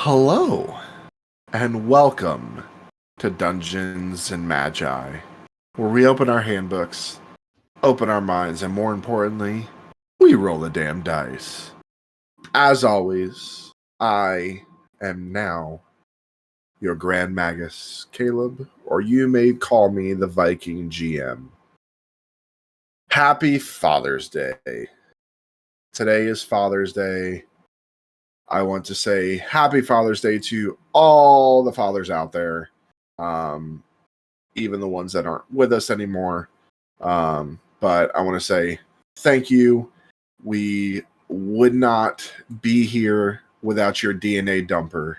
Hello, and welcome to Dungeons and Magi, where we open our handbooks, open our minds, and more importantly, we roll the damn dice. As always, I am now your Grand Magus, Caleb, or you may call me the Viking GM. Happy Father's Day. Today is Father's Day. I want to say happy Father's Day to all the fathers out there, even the ones that aren't with us anymore. But I want to say thank you. We would not be here without your DNA dumper.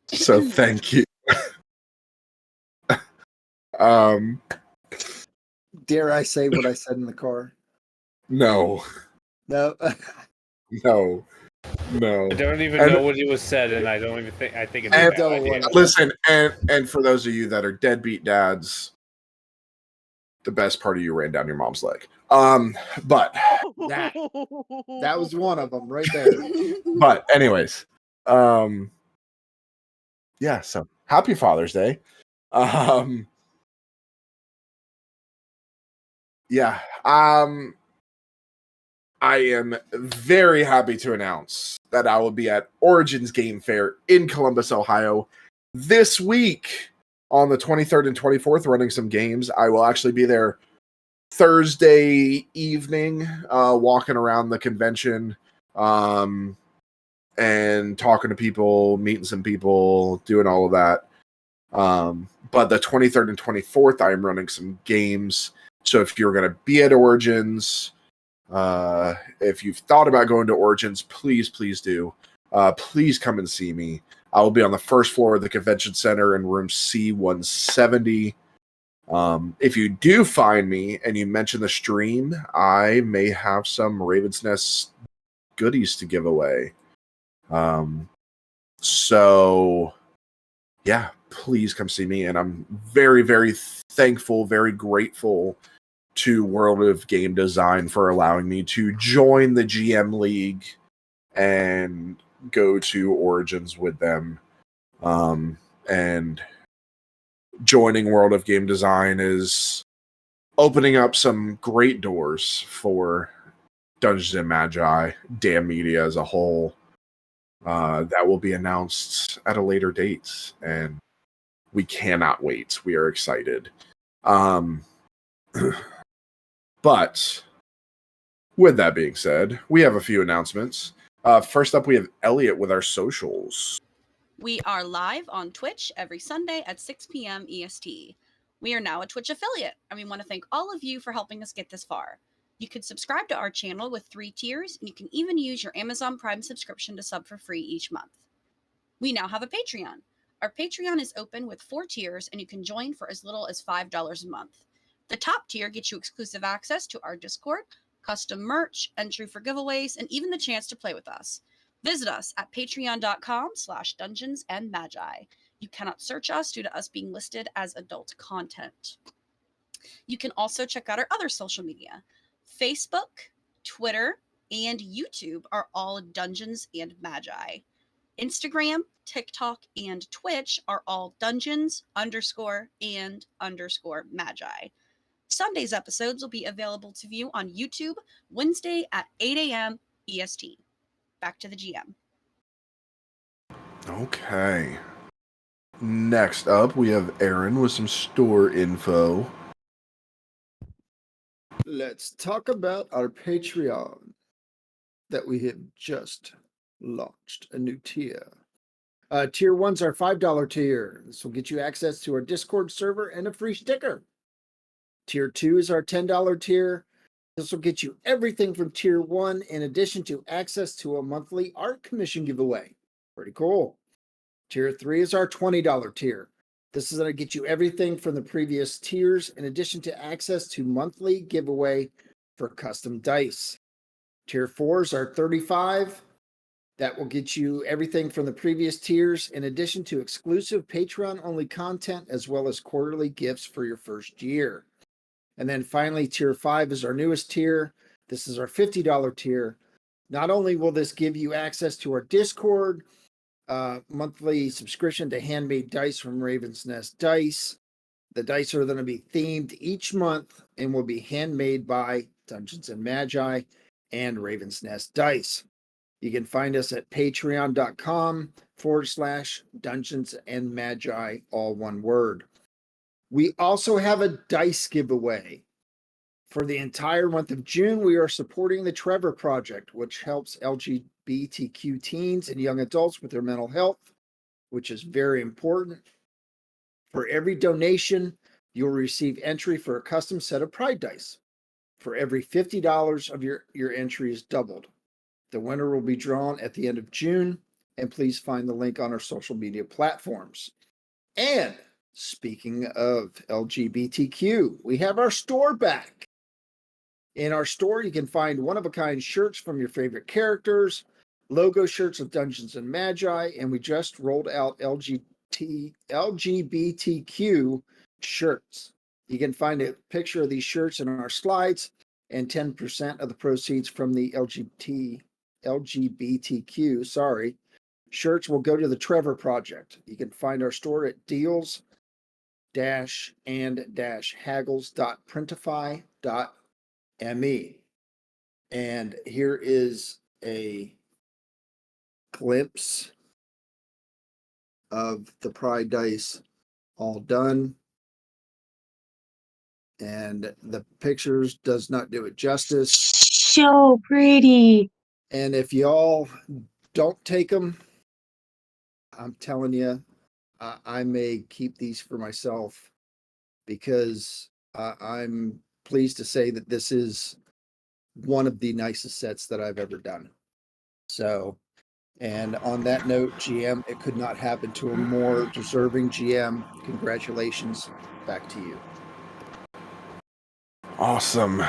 So thank you. Dare I say what I said in the car? No. No. No. I don't even know what it was said, and I don't even think it's a bad idea. Listen, and for those of you that are deadbeat dads, the best part of you ran down your mom's leg. But that was one of them right there. But anyways, yeah, so happy Father's Day. Yeah. I am very happy to announce that I will be at Origins Game Fair in Columbus, Ohio this week on the 23rd and 24th, running some games. I will actually be there Thursday evening, walking around the convention, and talking to people, meeting some people, doing all of that. But the 23rd and 24th, I am running some games. So if you're going to be at Origins, if you've thought about going to Origins, please do. Please come and see me. I will be on the first floor of the convention center in room C170. If you do find me and you mention the stream, I may have some Raven's Nest goodies to give away. So yeah, please come see me. And I'm very, very thankful, very grateful to World of Game Design for allowing me to join the GM League and go to Origins with them. And joining World of Game Design is opening up some great doors for Dungeons and Magi, damn media as a whole. That will be announced at a later date, and we cannot wait. We are excited. But with that being said, we have a few announcements. First up, we have Elliot with our socials. We are live on Twitch every Sunday at 6 p.m. EST. We are now a Twitch affiliate, and we want to thank all of you for helping us get this far. You can subscribe to our channel with 3 tiers, and you can even use your Amazon Prime subscription to sub for free each month. We now have a Patreon. Our Patreon is open with 4 tiers, and you can join for as little as $5 a month. The top tier gets you exclusive access to our Discord, custom merch, entry for giveaways, and even the chance to play with us. Visit us at patreon.com/dungeonsandmagi. You cannot search us due to us being listed as adult content. You can also check out our other social media. Facebook, Twitter, and YouTube are all Dungeons and Magi. Instagram, TikTok, and Twitch are all Dungeons_and_Magi. Sunday's episodes will be available to view on YouTube Wednesday at 8 a.m. EST. Back to the GM. Okay. Next up, we have Aaron with some store info. Let's talk about our Patreon that we have just launched a new tier. Tier 1's our $5 tier. This will get you access to our Discord server and a free sticker. Tier 2 is our $10 tier. This will get you everything from Tier 1 in addition to access to a monthly art commission giveaway. Pretty cool. Tier 3 is our $20 tier. This is going to get you everything from the previous tiers in addition to access to monthly giveaway for custom dice. Tier 4 is our $35. That will get you everything from the previous tiers in addition to exclusive Patreon-only content as well as quarterly gifts for your first year. And then finally, Tier 5 is our newest tier. This is our $50 tier. Not only will this give you access to our Discord, monthly subscription to handmade dice from Raven's Nest Dice. The dice are going to be themed each month and will be handmade by Dungeons and Magi and Raven's Nest Dice. You can find us at patreon.com/Dungeons and Magi, all one word. We also have a dice giveaway. For the entire month of June, we are supporting the Trevor Project, which helps LGBTQ teens and young adults with their mental health, which is very important. For every donation, you'll receive entry for a custom set of Pride dice. For every $50 of your entry is doubled. The winner will be drawn at the end of June, and please find the link on our social media platforms. And speaking of LGBTQ, we have our store back. In our store, you can find one-of-a-kind shirts from your favorite characters, logo shirts of Dungeons and Magi, and we just rolled out LGBTQ shirts. You can find a picture of these shirts in our slides, and 10% of the proceeds from the LGBTQ shirts will go to the Trevor Project. You can find our store at deals-and-haggles.printify.me. And here is a glimpse of the Pride dice all done. And the pictures does not do it justice. So pretty. And if y'all don't take them, I'm telling you, I may keep these for myself, because I'm pleased to say that this is one of the nicest sets that I've ever done. So, and on that note, GM, it could not happen to a more deserving GM. Congratulations. Back to you. Awesome.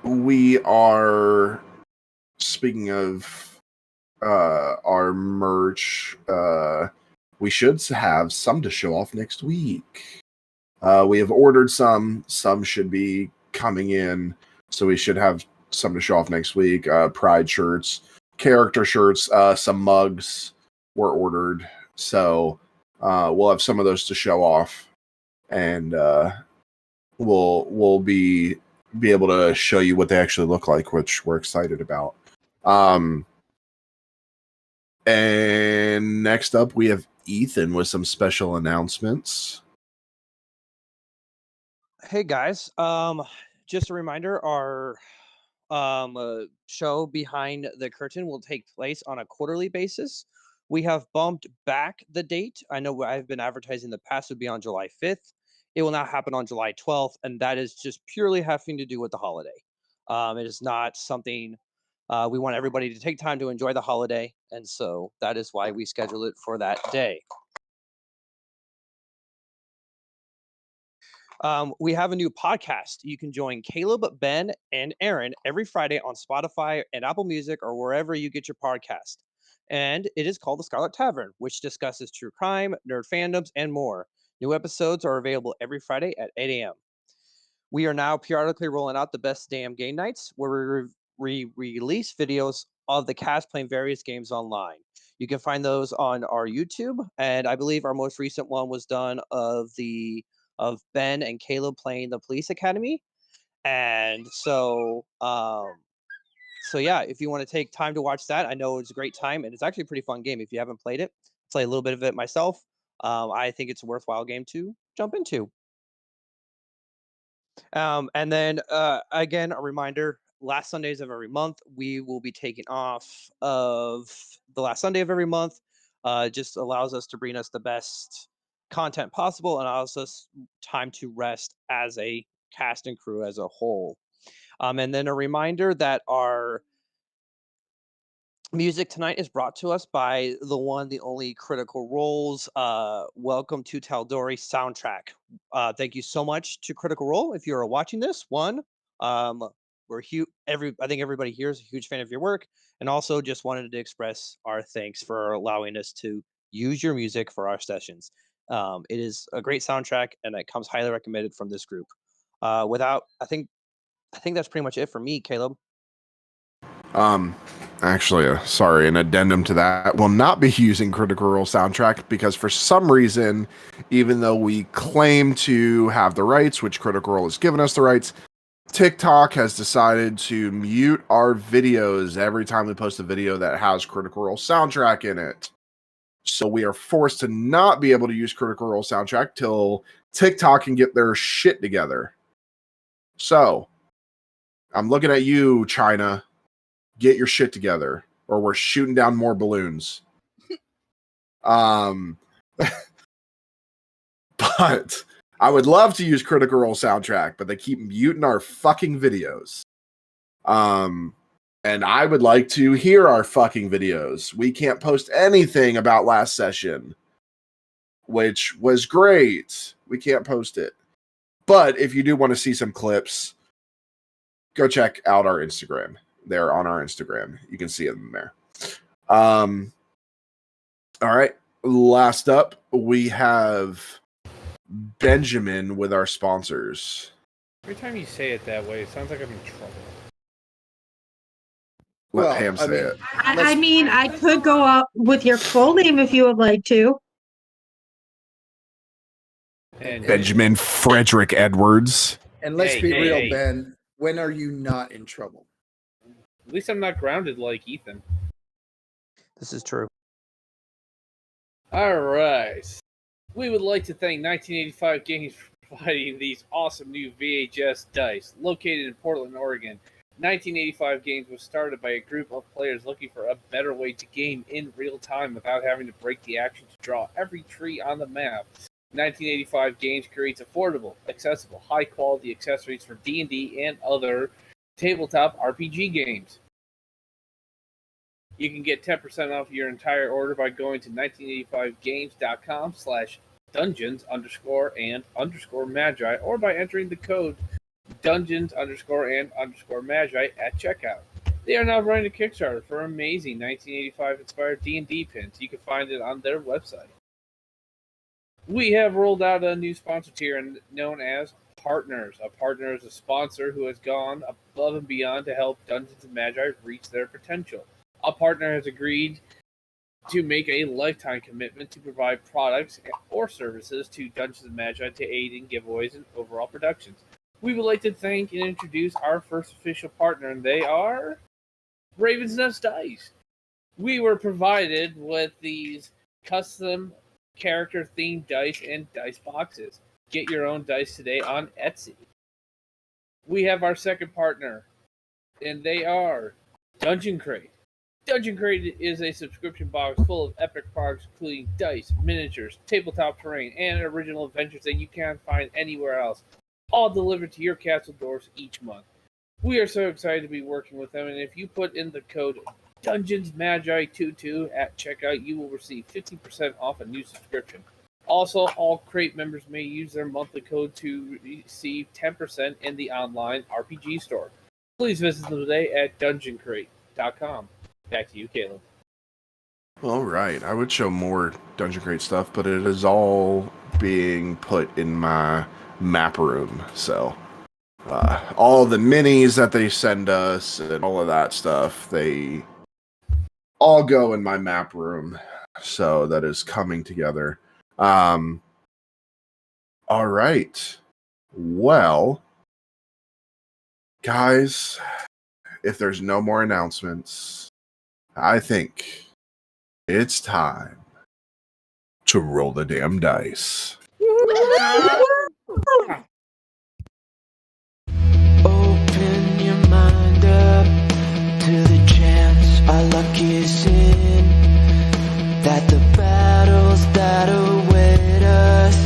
We are, speaking of our merch, we should have some to show off next week. We have ordered some should be coming in, so we should have some to show off next week. Pride shirts, character shirts, some mugs were ordered, so we'll have some of those to show off, and we'll be able to show you what they actually look like, which we're excited about. And next up, we have Ethan with some special announcements. Hey guys, just a reminder, our show Behind the Curtain will take place on a quarterly basis. We have bumped back the date. I know I've been advertising in the past would be on July 5th. It will now happen on July 12th, and that is just purely having to do with the holiday. It is not something we want everybody to take time to enjoy the holiday, and so that is why we schedule it for that day. We have a new podcast. You can join Caleb, Ben, and Aaron every Friday on Spotify and Apple Music or wherever you get your podcast. And it is called The Scarlet Tavern, which discusses true crime, nerd fandoms, and more. New episodes are available every Friday at 8 a.m. We are now periodically rolling out the best damn game nights, where we release videos of the cast playing various games online. You can find those on our YouTube, and I believe our most recent one was done of Ben and Caleb playing the Police Academy. And so yeah, if you want to take time to watch that, I know it's a great time, and it's actually a pretty fun game. If you haven't played it, play a little bit of it myself. I think it's a worthwhile game to jump into. And then again, a reminder, last Sundays of every month, we will be taking off of the last Sunday of every month. Just allows us to bring us the best content possible and allows us time to rest as a cast and crew as a whole. And then a reminder that our music tonight is brought to us by the one, the only Critical Role's Welcome to Tal'Dorei soundtrack. Thank you so much to Critical Role. If you're watching this, we're huge. I think everybody here is a huge fan of your work, and also just wanted to express our thanks for allowing us to use your music for our sessions. It is a great soundtrack, and it comes highly recommended from this group. I think that's pretty much it for me, Caleb. Actually, sorry, an addendum to that. Will not be using Critical Role soundtrack because for some reason, even though we claim to have the rights, which Critical Role has given us the rights, TikTok has decided to mute our videos every time we post a video that has Critical Role soundtrack in it. So we are forced to not be able to use Critical Role soundtrack till TikTok can get their shit together. So I'm looking at you, China. Get your shit together, or we're shooting down more balloons. But I would love to use Critical Role soundtrack, but they keep muting our fucking videos. And I would like to hear our fucking videos. We can't post anything about last session, which was great. We can't post it. But if you do want to see some clips, go check out our Instagram. They're on our Instagram. You can see them there. All right. Last up, we have Benjamin with our sponsors. Every time you say it that way, it sounds like I'm in trouble. Let Pam say it. I mean, I could go out with your full name if you would like to. And Benjamin Frederick Edwards. And let's be real, Ben. When are you not in trouble? At least I'm not grounded like Ethan. This is true. All right. We would like to thank 1985 Games for providing these awesome new VHS dice. Located in Portland, Oregon, 1985 Games was started by a group of players looking for a better way to game in real time without having to break the action to draw every tree on the map. 1985 Games creates affordable, accessible, high-quality accessories for D&D and other tabletop RPG games. You can get 10% off your entire order by going to 1985games.com/dungeons_and_magi or by entering the code dungeons_and_magi at checkout. They are now running a Kickstarter for amazing 1985 inspired D&D pins. You can find it on their website. We have rolled out a new sponsor tier known as Partners. A partner is a sponsor who has gone above and beyond to help Dungeons & Magi reach their potential. A partner has agreed to make a lifetime commitment to provide products or services to Dungeons & Magi to aid in giveaways and overall productions. We would like to thank and introduce our first official partner, and they are Raven's Nest Dice. We were provided with these custom character-themed dice and dice boxes. Get your own dice today on Etsy. We have our second partner, and they are Dungeon Crate. Dungeon Crate is a subscription box full of epic products including dice, miniatures, tabletop terrain, and original adventures that you can't find anywhere else, all delivered to your castle doors each month. We are so excited to be working with them, and if you put in the code DungeonsMagi22 at checkout, you will receive 15% off a new subscription. Also, all Crate members may use their monthly code to receive 10% in the online RPG store. Please visit them today at dungeoncrate.com. Back to you, Caleb. All right. I would show more Dungeon Crate stuff, but it is all being put in my map room. So all the minis that they send us and all of that stuff, they all go in my map room. So that is coming together. All right. Well, guys, if there's no more announcements, I think it's time to roll the damn dice. Open your mind up to the chance our luck is in, that the battles that await us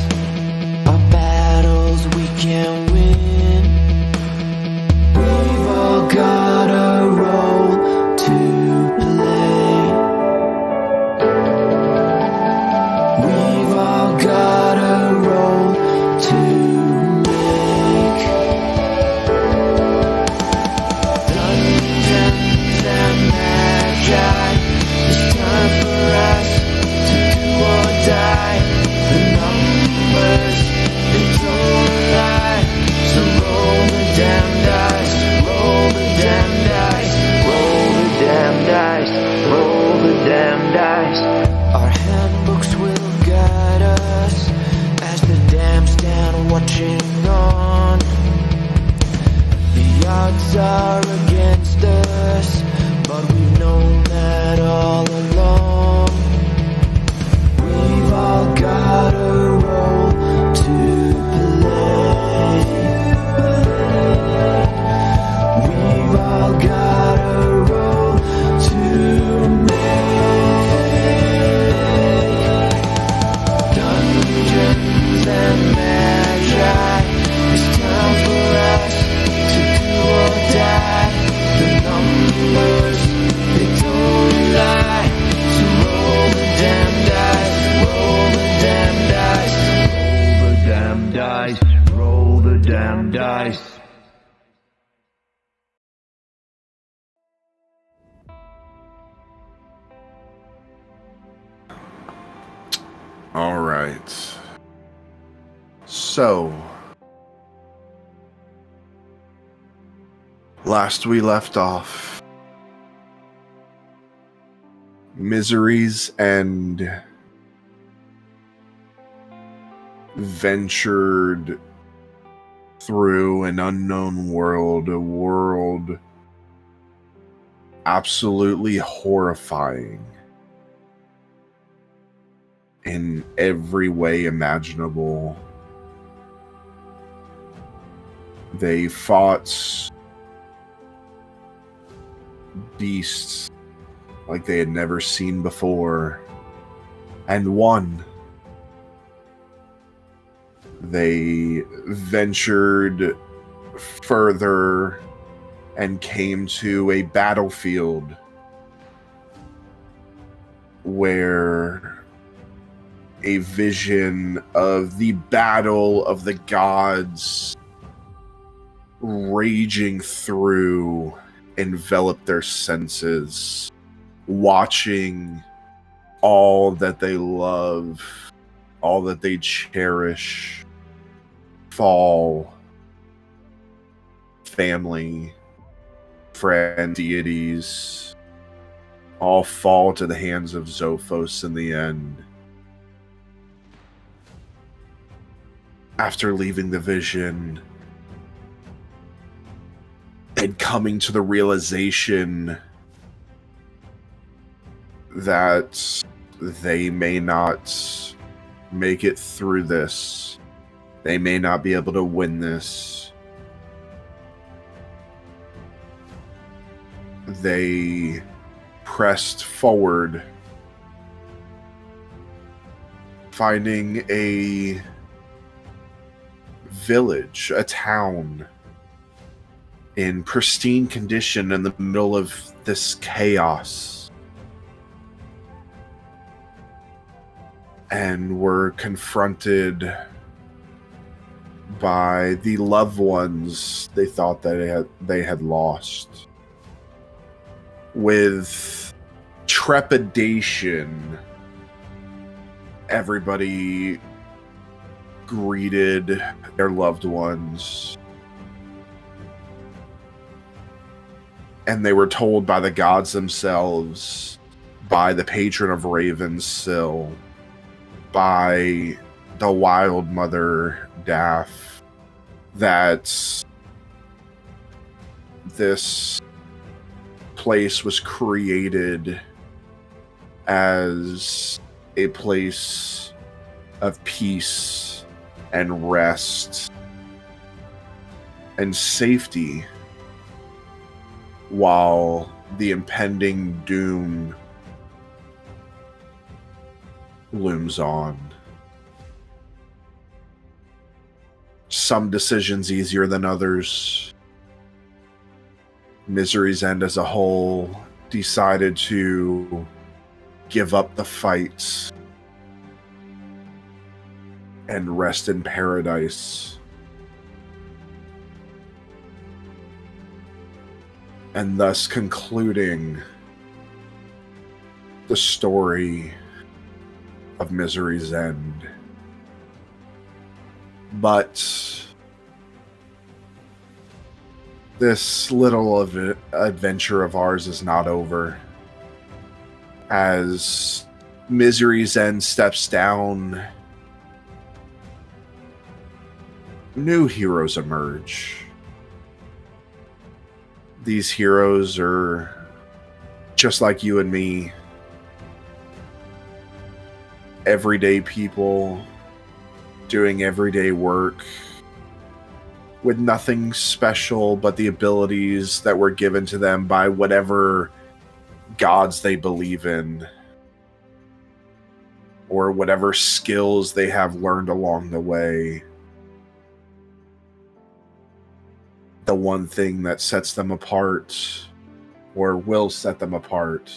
are battles we can win. We've all got a role to play. We've all got a role to make. Dungeons and Magi, it's time for us to do or die. The numbers, they don't lie. So roll the damn dice, roll the damn dice, roll the marching on. The odds are against us, but we've known that all along. We've all got a role to play. We've all got a role to make. Dungeons and Magi, it's time for us to do or die. The numbers, they don't lie. So roll the damn dice, roll the damn dice, roll the damn dice, roll the damn dice. All right. So, last we left off, Misery's End ventured through an unknown world, a world absolutely horrifying in every way imaginable. They fought beasts like they had never seen before, and won. They ventured further and came to a battlefield where a vision of the battle of the gods raging through enveloped their senses, watching all that they love, all that they cherish, fall. Family, friend, deities, all fall to the hands of Zophos in the end. After leaving the vision and coming to the realization that they may not make it through this, they may not be able to win this, they pressed forward, finding a village, a town, in pristine condition in the middle of this chaos, and were confronted by the loved ones they thought that they had lost. With trepidation, everybody greeted their loved ones, and they were told by the gods themselves, by the patron of Ravensill, by the Wild Mother Daff, that this place was created as a place of peace and rest and safety, while the impending doom looms on. Some decisions easier than others. Misery's End as a whole decided to give up the fight and rest in paradise. And thus concluding the story of Misery's End. But this little of adventure of ours is not over. As Misery's End steps down new heroes emerge. These heroes are just like you and me, everyday people doing everyday work with nothing special but the abilities that were given to them by whatever gods they believe in, or whatever skills they have learned along the way. The one thing that sets them apart, or will set them apart,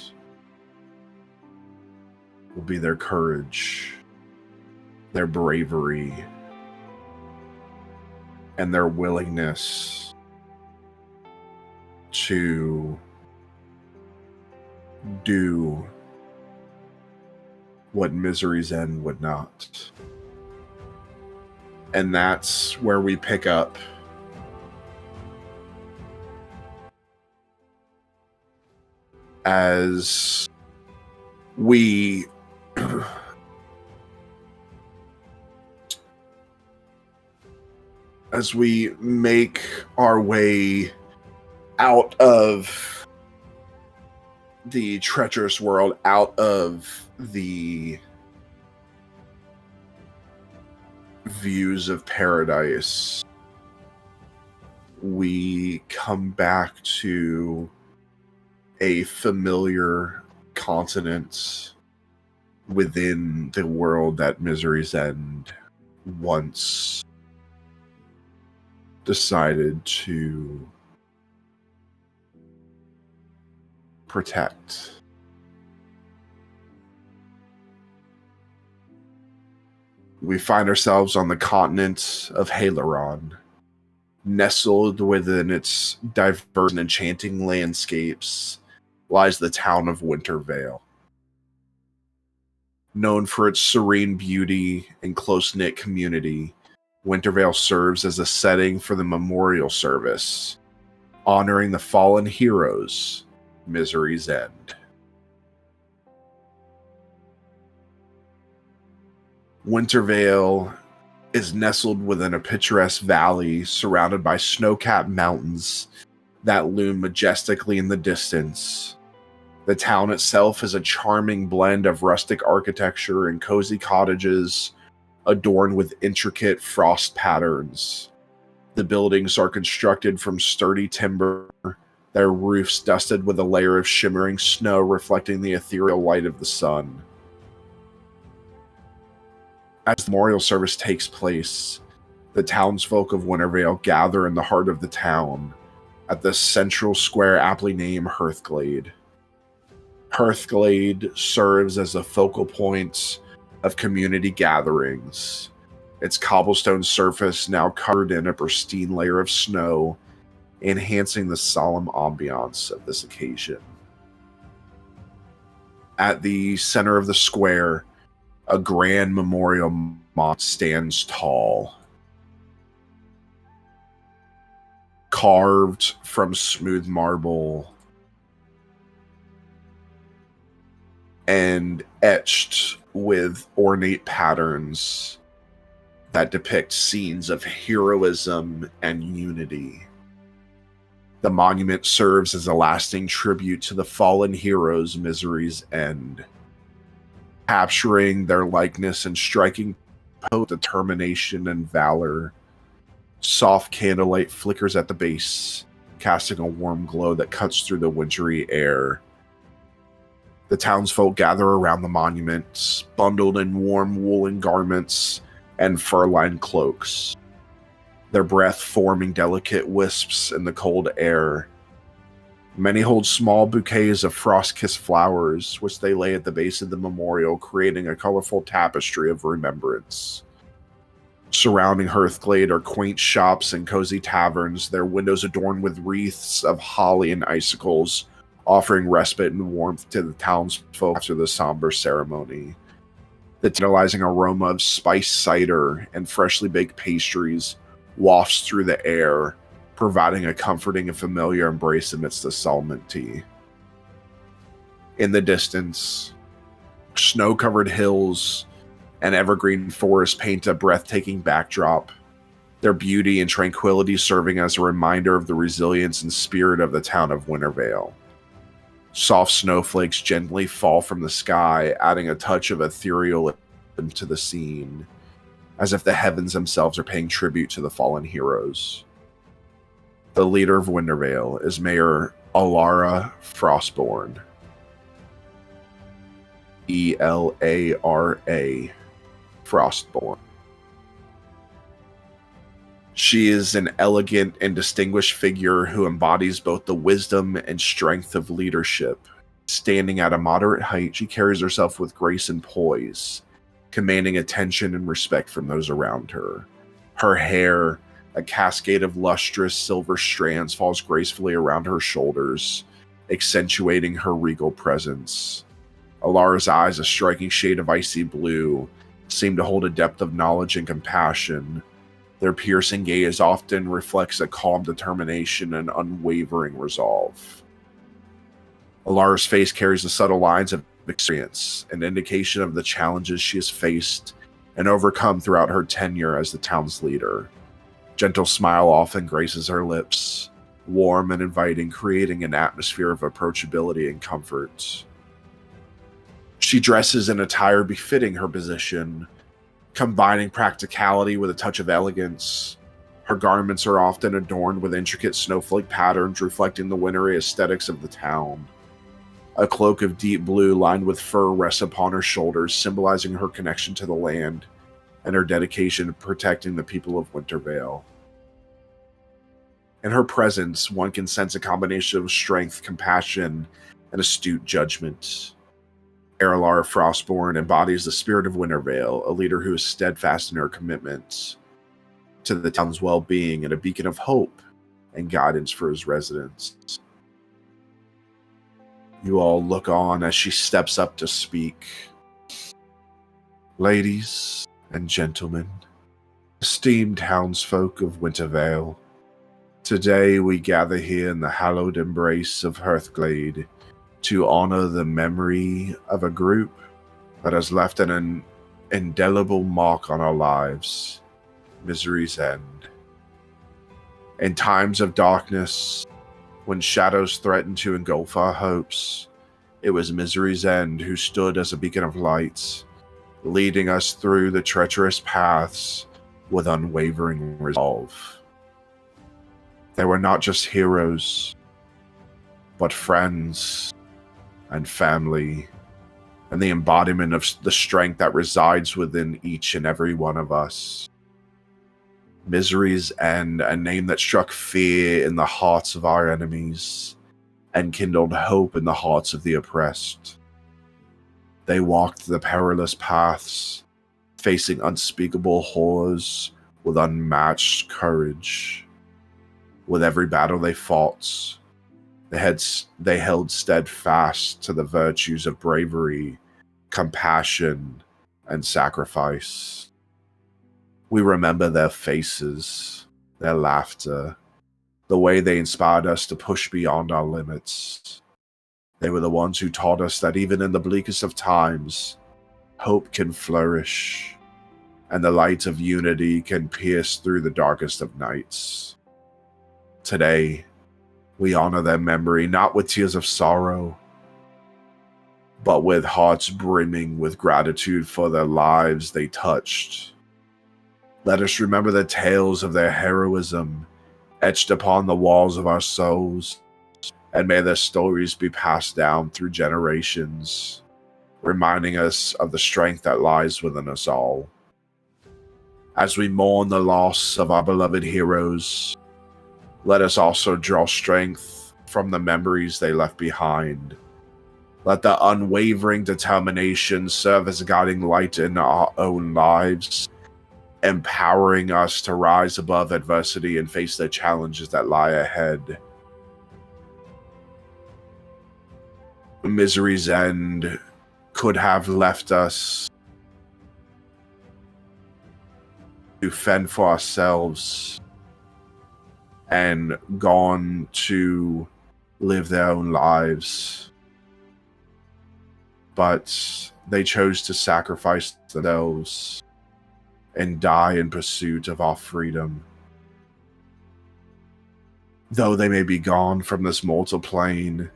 will be their courage, their bravery, and their willingness to do what Misery's End would not. And that's where we pick up as we make our way out of the treacherous world, out of the views of paradise. We come back to a familiar continent within the world that Misery's End once decided to protect. We find ourselves on the continent of Haleron, nestled within its diverse and enchanting landscapes lies the town of Wintervale. Known for its serene beauty and close-knit community, Wintervale serves as a setting for the memorial service, honoring the fallen heroes, Misery's End. Wintervale is nestled within a picturesque valley surrounded by snow-capped mountains that loom majestically in the distance. The town itself is a charming blend of rustic architecture and cozy cottages adorned with intricate frost patterns. The buildings are constructed from sturdy timber, their roofs dusted with a layer of shimmering snow reflecting the ethereal light of the sun. As the memorial service takes place, the townsfolk of Wintervale gather in the heart of the town, at the central square aptly named Hearthglade. Hearthglade serves as a focal point of community gatherings, its cobblestone surface now covered in a pristine layer of snow, enhancing the solemn ambiance of this occasion. At the center of the square, a grand memorial monument stands tall, carved from smooth marble and etched with ornate patterns that depict scenes of heroism and unity. The monument serves as a lasting tribute to the fallen heroes' Misery's End, capturing their likeness and striking pose of determination and valor. Soft candlelight flickers at the base, casting a warm glow that cuts through the wintry air. The townsfolk gather around the monument, bundled in warm woolen garments and fur-lined cloaks, their breath forming delicate wisps in the cold air. Many hold small bouquets of frost-kissed flowers, which they lay at the base of the memorial, creating a colorful tapestry of remembrance. Surrounding Hearthglade are quaint shops and cozy taverns, their windows adorned with wreaths of holly and icicles, offering respite and warmth to the townsfolk after the somber ceremony. The tantalizing aroma of spiced cider and freshly baked pastries wafts through the air, providing a comforting and familiar embrace amidst the solemnity. In the distance, snow-covered hills and evergreen forests paint a breathtaking backdrop, their beauty and tranquility serving as a reminder of the resilience and spirit of the town of Wintervale. Soft snowflakes gently fall from the sky, adding a touch of ethereal to the scene, as if the heavens themselves are paying tribute to the fallen heroes. The leader of Wintervale is Mayor Elara Frostborn. Elara Frostborn. She is an elegant and distinguished figure who embodies both the wisdom and strength of leadership. Standing at a moderate height, she carries herself with grace and poise, commanding attention and respect from those around her. Her hair, a cascade of lustrous silver strands, falls gracefully around her shoulders, accentuating her regal presence. Alara's eyes, a striking shade of icy blue, seem to hold a depth of knowledge and compassion. Their piercing gaze often reflects a calm determination and unwavering resolve. Alara's face carries the subtle lines of experience, an indication of the challenges she has faced and overcome throughout her tenure as the town's leader. Gentle smile often graces her lips, warm and inviting, creating an atmosphere of approachability and comfort. She dresses in attire befitting her position, combining practicality with a touch of elegance. Her garments are often adorned with intricate snowflake patterns reflecting the wintry aesthetics of the town. A cloak of deep blue lined with fur rests upon her shoulders, symbolizing her connection to the land and her dedication to protecting the people of Wintervale. In her presence, one can sense a combination of strength, compassion, and astute judgment. Elara Frostborn embodies the spirit of Wintervale, a leader who is steadfast in her commitment to the town's well-being and a beacon of hope and guidance for his residents. You all look on as she steps up to speak. Ladies and gentlemen, esteemed townsfolk of Wintervale, today we gather here in the hallowed embrace of Hearthglade to honor the memory of a group that has left an indelible mark on our lives, Misery's End. In times of darkness, when shadows threatened to engulf our hopes, it was Misery's End who stood as a beacon of light, leading us through the treacherous paths with unwavering resolve. They were not just heroes, but friends and family, and the embodiment of the strength that resides within each and every one of us. Misery's End, a name that struck fear in the hearts of our enemies and kindled hope in the hearts of the oppressed. They walked the perilous paths, facing unspeakable horrors with unmatched courage. With every battle they fought, they held steadfast to the virtues of bravery, compassion, and sacrifice. We remember their faces, their laughter, the way they inspired us to push beyond our limits. They were the ones who taught us that even in the bleakest of times, hope can flourish, and the light of unity can pierce through the darkest of nights. Today, we honor their memory not with tears of sorrow, but with hearts brimming with gratitude for their lives they touched. Let us remember the tales of their heroism etched upon the walls of our souls, and may their stories be passed down through generations, reminding us of the strength that lies within us all. As we mourn the loss of our beloved heroes, let us also draw strength from the memories they left behind. Let the unwavering determination serve as a guiding light in our own lives, empowering us to rise above adversity and face the challenges that lie ahead. Misery's End could have left us to fend for ourselves and gone to live their own lives. But they chose to sacrifice themselves and die in pursuit of our freedom. Though they may be gone from this mortal plane,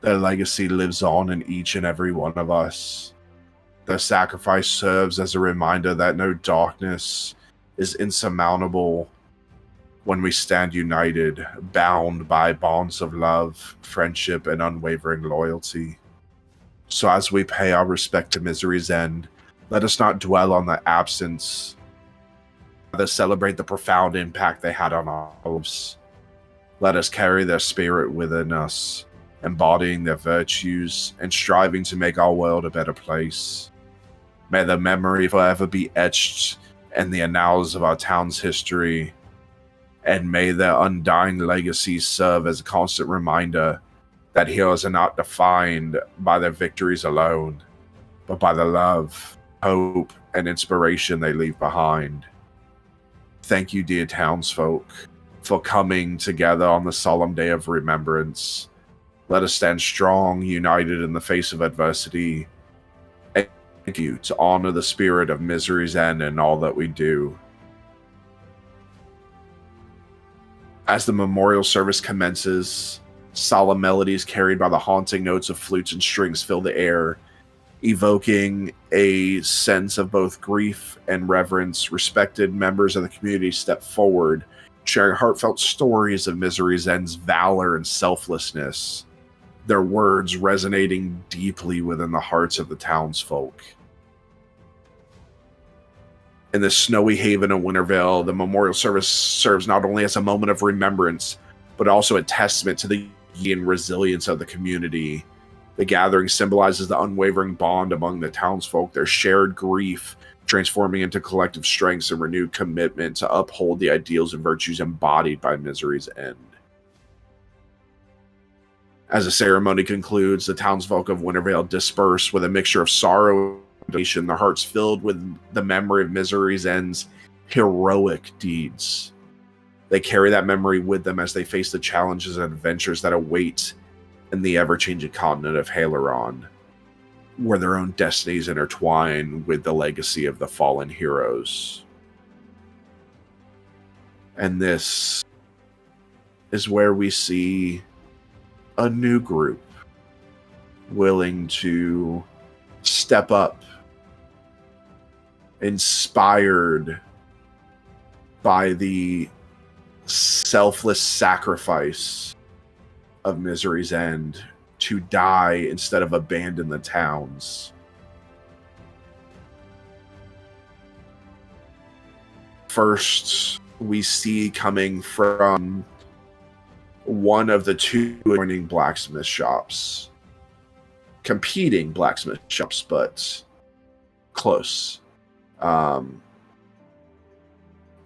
their legacy lives on in each and every one of us. Their sacrifice serves as a reminder that no darkness is insurmountable when we stand united, bound by bonds of love, friendship, and unwavering loyalty. So as we pay our respect to Misery's End, let us not dwell on the absence, rather celebrate the profound impact they had on our lives. Let us carry their spirit within us, embodying their virtues and striving to make our world a better place. May their memory forever be etched in the annals of our town's history, and may their undying legacy serve as a constant reminder that heroes are not defined by their victories alone, but by the love, hope, and inspiration they leave behind. Thank you, dear townsfolk, for coming together on the solemn day of remembrance. Let us stand strong, united in the face of adversity. And thank you to honor the spirit of Misery's End in all that we do. As the memorial service commences, solemn melodies carried by the haunting notes of flutes and strings fill the air, evoking a sense of both grief and reverence. Respected members of the community step forward, sharing heartfelt stories of Misery's End's valor and selflessness, their words resonating deeply within the hearts of the townsfolk. In this snowy haven of Wintervale, the memorial service serves not only as a moment of remembrance, but also a testament to the unity and resilience of the community. The gathering symbolizes the unwavering bond among the townsfolk, their shared grief transforming into collective strengths and renewed commitment to uphold the ideals and virtues embodied by Misery's End. As the ceremony concludes, the townsfolk of Wintervale disperse with a mixture of sorrow and elation, their hearts filled with the memory of Misery's End's heroic deeds. They carry that memory with them as they face the challenges and adventures that await in the ever-changing continent of Haleron, where their own destinies intertwine with the legacy of the fallen heroes. And this is where we see a new group willing to step up, inspired by the selfless sacrifice of Misery's End to die instead of abandon the towns. First, we see coming from one of the two adjoining blacksmith shops. Competing blacksmith shops, but close.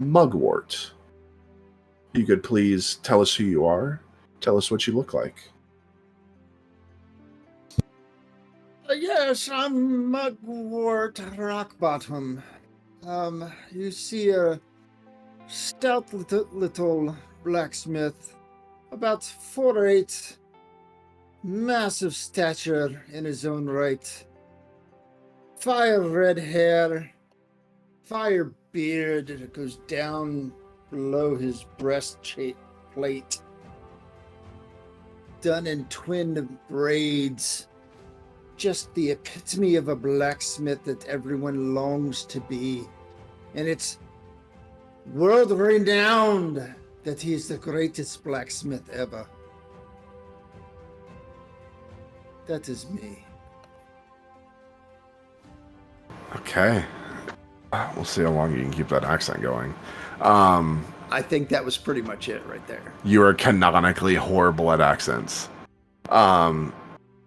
Mugwort. You could please tell us who you are? Tell us what you look like. Yes, I'm Mugwort Rockbottom. You see a stout little blacksmith, about 4'8", massive stature in his own right, fire red hair, fire beard that goes down below his breastplate, done in twin braids. Just the epitome of a blacksmith that everyone longs to be. And it's world renowned that he is the greatest blacksmith ever. That is me. Okay. We'll see how long you can keep that accent going. I think that was pretty much it right there. You are canonically horrible at accents.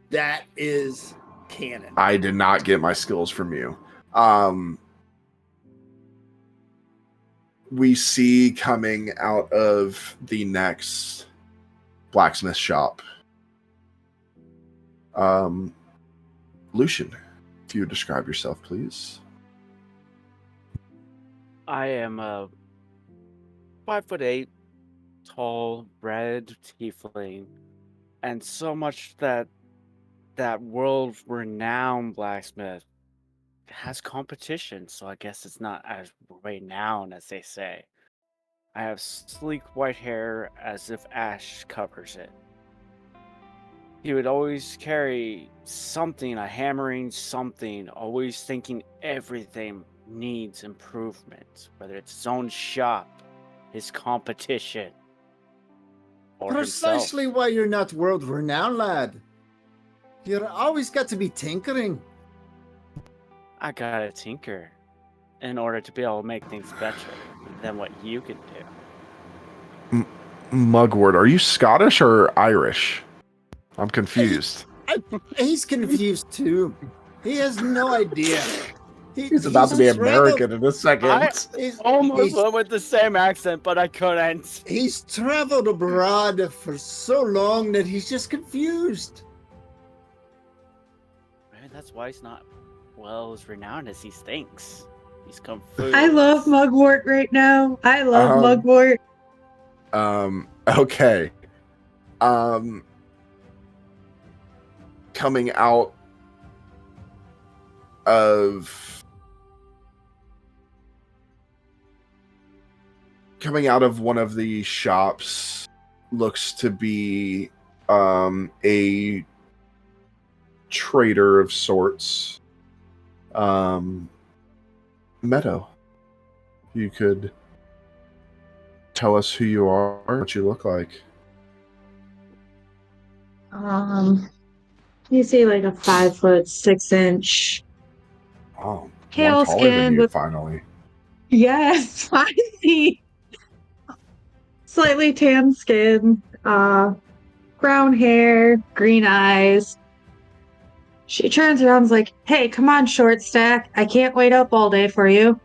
That is canon. I did not get my skills from you. We see coming out of the next blacksmith shop. Lucian, if you would describe yourself, please. I am a 5'8", tall, red tiefling, and so much that world-renowned blacksmith has competition, so I guess it's not as renowned as they say. I have sleek white hair as if ash covers it. He would always carry something, a hammering something, always thinking everything needs improvement, whether it's his own shop, his competition, or himself. Precisely why you're not world renowned, lad. You're always got to be tinkering. I gotta tinker in order to be able to make things better than what you can do. Mugwort, are you Scottish or Irish? I'm confused. He's confused too. He has no idea. He's about to be American in a second. Almost went with the same accent, but I couldn't. He's traveled abroad for so long that he's just confused. Man, that's why he's not as renowned as he thinks. He's confused. I love Mugwort right now. I love Mugwort. Okay. Coming out of one of the shops looks to be a trader of sorts. Meadow, you could tell us who you are, what you look like. You see like a 5'6" Oh, pale one taller than skin you, with finally. yes, finally. Slightly tan skin, brown hair, green eyes. She turns around and is like, "Hey, come on, short stack. I can't wait up all day for you."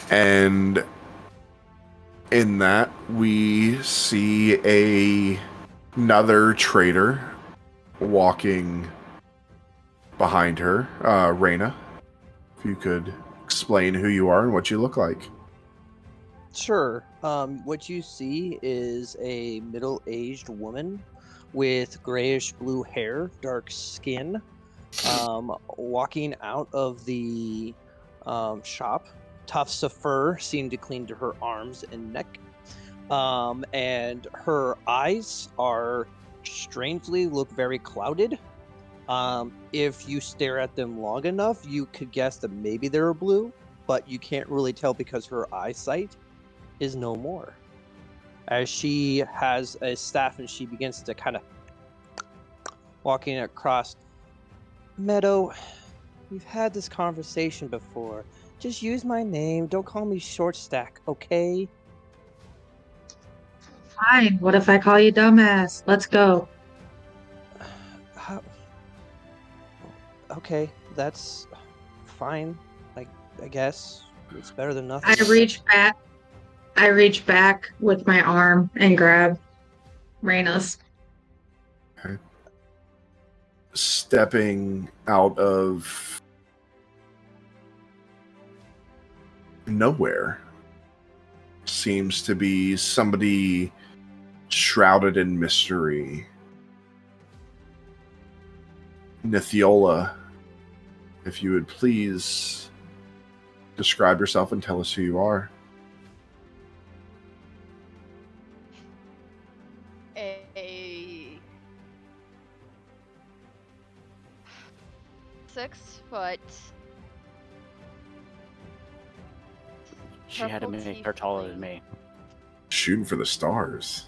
And in that, we see another trader walking behind her. Reyna, if you could explain who you are and what you look like. Sure. What you see is a middle-aged woman with grayish blue hair, dark skin, walking out of the shop. Tufts of fur seem to cling to her arms and neck. And her eyes are strangely look very clouded. If you stare at them long enough, you could guess that maybe they're blue, but you can't really tell because her eyesight is no more. As she has a staff and she begins to kind of walking across. Meadow, we've had this conversation before. Just use my name. Don't call me Short Stack, okay? Fine. What if I call you dumbass? Let's go. Okay, that's fine. I guess it's better than nothing. I reach back with my arm and grab Reyna's. Okay. Stepping out of nowhere seems to be somebody shrouded in mystery. Nithiola, if you would please describe yourself and tell us who you are. A 6 foot. She had to make her taller than me. Shooting for the stars.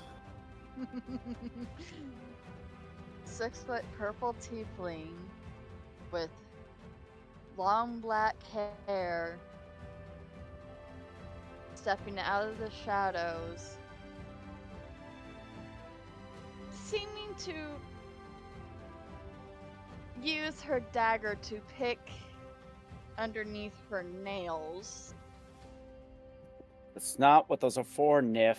6 foot purple tiefling with long black hair stepping out of the shadows, seeming to use her dagger to pick underneath her nails. That's not what those are for, Niff.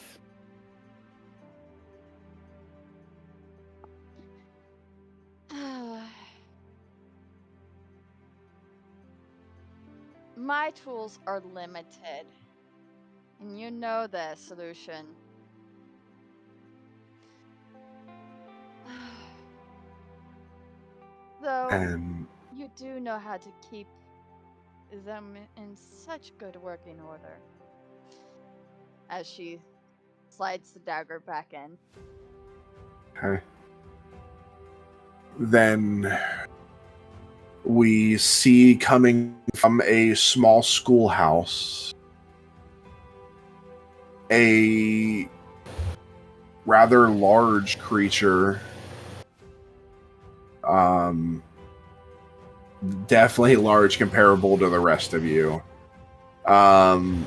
My tools are limited, and you know the solution. So, And you do know how to keep them in such good working order. As she slides the dagger back in. okay. Then we see coming from a small schoolhouse a rather large creature. Definitely large comparable to the rest of you. Nithfi,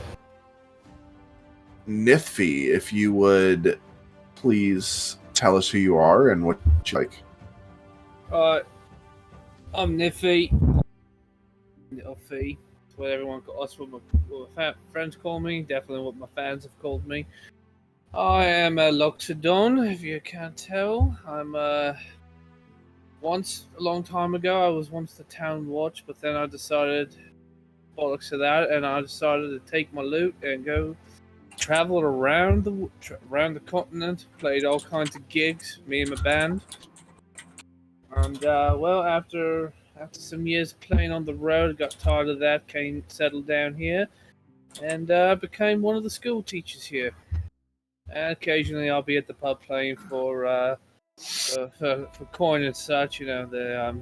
if you would please tell us who you are and what you like. I'm Niffy. Little Fee. That's what everyone, that's what my friends call me. Definitely what my fans have called me. I am a Loxodon, if you can't tell. I'm once, a long time ago, I was once the town watch, but then I decided, bollocks to that, and I decided to take my loot and go travel around the continent, played all kinds of gigs, me and my band. And well, after some years playing on the road, got tired of that, settled down here, and became one of the school teachers here. And occasionally, I'll be at the pub playing for coin and such. You know, the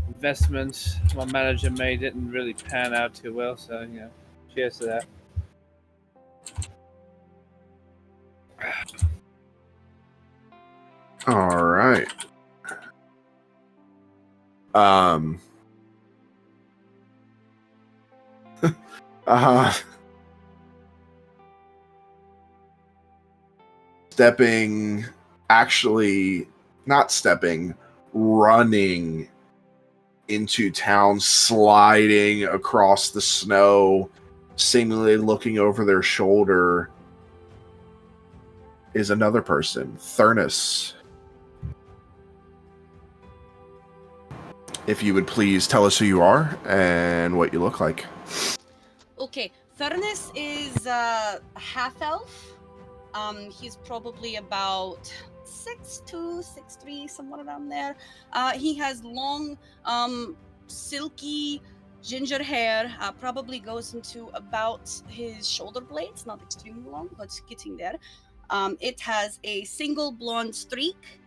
investments my manager made didn't really pan out too well, so you know, cheers to that. All right. Stepping, actually, not stepping, running into town, sliding across the snow, seemingly looking over their shoulder, is another person, Thurnus. If you would please tell us who you are and what you look like. Okay, Thurnus is a half elf. He's probably about 6'2", 6'3", somewhere around there. He has long, silky ginger hair. Probably goes into about his shoulder blades. Not extremely long, but getting there. It has a single blonde streak.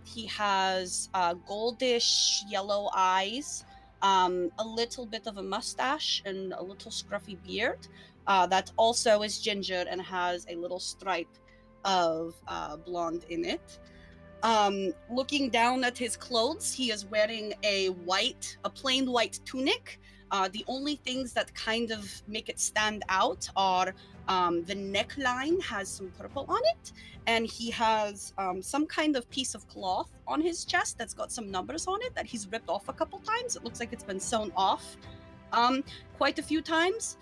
He has goldish yellow eyes, a little bit of a mustache, and a little scruffy beard. That also is ginger and has a little stripe of blonde in it. Looking down at his clothes, he is wearing a plain white tunic. The only things that kind of make it stand out are the neckline has some purple on it, and he has some kind of piece of cloth on his chest that's got some numbers on it that he's ripped off a couple times. It looks like it's been sewn off quite a few times.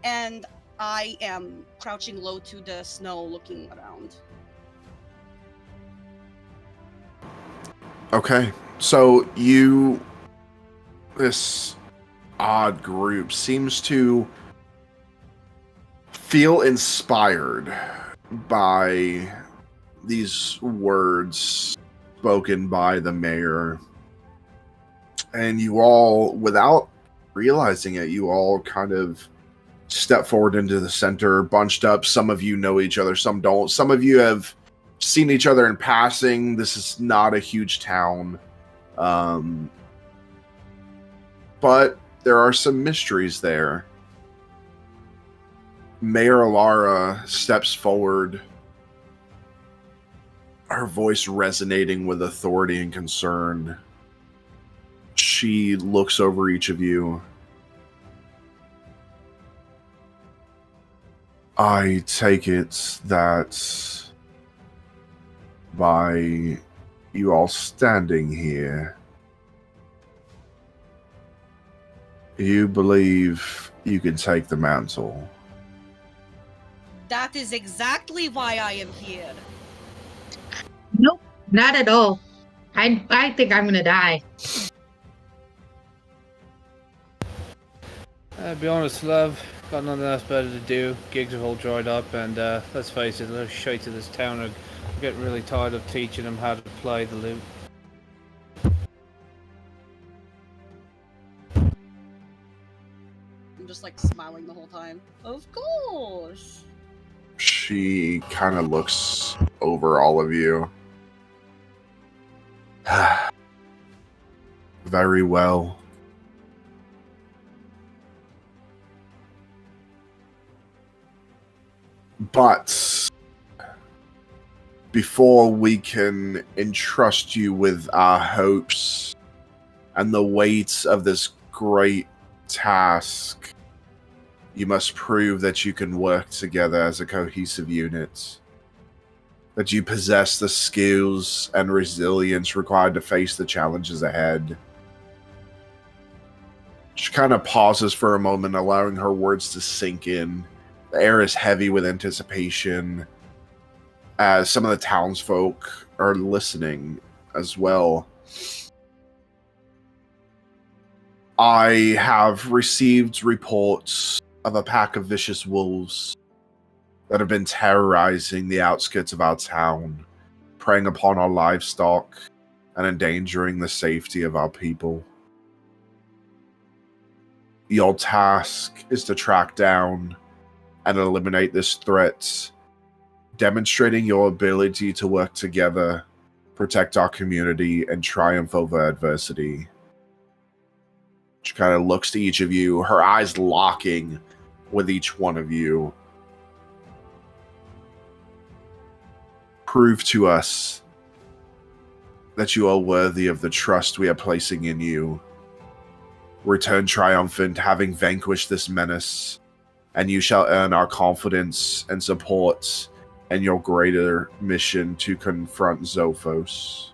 And I am crouching low to the snow looking around. Okay, so this odd group seems to feel inspired by these words spoken by the mayor. And you all, without realizing it, you all kind of step forward into the center, bunched up. Some of you know each other, some don't. Some of you have seen each other in passing. This is not a huge town. But there are some mysteries there. Mayor Alara steps forward, her voice resonating with authority and concern. She looks over each of you. I take it that by you all standing here, you believe you can take the mantle. That is exactly why I am here. Nope, not at all. I think I'm gonna die. Be honest, love. Got nothing else better to do. Gigs have all dried up, and let's face it, those shites of this town are getting really tired of teaching them how to play the lute. I'm just like smiling the whole time. Of course. She kind of looks over all of you. Very well. But before we can entrust you with our hopes and the weight of this great task, you must prove that you can work together as a cohesive unit. That you possess the skills and resilience required to face the challenges ahead. She kind of pauses for a moment, allowing her words to sink in. The air is heavy with anticipation, as some of the townsfolk are listening as well. I have received reports of a pack of vicious wolves that have been terrorizing the outskirts of our town, preying upon our livestock and endangering the safety of our people. Your task is to track down and eliminate this threat, demonstrating your ability to work together, protect our community, and triumph over adversity. She kind of looks to each of you, her eyes locking with each one of you. Prove to us that you are worthy of the trust we are placing in you. Return triumphant, having vanquished this menace, and you shall earn our confidence and support in your greater mission to confront Zophos.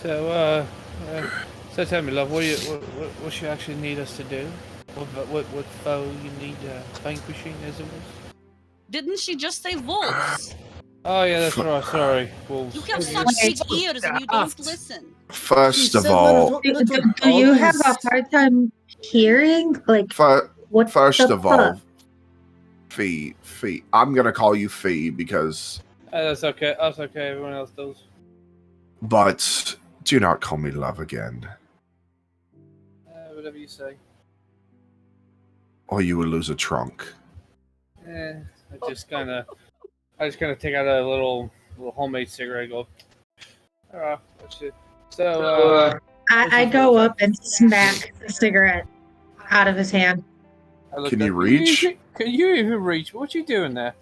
So tell me, love, what you actually need us to do? What foe you need vanquishing, as it was? Didn't she just say wolves? Oh yeah, that's right. Sorry, wolves. You have Yeah. such big ears and you don't listen. First of all, Do you have a hard time hearing? Like, what first the of all, fuck? Fee. I'm gonna call you Fee because. That's okay. That's okay. Everyone else does. But do not call me love again, Whatever you say. or you will lose a trunk. I just kind of take out a little homemade cigarette. And go. Oh, that's it. So I go up and smack the cigarette out of his hand. Can you reach? Can you even reach? What you doing there?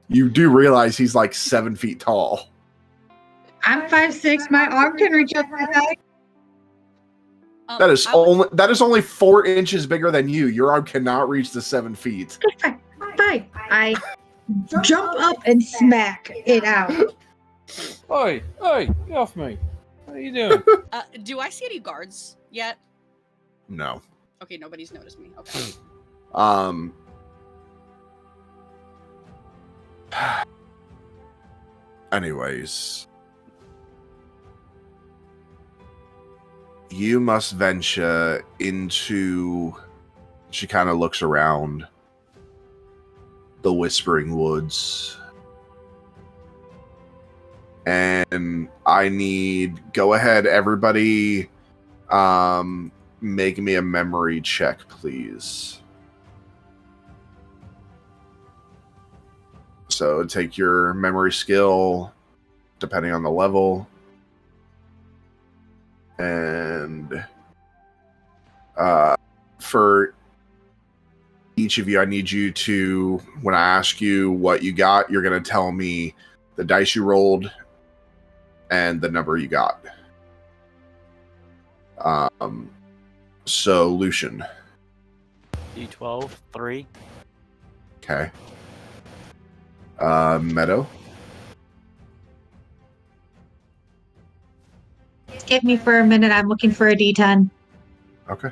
You do realize he's like 7 feet tall. I'm 5'6". My arm can reach up that high. That is only 4 inches bigger than you. Your arm cannot reach the 7 feet. Fine. I jump up and smack it out. Oi, get off me! What are you doing? Do I see any guards yet? No. Okay, nobody's noticed me. Okay. Anyways. You must venture into... She kind of looks around. The Whispering Woods. And I need... Go ahead, everybody. Make me a memory check, please. So take your memory skill, depending on the level. And for each of you, I need you to, when I ask you what you got, you're going to tell me the dice you rolled and the number you got. So, Lucian. D12, 3. Okay. Meadow. Give me for a minute. I'm looking for a D10. Okay.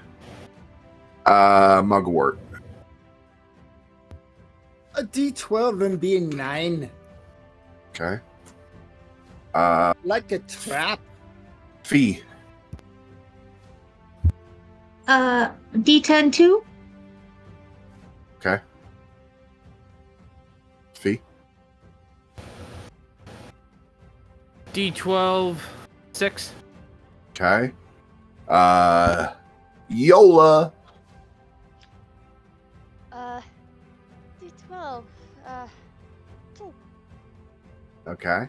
Mugwort. A D12 and being 9. Okay. Like a trap. Fee. D10 too? Okay. Fee. D12, 6. Okay. Yola. D12. 2. Okay.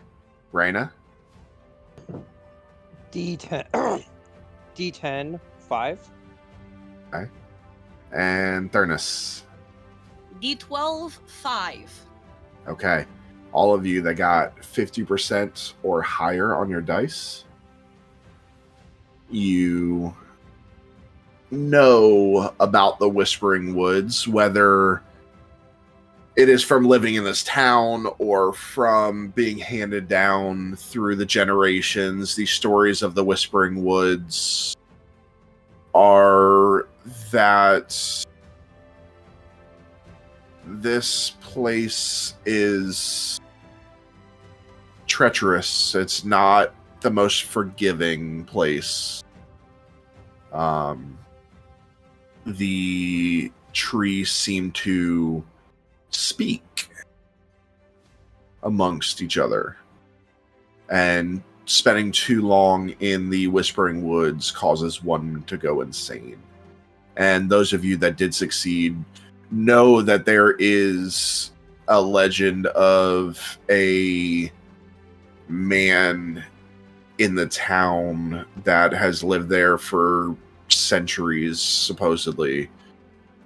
Raina. D10. D10, 5. And Thurnus. D12, 5. Okay. All of you that got 50% or higher on your dice, you know about the Whispering Woods, whether it is from living in this town or from being handed down through the generations. These stories of the Whispering Woods are that this place is treacherous. It's not the most forgiving place. The trees seem to speak amongst each other, and spending too long in the Whispering Woods causes one to go insane. And those of you that did succeed know that there is a legend of a man in the town that has lived there for centuries, supposedly,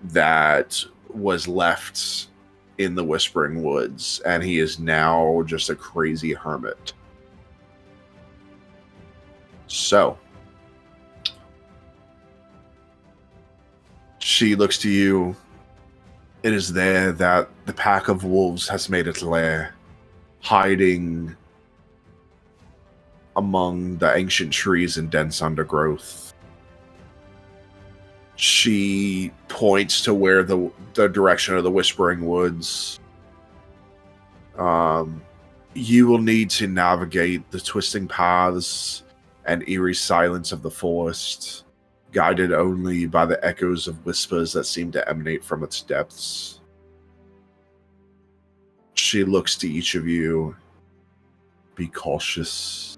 that was left in the Whispering Woods, and he is now just a crazy hermit. So, she looks to you. It is there that the pack of wolves has made its lair, hiding among the ancient trees and dense undergrowth. She points to where the direction of the Whispering Woods. You will need to navigate the twisting paths and eerie silence of the forest, guided only by the echoes of whispers that seem to emanate from its depths. She looks to each of you. Be cautious,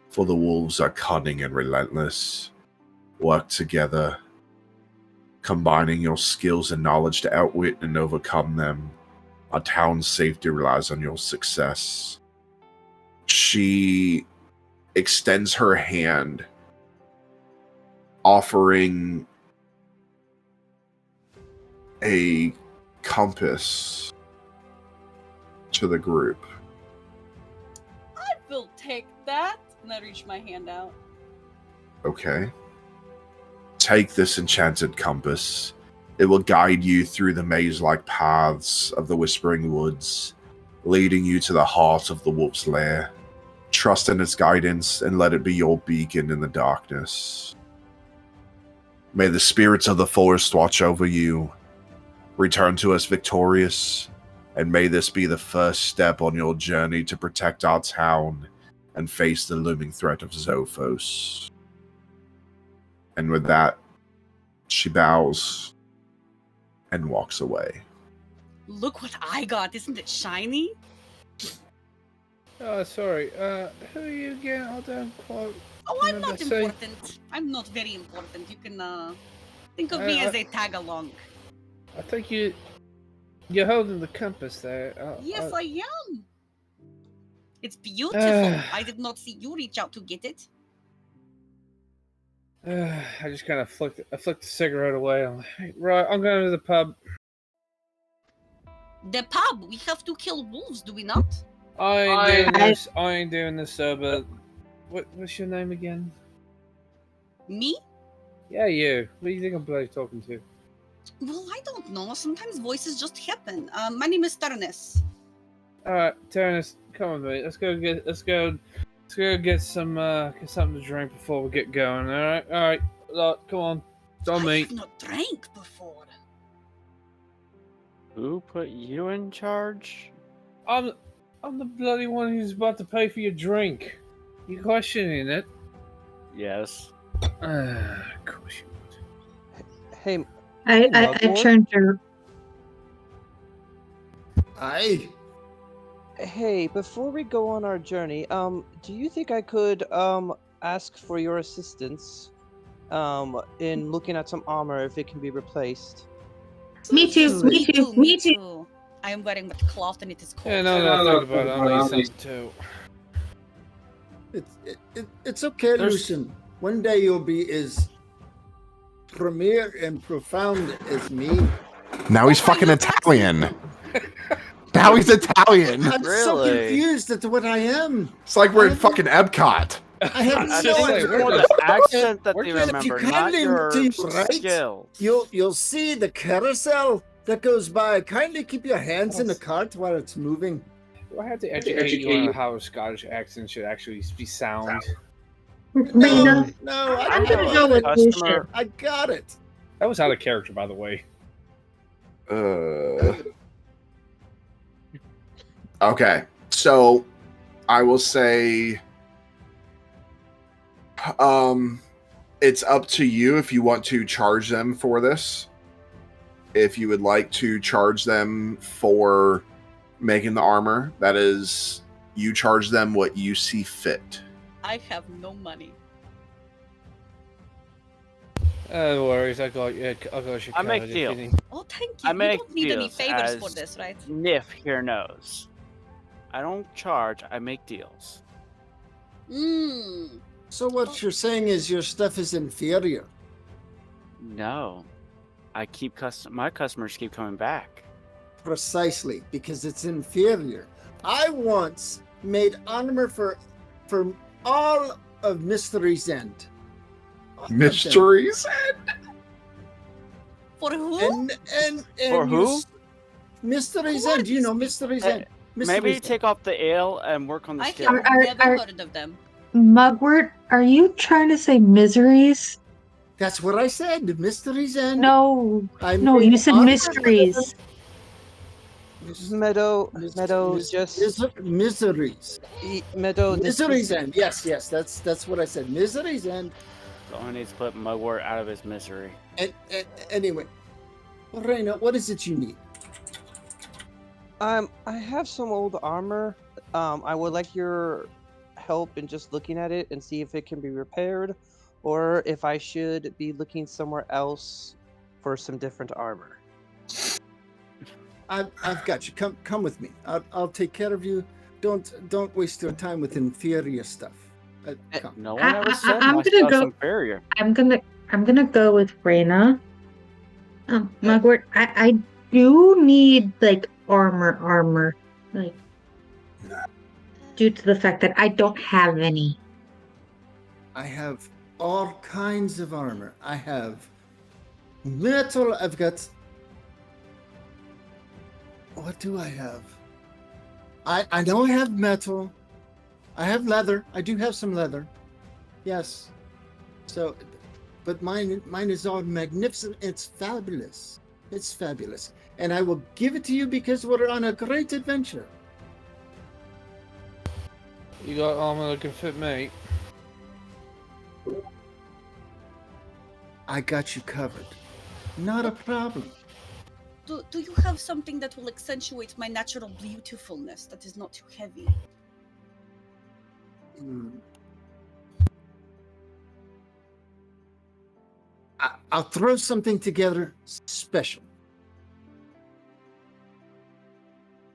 for the wolves are cunning and relentless. Work together, combining your skills and knowledge to outwit and overcome them. Our town's safety relies on your success. She extends her hand, offering a compass to the group. I will take that. And I reach my hand out. Okay. Take this enchanted compass. It will guide you through the maze-like paths of the Whispering Woods, leading you to the heart of the wolf's lair. Trust in its guidance and let it be your beacon in the darkness. May the spirits of the forest watch over you. Return to us victorious, and may this be the first step on your journey to protect our town and face the looming threat of Zophos. And with that, she bows and walks away. Look what I got. Isn't it shiny? Oh, sorry. Who are you again? I don't quite... Oh, I'm remember not saying- important. I'm not very important. You can think of me as a tag along. I think you're holding the compass there. Yes, I am. It's beautiful. I did not see you reach out to get it. I just kind of flicked the cigarette away. I'm like, right, I'm going to the pub. The pub. We have to kill wolves, do we not? I ain't doing this, but what's your name again? Me? Yeah, you. What do you think I'm bloody talking to? Well, I don't know. Sometimes voices just happen. My name is Turnus. All right, Terrence, come on, mate. Let's go get something to drink before we get going. All right. Look, come on. It's on I me. have not drank before. Who put you in charge? I'm the bloody one who's about to pay for your drink. You questioning it? Yes. Of course you would. Hey, I Mugwort? turned to Aye. Hey, before we go on our journey, do you think I could ask for your assistance in looking at some armor if it can be replaced? Me too. Me too. Me too. too. I am wearing the cloth and it is cold. Yeah, now that I think about it, I'll need something too. It's okay, There's- Lucian. One day you'll be as premier and profound as me. Now he's fucking Italian. Now he's Italian. I'm so Really? confused at what I am. It's like we're in fucking Epcot. I have I no just say, idea. we're More just- the accent that we're they just- if you remember, come not in your to your right, skill. You'll see the carousel that goes by. Kindly keep your hands in the cart while it's moving. Do I have to educate you on how a Scottish accent should actually be sound? Rena, No, I'm gonna go with Lucian. Customer. I got it. That was out of character, by the way. Okay, so I will say, it's up to you if you want to charge them for this. If you would like to charge them for making the armor, that is, you charge them what you see fit. I have no money. No worries, I got you. I got you. I make covered if deals. you need- Oh, thank you. I You make don't need any deals favors for as- this, right? Niff here knows. I don't charge, I make deals. Mmm. So what you're saying is your stuff is inferior. No. I keep my customers keep coming back. Precisely, because it's inferior. I once made armor for all of Mystery's End. All of them. Mysteries? For who? And For who? Mystery's What? End. You know Mystery's Hey, End. Maybe Mystery's End. take off the ale and work on the I skill. have Are- never are- heard of them. Mugwort, are you trying to say miseries? That's what I said. Mystery's End. No. I No, made you said armor- mysteries. Meadow, just miseries. Meadow. Misery's End. Yes, that's what I said. Misery's End. Someone needs to put Mugwort out of his misery. And anyway, Reina, what is it you need? I have some old armor. I would like your help in just looking at it and see if it can be repaired, or if I should be looking somewhere else for some different armor. I've got you. Come with me. I'll take care of you. Don't waste your time with inferior stuff. Come. No one ever said I'm my gonna stuff's go- inferior. I'm gonna go with Reyna. Mugwort, I do need like armor, like due to the fact that I don't have any. I have all kinds of armor. I have metal. I've got. What do I have? I know I have metal. I have leather. I do have some leather. Yes. So, but mine is all magnificent. It's fabulous. It's fabulous. And I will give it to you because we're on a great adventure. You got armor that can fit me. I got you covered. Not a problem. Do you have something that will accentuate my natural beautifulness that is not too heavy? I'll throw something together special.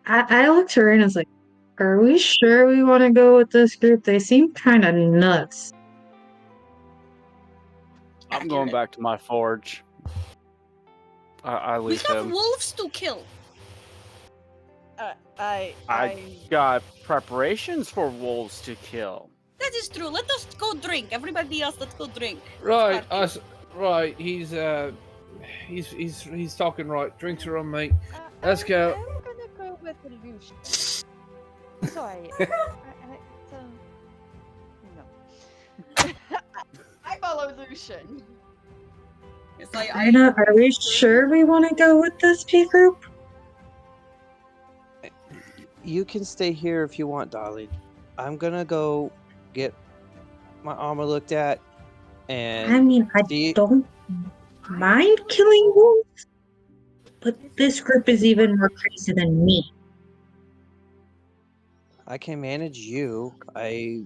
I looked to Reyna and was like, are we sure we want to go with this group? They seem kind of nuts. I'm going Accurate. back to my forge. I We leave have him. wolves to kill. I got preparations for wolves to kill. That is true. Let us go drink. Everybody else, let's go drink. Right, Party. right. He's talking right. Drinks are on me. Let's go. I'm gonna go with Lucian. Sorry. No. I follow Lucian. It's like Reyna, are we sure we want to go with this P group? You can stay here if you want, darling. I'm gonna go get my armor looked at, and I mean, I see- don't mind killing wolves, but this group is even more crazy than me. I can manage you. I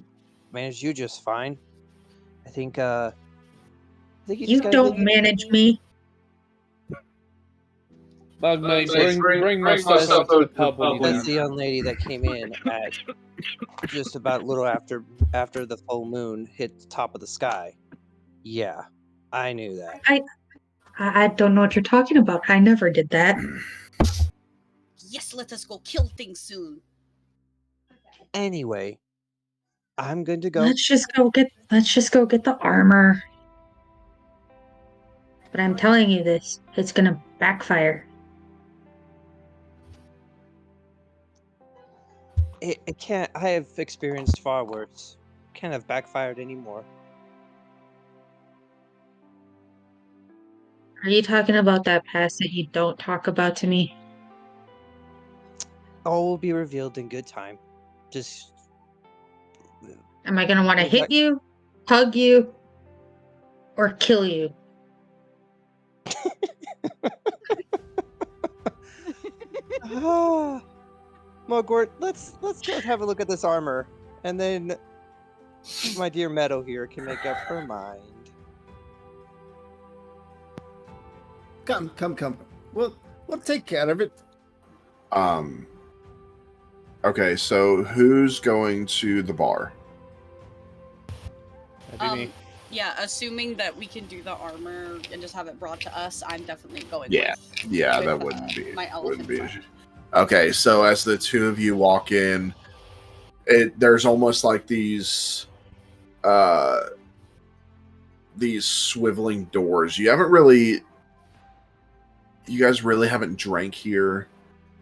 manage you just fine. I think you You just gotta don't get manage me. Bugmate, bring my stuff That's- over to the pub when you That's do. the young lady that came in at just about a little after the full moon hit the top of the sky. Yeah, I knew that. I don't know what you're talking about. I never did that. Yes, let us go kill things soon. Anyway, I'm going to go. Let's just go get the armor. But I'm telling you this, it's gonna backfire. It can't. I have experienced far worse. Can't have backfired anymore. Are you talking about that past that you don't talk about to me? All will be revealed in good time. Just Am I gonna want to Is hit that- you, hug you, or kill you? Mugwort, let's go have a look at this armor, and then my dear Meadow here can make up her mind. Come. We'll take care of it. Okay, so who's going to the bar? That'd be me. Yeah, assuming that we can do the armor and just have it brought to us, I'm definitely going Yeah, with, yeah, with, that wouldn't be my elephant friend. Okay, so as the two of you walk in, there's almost like these swiveling doors. You guys really haven't drank here.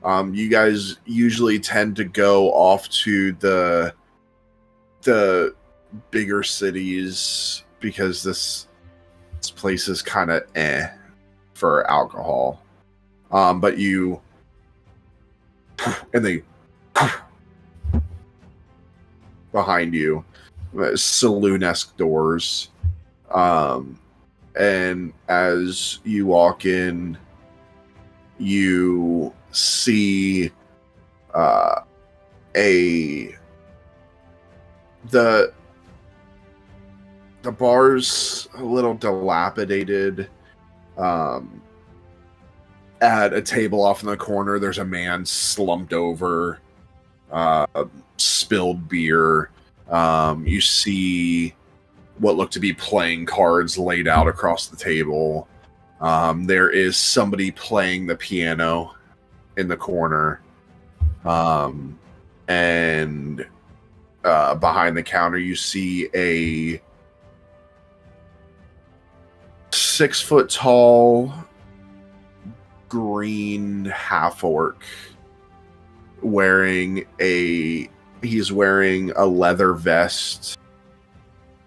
You guys usually tend to go off to the bigger cities because this place is kind of for alcohol. But you and they behind you, saloon-esque doors. And as you walk in, you see the bar's a little dilapidated. At a table off in the corner, there's a man slumped over, spilled beer. You see what look to be playing cards laid out across the table. There is somebody playing the piano in the corner. And behind the counter, you see a 6 foot tall green half orc he's wearing a leather vest,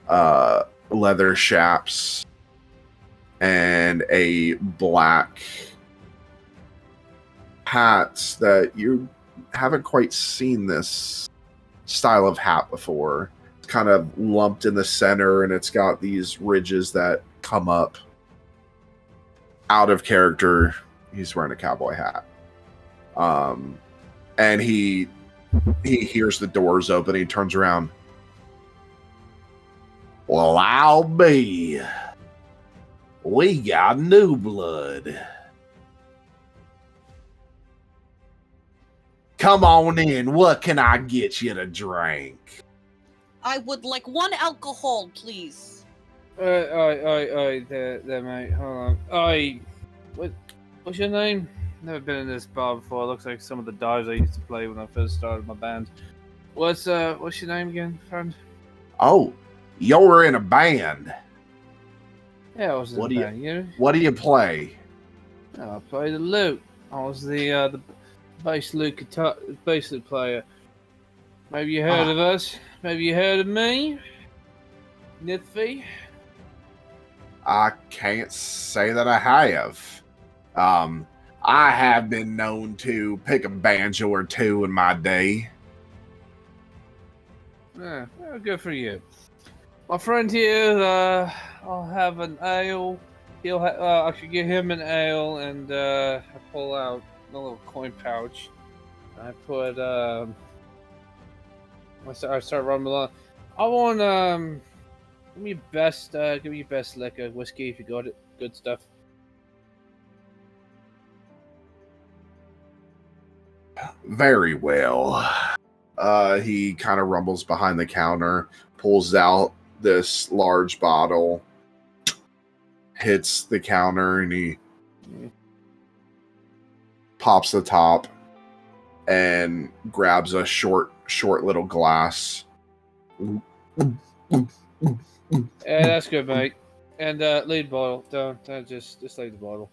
leather chaps, and a black hat that you haven't quite seen this style of hat before. It's kind of lumped in the center, and it's got these ridges that come up. Out of character, he's wearing a cowboy hat. And he hears the doors open. He turns around. Well, I'll be. We got new blood. Come on in. What can I get you to drink? I would like 1 alcohol, please. There, mate. Hold on. What's your name? Never been in this bar before. It looks like some of the dives I used to play when I first started my band. What's your name again, friend? Oh, you're in a band. Yeah, I was in What the do band. What do you play? I played the lute. I was the bass lute player. Maybe you heard of us. Maybe you heard of me. Nithvi. I can't say that I have. I have been known to pick a banjo or two in my day. Yeah, well, good for you. My friend here, I'll have an ale. I should get him an ale, and I pull out a little coin pouch. I put I start rumbling along. I want give me your best liquor, whiskey if you got it. Good stuff. Very well. He kind of rumbles behind the counter, pulls out this large bottle, hits the counter, and he pops the top and grabs a short little glass. Yeah, that's good, mate. And leave the bottle. Don't just leave the bottle.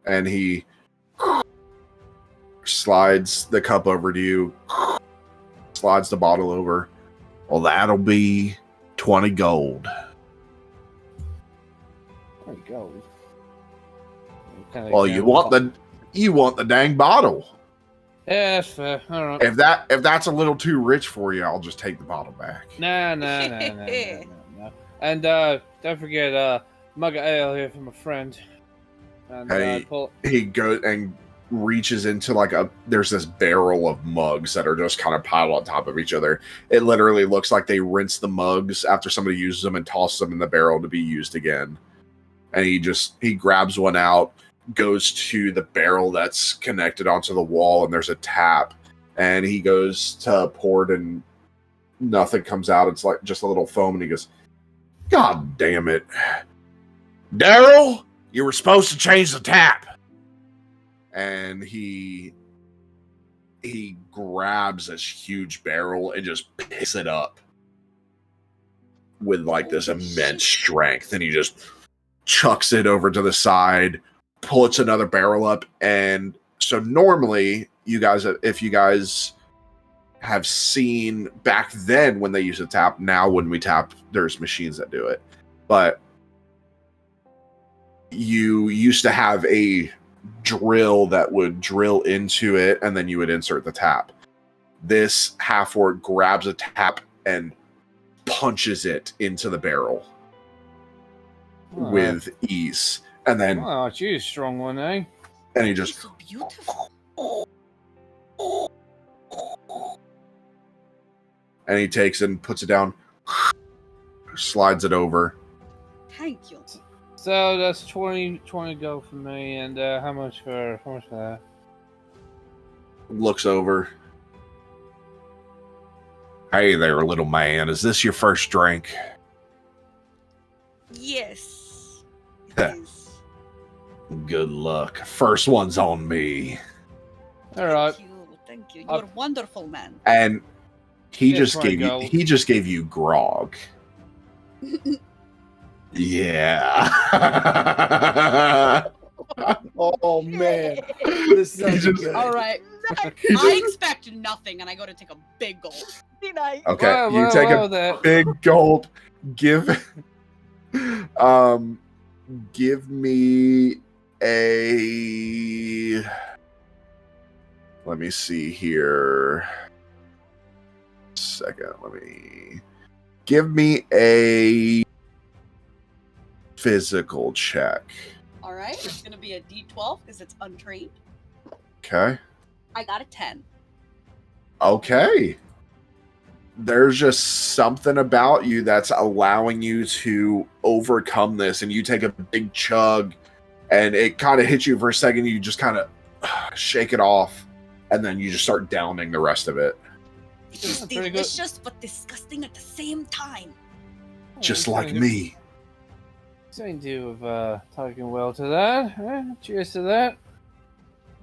And he slides the cup over to you, slides the bottle over. Well, that'll be 20 gold. There you go. Well, you want the dang bottle. Yeah, that's fair. All right. If that's a little too rich for you, I'll just take the bottle back. Nah. And don't forget mug of ale here from a friend. And He goes and reaches into there's this barrel of mugs that are just kind of piled on top of each other. It literally looks like they rinse the mugs after somebody uses them and tosses them in the barrel to be used again. And he grabs one out, goes to the barrel that's connected onto the wall, and there's a tap, and he goes to pour it and nothing comes out. It's like just a little foam, and he goes, God damn it. Daryl, you were supposed to change the tap. And he grabs this huge barrel and just picks it up with this immense strength, and he just chucks it over to the side, puts another barrel up. And so normally if you guys have seen back then when they used to tap, now when we tap, there's machines that do it. But you used to have a drill that would drill into it, and then you would insert the tap. This half-orc grabs a tap and punches it into the barrel with ease. And then she's a strong one, eh? And he just So beautiful. and he takes it and puts it down, slides it over. Thank you. So that's 20 gold for me, and how much for that? Looks over. Hey there, little man. Is this your first drink? Yes. It is. Good luck. First one's on me. All right. Thank you. You're a wonderful man. And he Here's just 20 gave you gold. he just gave you grog. Yeah. Oh man, this sounds just- good. All right. He I just- expect nothing, and I go to take a big gulp. Nice. Okay, Whoa, you whoa, take whoa a there. big gulp. Give me a, let me see here. Second, give me a physical check. All right. It's going to be a D12 because it's untrained. Okay. I got a 10. Okay. There's just something about you that's allowing you to overcome this, and you take a big chug, and it kind of hits you for a second. You just kind of shake it off, and then you just start downing the rest of it. It is pretty good. delicious but disgusting at the same time. Just like me. Seem to have taken well to that. Cheers to that.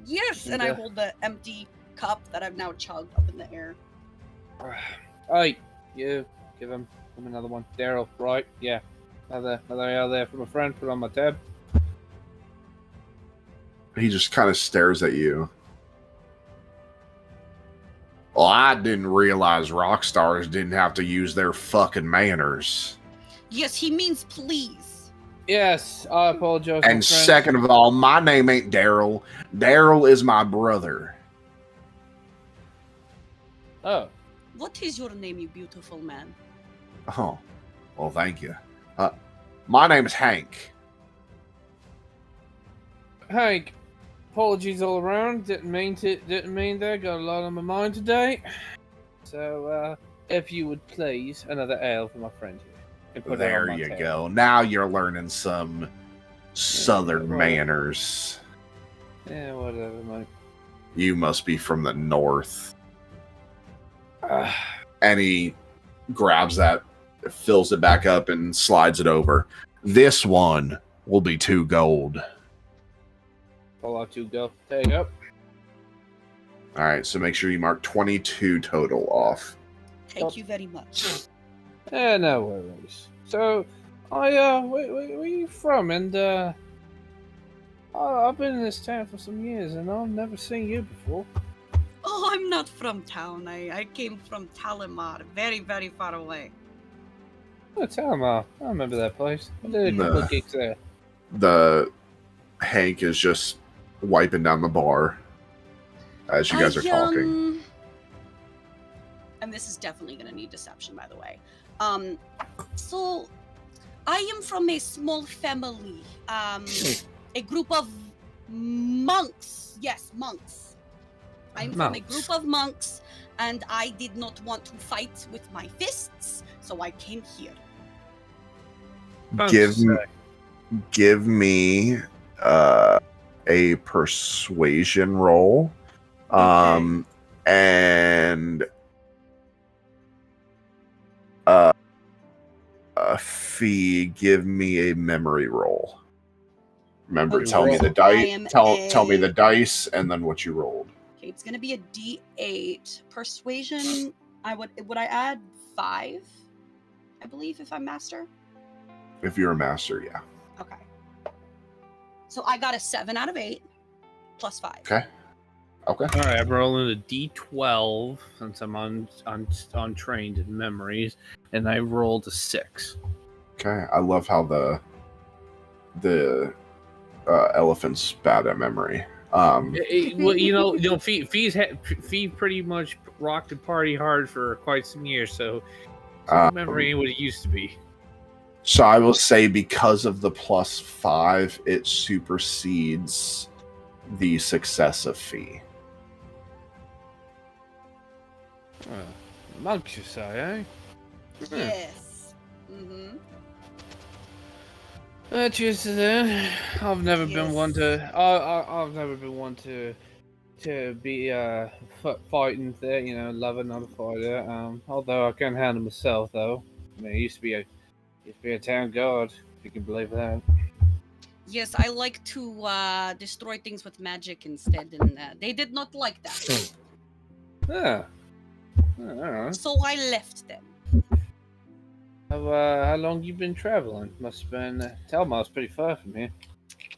Yes, and I Yeah. hold the empty cup that I've now chugged up in the air. Hey, you give him another one. Daryl, right? Yeah. Another ale there from a friend. Put on my tab. He just kind of stares at you. Well, I didn't realize rock stars didn't have to use their fucking manners. Yes, he means please. Yes, I apologize. my And friend. second of all, my name ain't Daryl. Daryl is my brother. Oh, What is your name, you beautiful man? Oh, well, thank you. My name's Hank. Hank. Apologies all around. Didn't mean that. Got a lot on my mind today. So, if you would please, another ale for my friend here. And put it on There my you tab. go. Now you're learning some southern well- manners. Yeah, whatever, mate. You must be from the north. Ah, And he grabs that, fills it back up, and slides it over. This one will be 2 gold. pull out 2 go. Take up. All right, so make sure you mark 22 total off. Thank you very much. No worries. So, where are you from? And, I've been in this town for some years, and I've never seen you before. Oh, I'm not from town. I came from Talimar, very, very far away. Oh, Talamar. I remember that place. I did a couple of gigs there. The Hank is just wiping down the bar as you guys are talking. And this is definitely going to need deception, by the way. So, I am from a small family. A group of monks. Yes, monks. I'm from a group of monks, and I did not want to fight with my fists, so I came here. Give me a persuasion roll. And Fee, give me a memory roll. Remember, Oh, tell me the I dice. am Tell me a- the dice, and then what you rolled. Okay, it's gonna be a D8 persuasion. Would I add 5? I believe if I'm master. If you're a master, yeah. Okay. So I got a 7 out of 8 plus 5. Okay. Okay. All right, I'm rolling a D12 since I'm untrained in memories, and I rolled a 6. Okay. I love how the elephant's bad at memory. Well, Fee pretty much rocked the party hard for quite some years, so memory ain't what it used to be. So I will say, because of the +5, it supersedes the success of Fee. Monks, you say, eh? Yes. Mm-hmm. Cheers to that. I've never been one to. I've never been one to be fighting there. Loving not a fighter. Although I can handle myself, though. I mean, I used to be a town guard, if you can believe that. Yes, I like to destroy things with magic instead, and they did not like that. Yeah. All right. So I left them. How long you been traveling? Must have been Talmar's pretty far from here.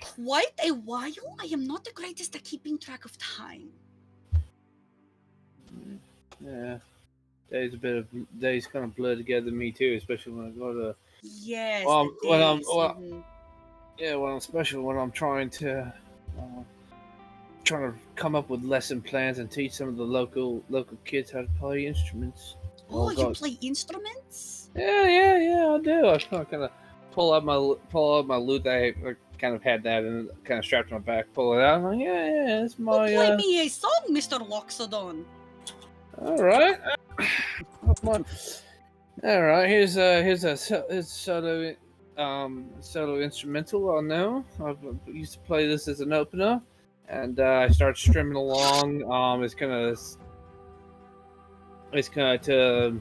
Quite a while. I am not the greatest at keeping track of time. Yeah. Days kind of blur together. Me too, especially when I go to. Yes. Well, the when I'm days, mhm. especially when I'm trying to come up with lesson plans and teach some of the local kids how to play instruments. Oh, you God. play instruments? Yeah, I do. I kind of pull out my lute. I kind of had that and kind of strapped to my back. Pull it out. I'm like, yeah, it's my. Oh, play me a song, Mr. Loxodon. All right. All right. Here's a solo instrumental. I know. I used to play this as an opener, and I start strumming along. It's gonna to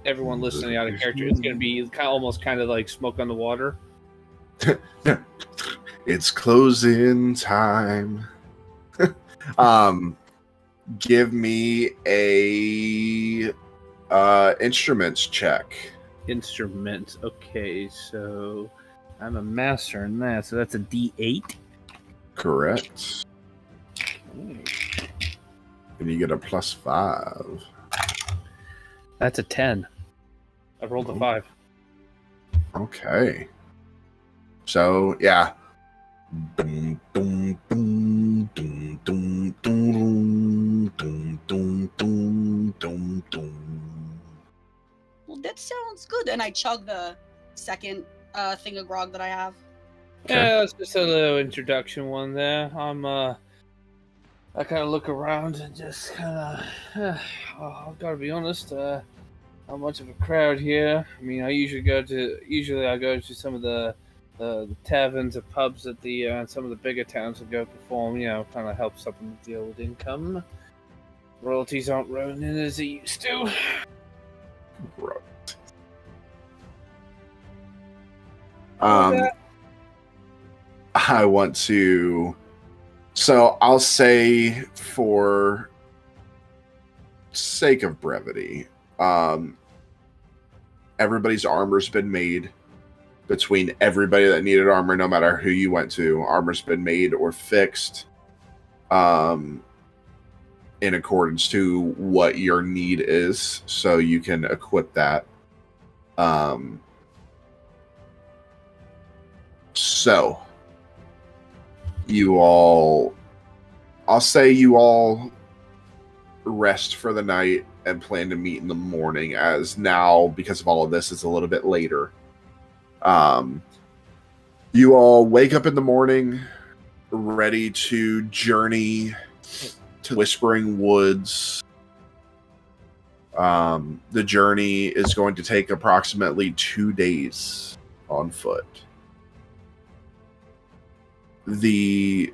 everyone listening out of character. It's gonna be almost like Smoke on the Water. It's closing time. Give me a instruments check. Instruments. Okay, so I'm a master in that. So that's a D8. Correct. And you get a +5. That's a 10. I rolled a 5. Okay. So yeah. Dum, dum, dum, dum, dum, dum, dum, dum, dum, dum, dum. Well, that sounds good. And I chug the second thing of grog that I have. Okay. Yeah, that's just a little introduction one there. I'm I kind of look around and just kind of, I've got to be honest, not much of a crowd here. I mean, I usually go to some of the taverns or pubs at the some of the bigger towns and go perform. You know, kind of help supplement the old income. Royalties aren't rolling in as they used to. Right. Okay. I want to. So I'll say, for sake of brevity, everybody's armor's been made. Between everybody that needed armor, no matter who you went to, armor's been made or fixed in accordance to what your need is, so you can equip that. So I'll say you all rest for the night and plan to meet in the morning, as now, because of all of this, it's a little bit later. You all wake up in the morning, ready to journey to Whispering Woods. The journey is going to take approximately 2 days on foot. The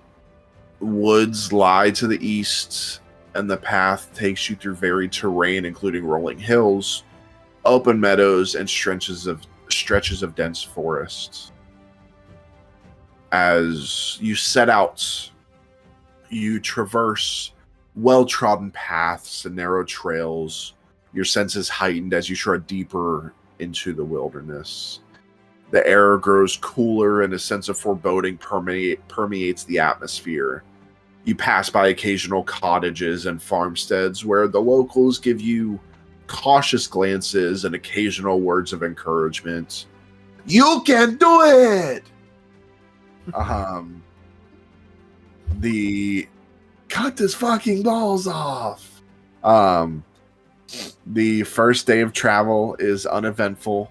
woods lie to the east, and the path takes you through varied terrain, including rolling hills, open meadows, and stretches of dense forest. As you set out, you traverse well-trodden paths and narrow trails, your senses heightened as you tread deeper into the wilderness. The air grows cooler, and a sense of foreboding permeates the atmosphere. You pass by occasional cottages and farmsteads where the locals give you cautious glances and occasional words of encouragement. You can do it! The cut his fucking balls off. The first day of travel is uneventful,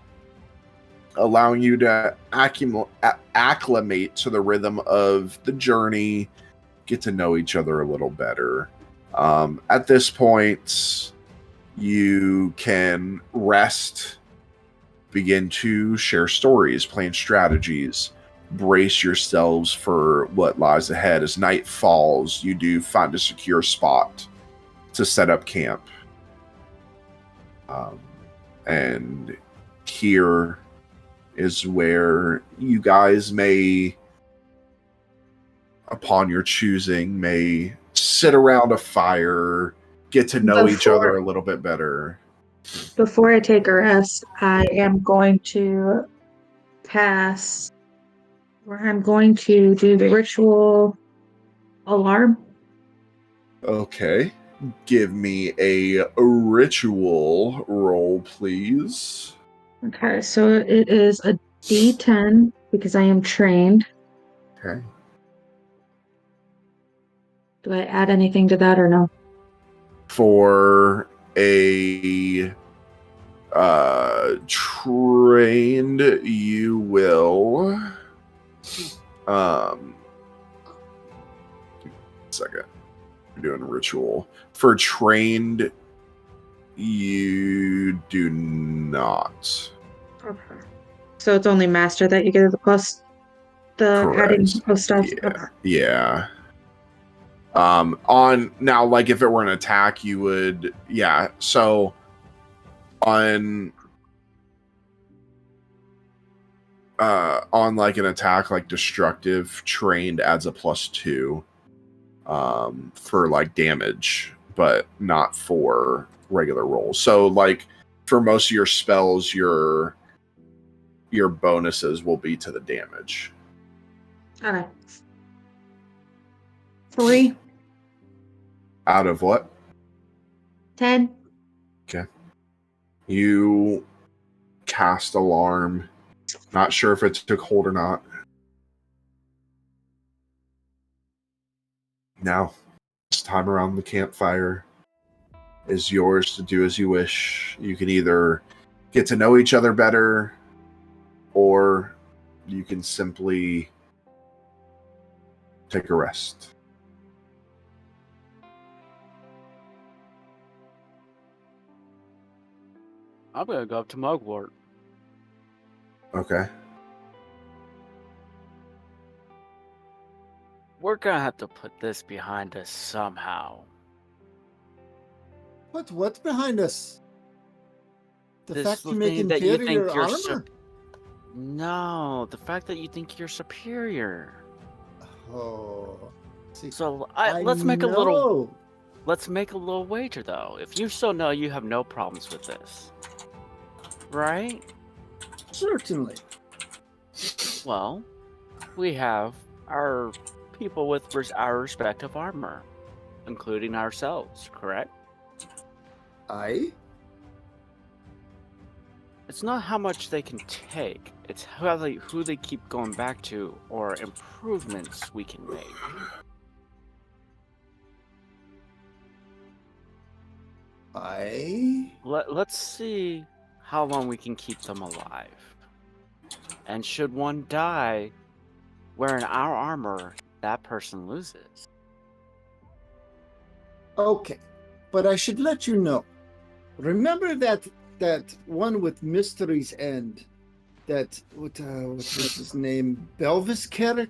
allowing you to acclimate to the rhythm of the journey, get to know each other a little better. At this point, you can rest, begin to share stories, plan strategies, brace yourselves for what lies ahead. As night falls, you do find a secure spot to set up camp. And here is where you guys may, upon your choosing, may sit around a fire, get to know each other a little bit better. Before I take a rest, I am going to pass, or I'm going to do the ritual alarm. Okay. Give me a ritual roll, please. Okay, so it is a D10 because I am trained. Okay. Do I add anything to that or no? For a trained, you will second. You're doing a ritual. For trained, you do not. Okay. So it's only master that you get the plus, the adding Correct. plus stuff. Yeah. Okay. Yeah. On now, like if it were an attack, you would, yeah. So on like an attack, like destructive, trained adds a +2 for like damage, but not for regular rolls. So like for most of your spells, your bonuses will be to the damage. Okay. 3. Out of what? 10. Okay. You cast alarm. Not sure if it took hold or not. Now, this time around the campfire is yours to do as you wish. You can either get to know each other better, or you can simply take a rest. I'm gonna go up to Mugwort. Okay. We're gonna have to put this behind us somehow. What's behind us? The This fact you thing make that you inferior think you're armor? No, the fact that you think you're superior. Oh. See, So let's make a little. let's make a little wager though. If you still know you have no problems with this, right? Certainly. Well, we have our people with our respective armor, including ourselves, correct? Aye. It's not how much they can take, it's who they keep going back to or improvements we can make. Aye. Let's see how long we can keep them alive. And should one die wearing our armor, that person loses. Okay. But I should let you know. Remember that one with Mystery's End? That what was his name? Belvis character?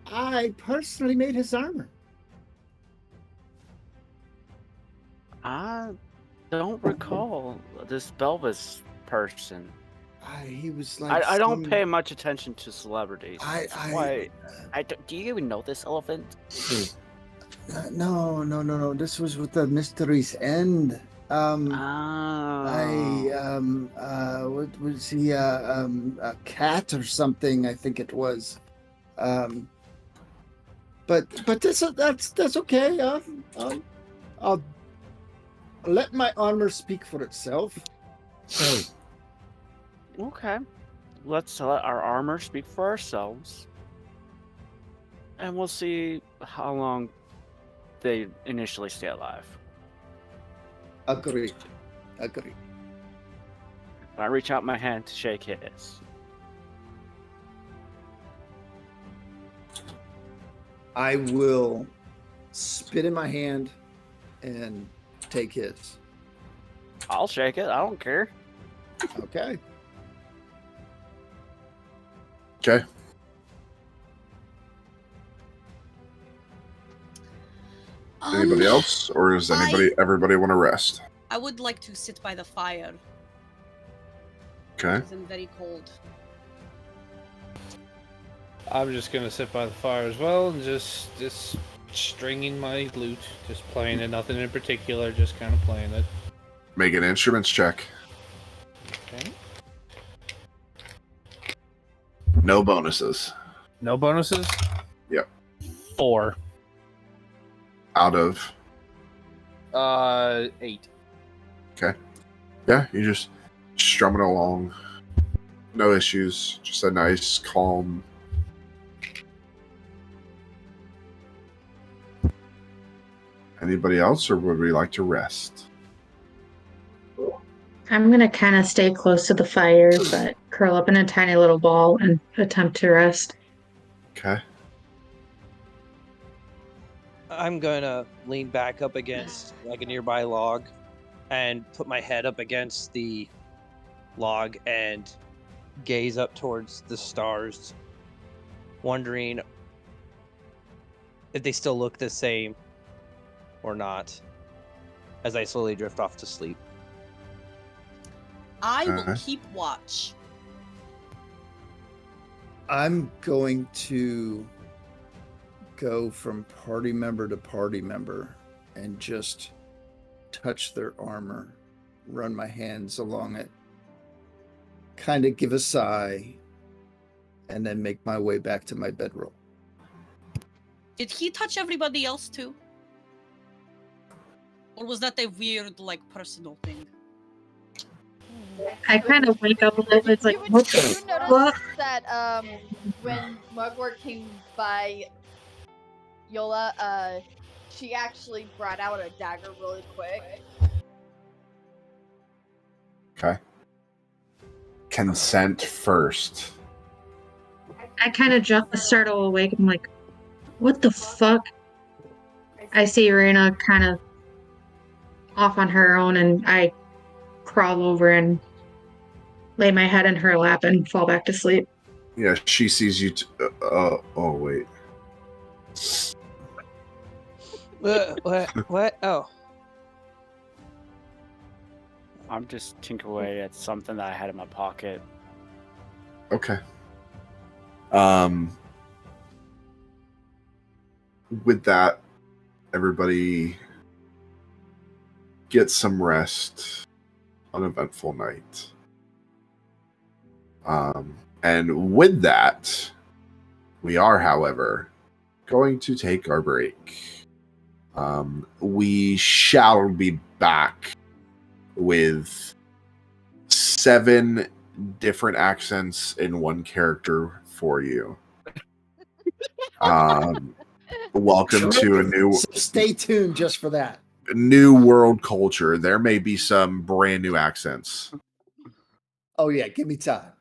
I personally made his armor. I don't recall this Belvis person. He was like I don't pay much attention to celebrities. I do you even know this elephant? No. This was with the Mystery's End. What was he? A cat or something? I think it was. But that's okay. I'll let my armor speak for itself. Okay. Let's let our armor speak for ourselves. And we'll see how long they initially stay alive. Agreed. I reach out my hand to shake his. I will spit in my hand and take his. I'll shake it. I don't care. Okay. Okay. Anybody else, or does everybody want to rest? I would like to sit by the fire. Okay. Because I'm very cold. I'm just gonna sit by the fire as well and just stringing my lute, just playing it, nothing in particular, just kind of playing it. Make an instruments check. Okay. No bonuses. No bonuses? Yep. 4. Out of 8. Okay. Yeah, you just strumming along. No issues. Just a nice, calm. Anybody else, or would we like to rest? I'm gonna kind of stay close to the fire, but curl up in a tiny little ball and attempt to rest. Okay. I'm gonna lean back up against like a nearby log and put my head up against the log and gaze up towards the stars, wondering if they still look the same or not as I slowly drift off to sleep. I will keep watch. I'm going to go from party member to party member and just touch their armor, run my hands along it, kind of give a sigh, and then make my way back to my bedroll. Did he touch everybody else too? Or was that a weird, personal thing? I kind of wake up a little bit. It's like, what the You fuck? noticed that when Mugwort came by Yola, she actually brought out a dagger really quick. Okay. Consent first. I kind of startle awake. I'm like, what the fuck? I see Raina kind of off on her own, and I crawl over and lay my head in her lap and fall back to sleep. Yeah, she sees you. Oh, wait. What? Oh. I'm just tinkering away at something that I had in my pocket. Okay. With that, everybody get some rest. Uneventful night. And with that, we are, however, going to take our break. We shall be back with 7 different accents in one character for you. Welcome to a So stay tuned just for that. new world culture. There may be some brand new accents. Oh yeah, give me time.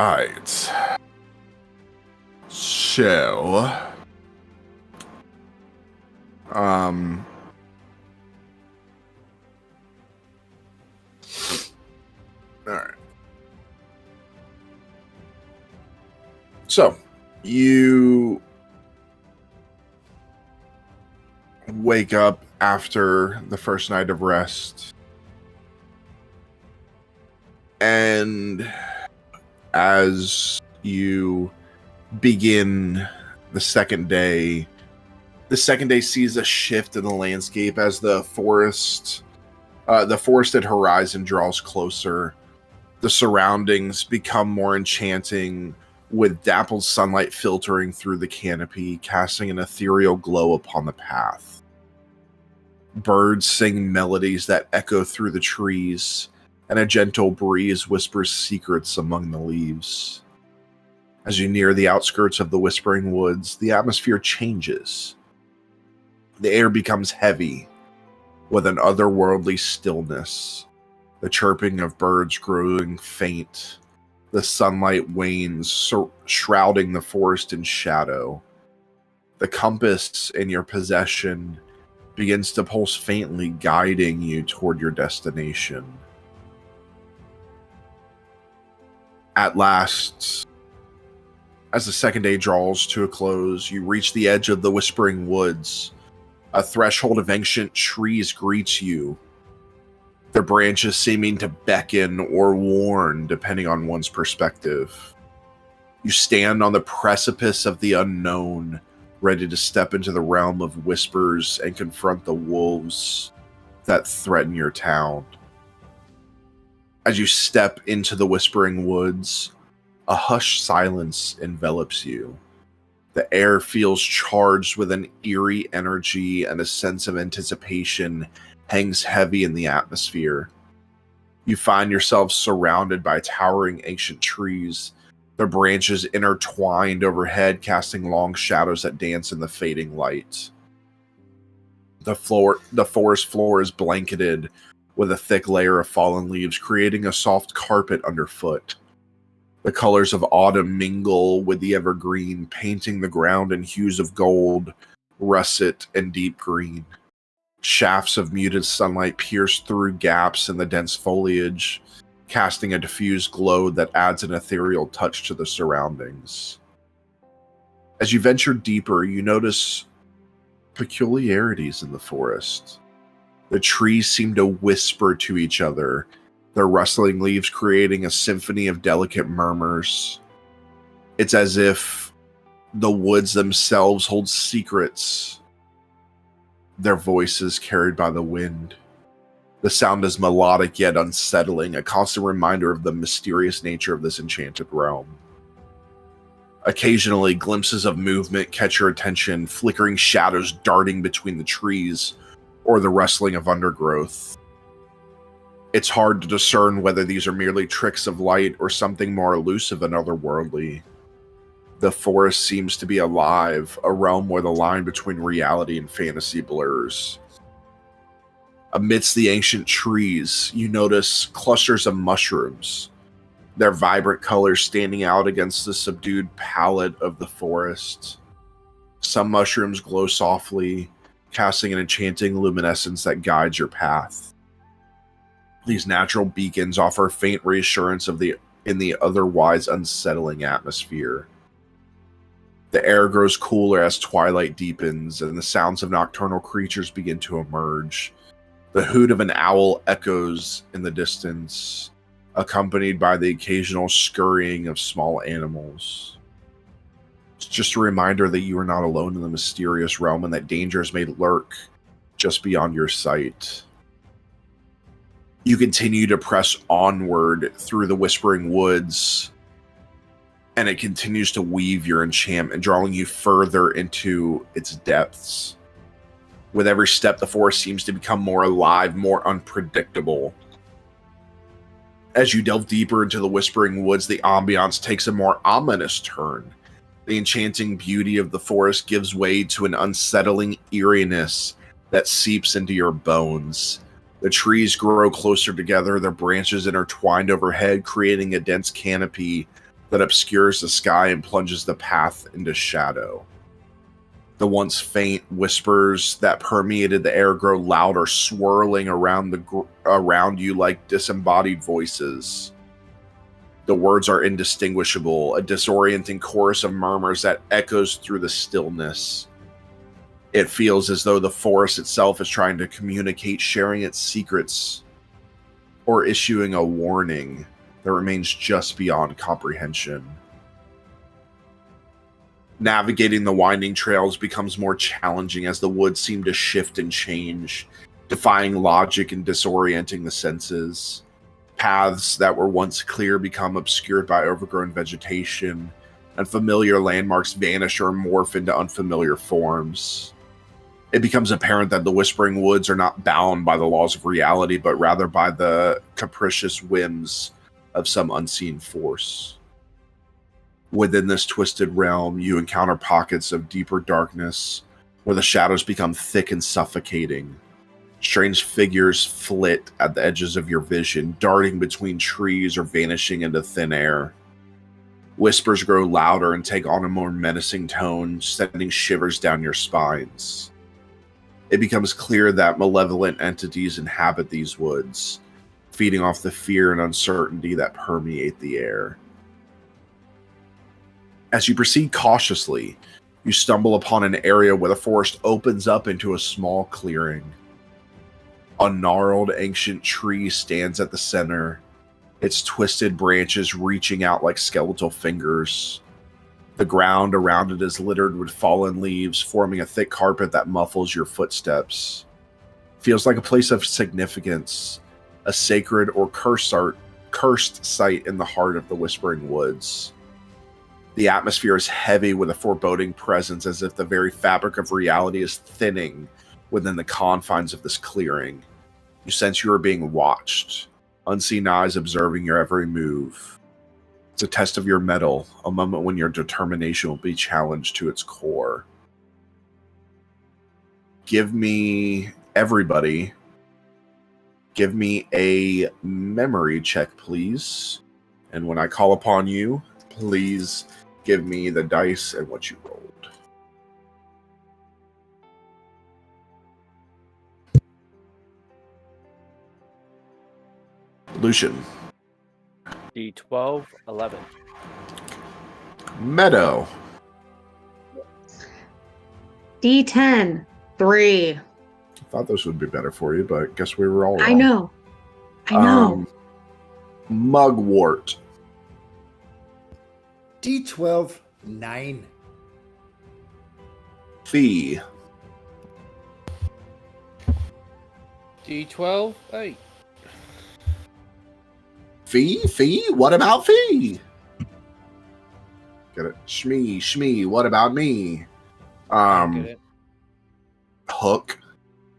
right. So, all right. So, you wake up after the first night of rest, and as you begin the second day sees a shift in the landscape as the forested horizon draws closer. The surroundings become more enchanting, with dappled sunlight filtering through the canopy, casting an ethereal glow upon the path. Birds sing melodies that echo through the trees, and a gentle breeze whispers secrets among the leaves. As you near the outskirts of the Whispering Woods, the atmosphere changes. The air becomes heavy, with an otherworldly stillness, the chirping of birds growing faint. The sunlight wanes, shrouding the forest in shadow. The compass in your possession begins to pulse faintly, guiding you toward your destination. At last, as the second day draws to a close, you reach the edge of the Whispering Woods. A threshold of ancient trees greets you, their branches seeming to beckon or warn, depending on one's perspective. You stand on the precipice of the unknown, ready to step into the realm of whispers and confront the wolves that threaten your town. As you step into the Whispering Woods, a hushed silence envelops you. The air feels charged with an eerie energy, and a sense of anticipation hangs heavy in the atmosphere. You find yourself surrounded by towering ancient trees, their branches intertwined overhead, casting long shadows that dance in the fading light. The forest floor is blanketed with a thick layer of fallen leaves, creating a soft carpet underfoot. The colors of autumn mingle with the evergreen, painting the ground in hues of gold, russet, and deep green. Shafts of muted sunlight pierce through gaps in the dense foliage, casting a diffused glow that adds an ethereal touch to the surroundings. As you venture deeper, you notice peculiarities in the forest. The trees seem to whisper to each other, their rustling leaves creating a symphony of delicate murmurs. It's as if the woods themselves hold secrets, their voices carried by the wind. The sound is melodic yet unsettling, a constant reminder of the mysterious nature of this enchanted realm. Occasionally, glimpses of movement catch your attention, flickering shadows darting between the trees or the rustling of undergrowth. It's hard to discern whether these are merely tricks of light or something more elusive and otherworldly. The forest seems to be alive, a realm where the line between reality and fantasy blurs. Amidst the ancient trees, you notice clusters of mushrooms, their vibrant colors standing out against the subdued palette of the forest. Some mushrooms glow softly, casting an enchanting luminescence that guides your path. These natural beacons offer faint reassurance in the otherwise unsettling atmosphere. The air grows cooler as twilight deepens, and the sounds of nocturnal creatures begin to emerge. The hoot of an owl echoes in the distance, accompanied by the occasional scurrying of small animals. It's just a reminder that you are not alone in the mysterious realm and that dangers may lurk just beyond your sight. You continue to press onward through the Whispering Woods, and it continues to weave your enchantment, drawing you further into its depths. With every step, the forest seems to become more alive, more unpredictable. As you delve deeper into the Whispering Woods, the ambiance takes a more ominous turn. The enchanting beauty of the forest gives way to an unsettling eeriness that seeps into your bones. The trees grow closer together, their branches intertwined overhead, creating a dense canopy that obscures the sky and plunges the path into shadow. The once faint whispers that permeated the air grow louder, swirling around you like disembodied voices. The words are indistinguishable, a disorienting chorus of murmurs that echoes through the stillness. It feels as though the forest itself is trying to communicate, sharing its secrets, or issuing a warning that remains just beyond comprehension. Navigating the winding trails becomes more challenging as the woods seem to shift and change, defying logic and disorienting the senses. Paths that were once clear become obscured by overgrown vegetation, and familiar landmarks vanish or morph into unfamiliar forms. It becomes apparent that the Whispering Woods are not bound by the laws of reality, but rather by the capricious whims of some unseen force. Within this twisted realm, you encounter pockets of deeper darkness, where the shadows become thick and suffocating. Strange figures flit at the edges of your vision, darting between trees or vanishing into thin air. Whispers grow louder and take on a more menacing tone, sending shivers down your spines. It becomes clear that malevolent entities inhabit these woods, feeding off the fear and uncertainty that permeate the air. As you proceed cautiously, you stumble upon an area where the forest opens up into a small clearing. A gnarled ancient tree stands at the center, its twisted branches reaching out like skeletal fingers. The ground around it is littered with fallen leaves, forming a thick carpet that muffles your footsteps. Feels like a place of significance, a sacred or cursed site in the heart of the Whispering Woods. The atmosphere is heavy with a foreboding presence, as if the very fabric of reality is thinning within the confines of this clearing. You sense you are being watched, unseen eyes observing your every move. It's a test of your mettle, a moment when your determination will be challenged to its core. Everybody, give me a memory check, please. And when I call upon you, please give me the dice and what you rolled. Lucian. D12, 11. Meadow. D10, 3. I thought this would be better for you, but I guess we were all wrong. I know. Mugwort. D12, 9. Fee. D12, 8. Fee? What about Fee? Get it? Shmee, what about me? Get it. Hook,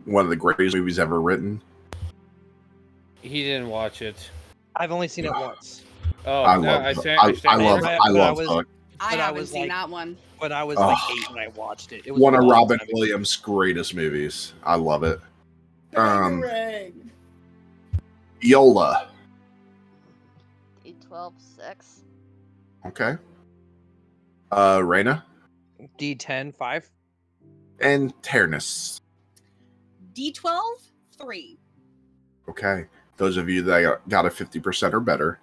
one of the greatest movies ever written. He didn't watch it. I've only seen it once. Oh, I no, love I Hook. I But I haven't was seen like- that one. When I was Oh. like 8 when I watched it. It was One a of long Robin time ago. Williams' greatest movies. I love it. Yola. D12, 6. Okay. Reyna. D10, 5. And Ternus. D12, 3. Okay. Those of you that got a 50% or better,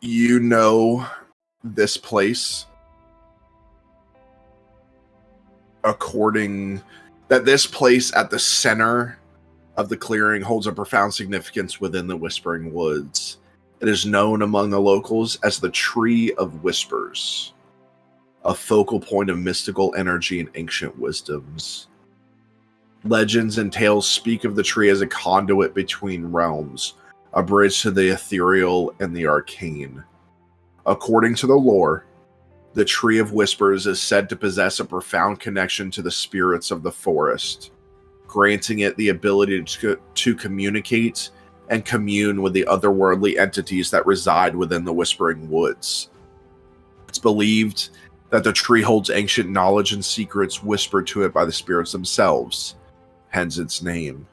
you know this place this place at the center of the clearing holds a profound significance within the Whispering Woods. It is known among the locals as the Tree of Whispers, a focal point of mystical energy and ancient wisdoms. Legends and tales speak of the tree as a conduit between realms, a bridge to the ethereal and the arcane. According to the lore, the Tree of Whispers is said to possess a profound connection to the spirits of the forest, granting it the ability to communicate and commune with the otherworldly entities that reside within the Whispering Woods. It's believed that the tree holds ancient knowledge and secrets whispered to it by the spirits themselves, hence its name.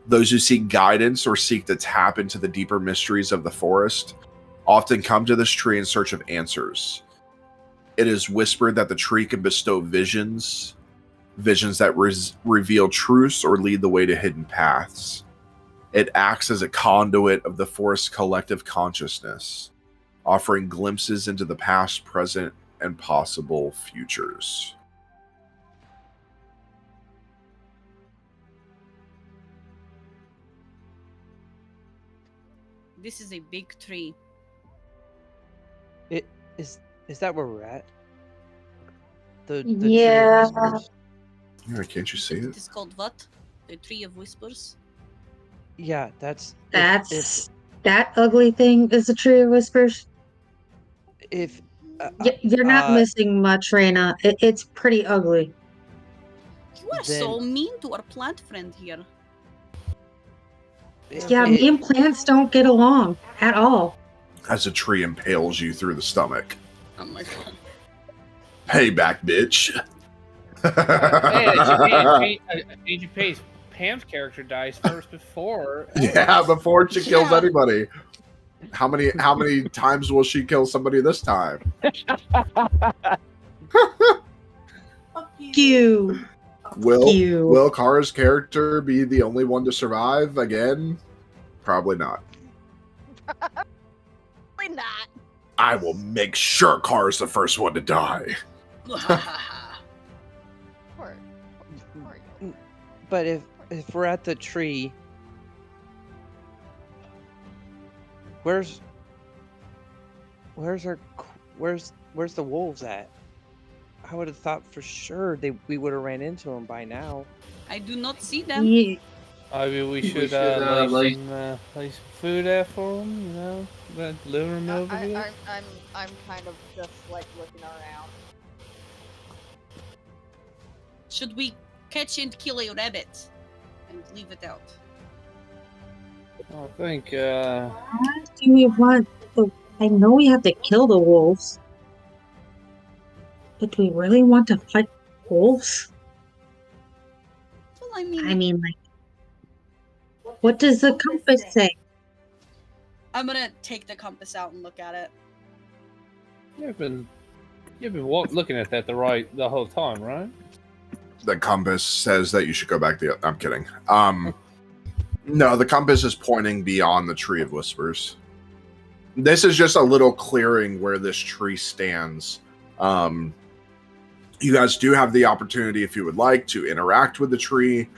Those who seek guidance or seek to tap into the deeper mysteries of the forest often come to this tree in search of answers. It is whispered that the tree can bestow visions that reveal truths or lead the way to hidden paths. It acts as a conduit of the forest's collective consciousness, offering glimpses into the past, present, and possible futures. This is a big tree. Is that where we're at? The Yeah. Tree of Whispers? Yeah, can't you see It it? is called what? The Tree of Whispers? Yeah, that's That's that ugly thing is the Tree of Whispers. if You're not missing much, Raina. It's pretty ugly. You are so mean to our plant friend here. Yeah, me and plants don't get along at all. As a tree impales you through the stomach. Oh my god. Payback, bitch. Change of pace. Pam's character dies first before. Yeah, before she kills anybody. How many times will she kill somebody this time? You. Will Kara's character be the only one to survive again? Probably not. Probably not. I will make sure Kara's the first one to die. But if we're at the tree, where's the wolves at? I would have thought for sure we would have ran into them by now. I do not see them. Yeah. I mean, we should lay some food out for them, you know, deliver them over here. I'm kind of just like looking around. Should we catch and kill a rabbit and leave it out? I think. Do we want? I know we have to kill the wolves, but do we really want to fight wolves? Well, I mean, like, what does the compass say? I'm gonna take the compass out and look at it. You've been looking at that the whole time, right? The compass says that you should go back I'm kidding. No, the compass is pointing beyond the Tree of Whispers. This is just a little clearing where this tree stands. You guys do have the opportunity, if you would like, to interact with the tree,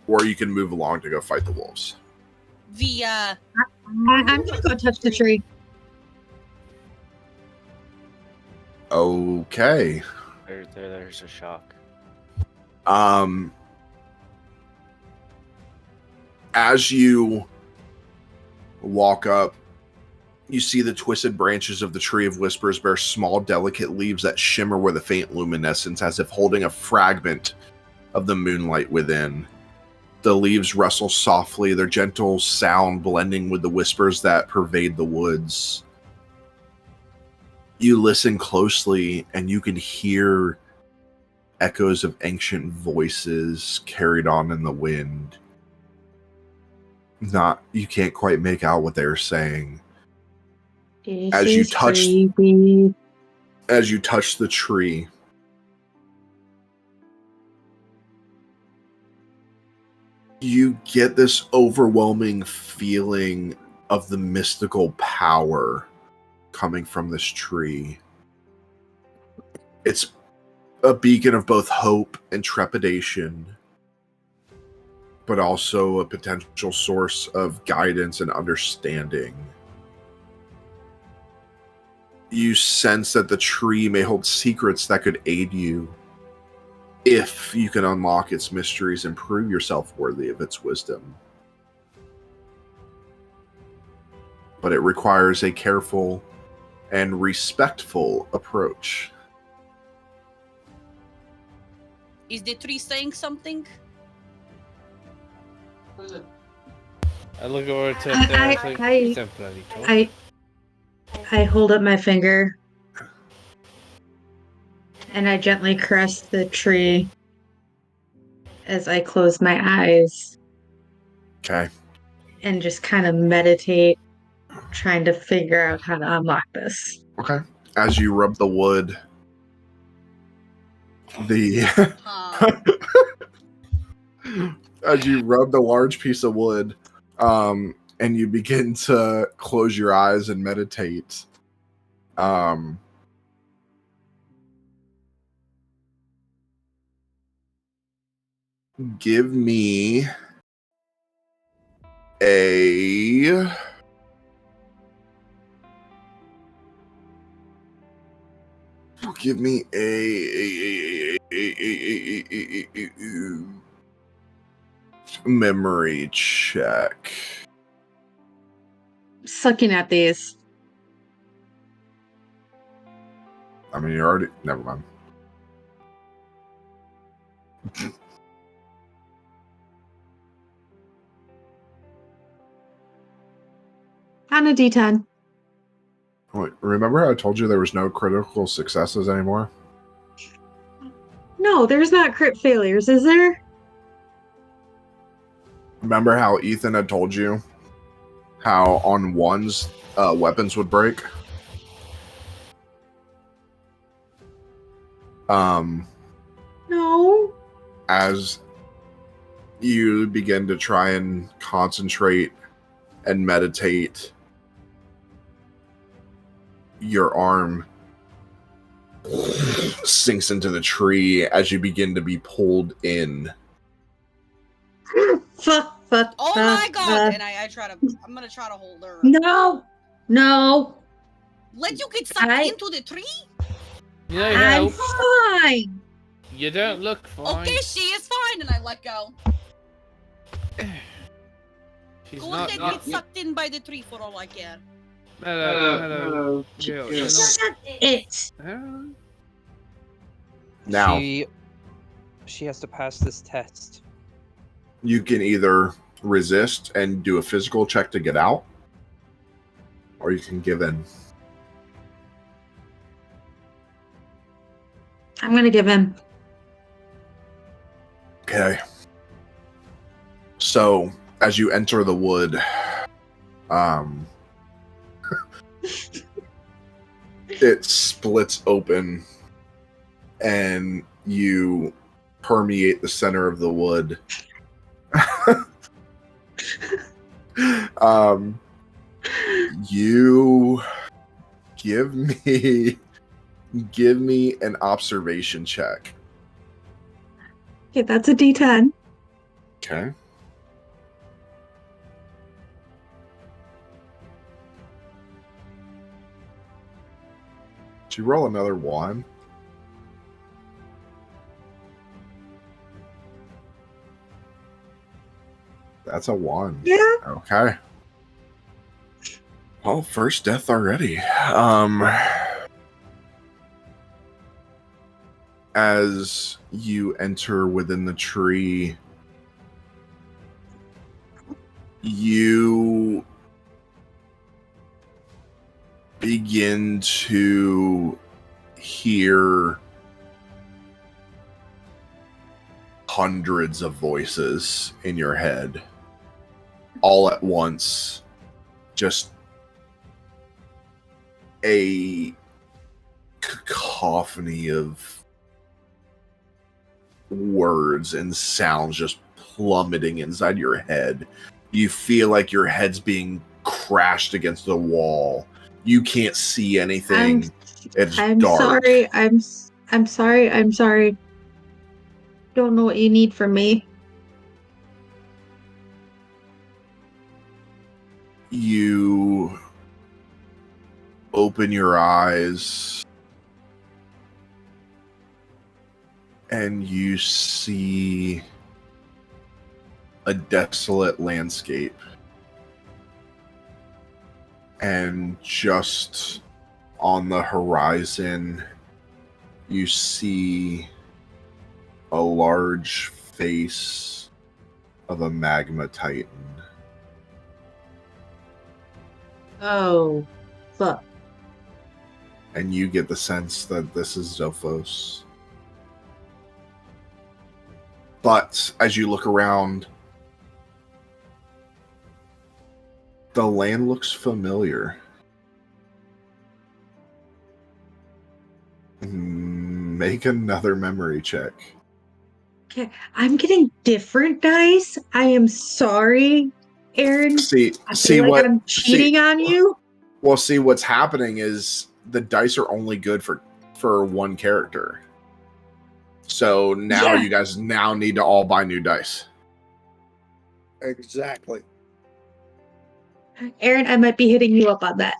or you can move along to go fight the wolves. I'm gonna go touch the tree. Okay. There's a shock. As you walk up, you see the twisted branches of the Tree of Whispers bear small, delicate leaves that shimmer with a faint luminescence, as if holding a fragment of the moonlight within. The leaves rustle softly, their gentle sound blending with the whispers that pervade the woods. You listen closely, and you can hear echoes of ancient voices carried on in the wind. You can't quite make out what they're saying. As you touch the tree, you get this overwhelming feeling of the mystical power coming from this tree. It's a beacon of both hope and trepidation, but also a potential source of guidance and understanding. You sense that the tree may hold secrets that could aid you if you can unlock its mysteries and prove yourself worthy of its wisdom. But it requires a careful and respectful approach. Is the tree saying something? I look over to I hold up my finger and I gently caress the tree as I close my eyes. Okay. And just kind of meditate, trying to figure out how to unlock this. Okay. As you rub the wood, Huh. as you rub the large piece of wood, and you begin to close your eyes and meditate, give me a memory check. Sucking at these. I mean, you already. Never mind. On a D10. Wait, remember how I told you there was no critical successes anymore? No, there's not crit failures, is there? Remember how Ethan had told you how on ones weapons would break? No. As you begin to try and concentrate and meditate, your arm sinks into the tree as you begin to be pulled in. Fuck. Oh my god! And I'm gonna try to hold her. No. Let you get sucked into the tree? You know, I'm help. fine. You don't look fine. Okay, she is fine, and I let go. She's Go not. ahead, not get sucked in by the tree for all I care. hello. Girl, you know- Shut it. Now, She has to pass this test. you can either resist and do a physical check to get out, or you can give in. I'm gonna give in. Okay. So, as you enter the wood, it splits open and you permeate the center of the wood. You give me an observation check. Okay, that's a D10. Okay. Did you roll another one? That's a 1. Yeah. Okay. Well, first death already. As you enter within the tree, you begin to hear hundreds of voices in your head all at once. Just a cacophony of words and sounds just plummeting inside your head. You feel like your head's being crashed against the wall. You can't see anything. It's I'm dark. sorry. I'm sorry. Don't know what you need from me. You open your eyes and you see a desolate landscape. And just on the horizon, you see a large face of a magma titan. Oh, fuck. And you get the sense that this is Zophos. But as you look around, The land looks familiar. Make another memory check. Okay, I'm getting different dice. I am sorry, Aaron. See I feel like what I'm cheating on you. Well, see what's happening is the dice are only good for one character. So now Yeah. you guys now need to all buy new dice. Exactly. Aaron, I might be hitting you up on that.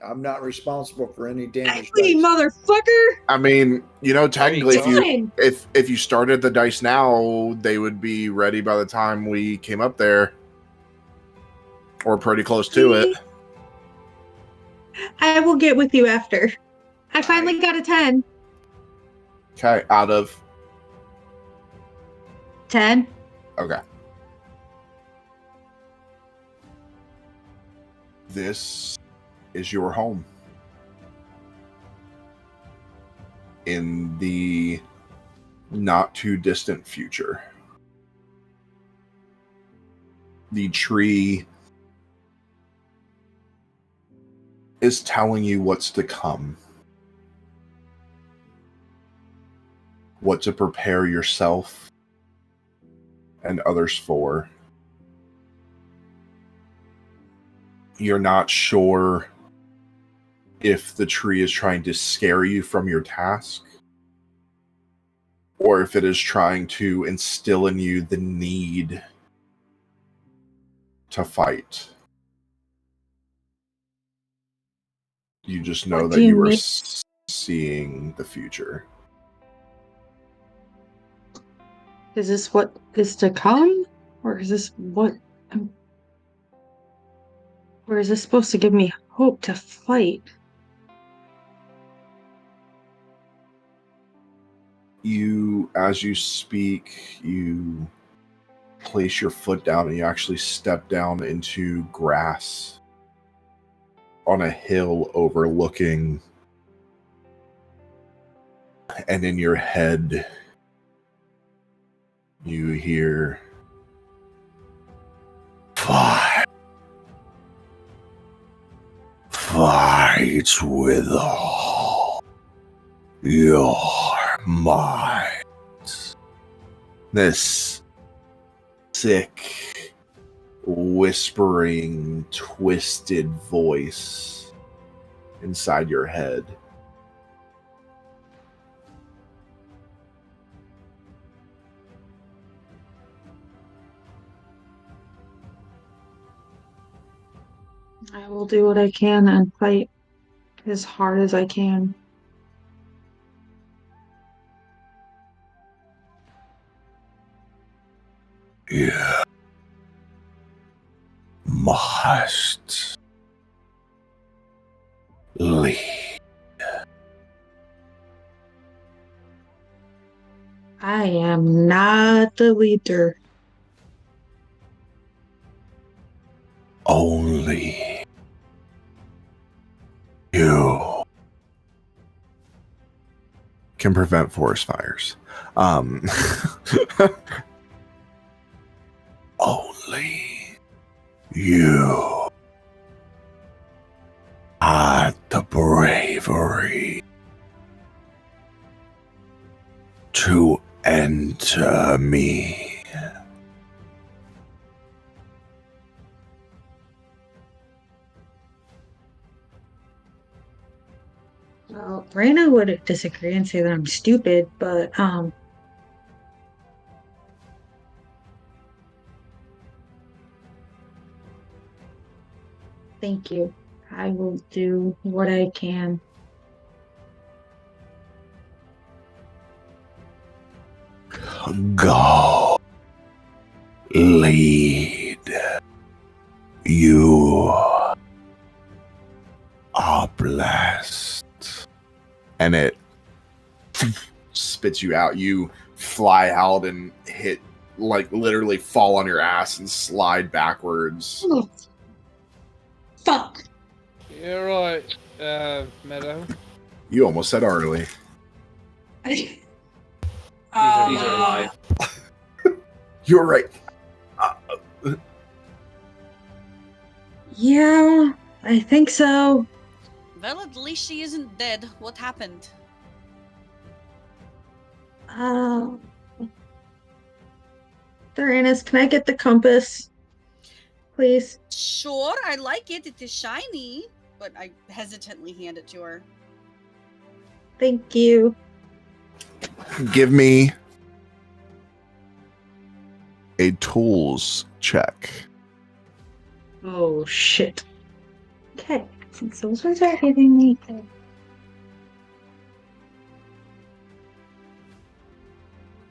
I'm not responsible for any damage. Hey, dice. motherfucker! I mean, technically, There you Fine. if you started the dice now, they would be ready by the time we came up there, or pretty close to it. I will get with you after. I finally got a 10. Okay, out of 10? okay. This is your home in the not too distant future. The tree is telling you what's to come, what to prepare yourself and others for. You're not sure if the tree is trying to scare you from your task, or if it is trying to instill in you the need to fight. You just know What that do you you are mean? seeing the future. Is this what is to come? Or is this what... Or is this supposed to give me hope to fight? As you speak, you place your foot down and you actually step down into grass on a hill overlooking, and in your head you hear fight with all your might. This sick, whispering, twisted voice inside your head. I will do what I can and fight as hard as I can. You must lead. I am not the leader. Only you can prevent forest fires. Only you had the bravery to enter me. Well, Raina would disagree and say that I'm stupid, but thank you. I will do what I can. Go. Lead. You are blessed. And it spits you out. You fly out and hit, literally fall on your ass and slide backwards. Oh, fuck. You're right, Meadow. You almost said early. These are alive. You're right. Yeah, I think so. Well, at least she isn't dead. What happened? Theranos, can I get the compass? Please? Sure, I like it. It is shiny. But I hesitantly hand it to her. Thank you. Give me a tools check. Oh, shit. Okay, since those ones are giving me...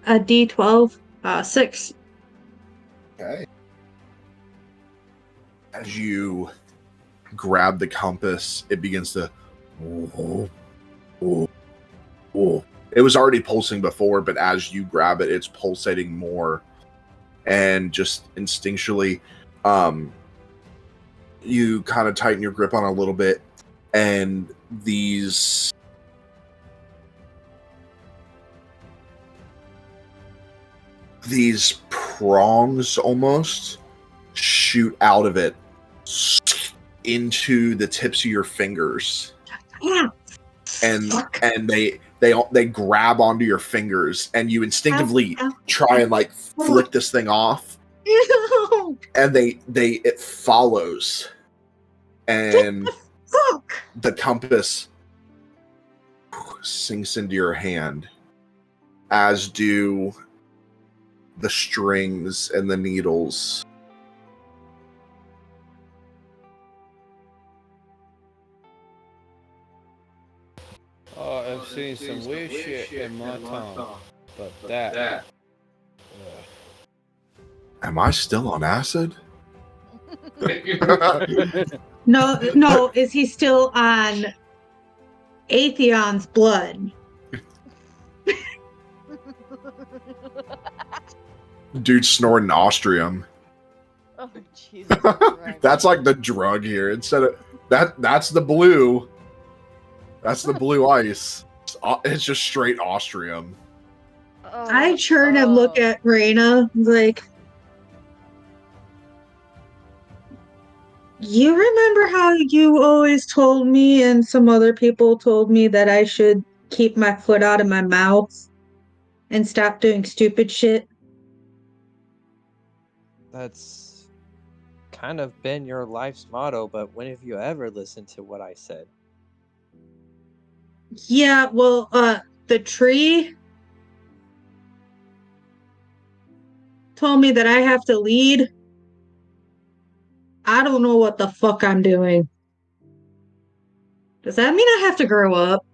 A D12, 6. Okay. As you grab the compass, it begins to. It was already pulsing before, but as you grab it, it's pulsating more. And just instinctually, you kind of tighten your grip on it a little bit, and these prongs almost shoot out of it into the tips of your fingers, and they grab onto your fingers, and you instinctively try and like flick this thing off, and it follows, and the compass sinks into your hand, as do the strings and the needles. Oh, I've seen some weird shit in my time, but that. Am I still on acid? No, is he still on Atheon's blood? Dude snorting Austrium. Oh, Jesus Christ. That's like the drug here. Instead of that's the blue. That's the blue ice. It's just straight Austrium. I turn and look at Raina like, you remember how you always told me and some other people told me that I should keep my foot out of my mouth and stop doing stupid shit? That's kind of been your life's motto, but when have you ever listened to what I said? Yeah, well, the tree told me that I have to lead. I don't know what the fuck I'm doing. Does that mean I have to grow up?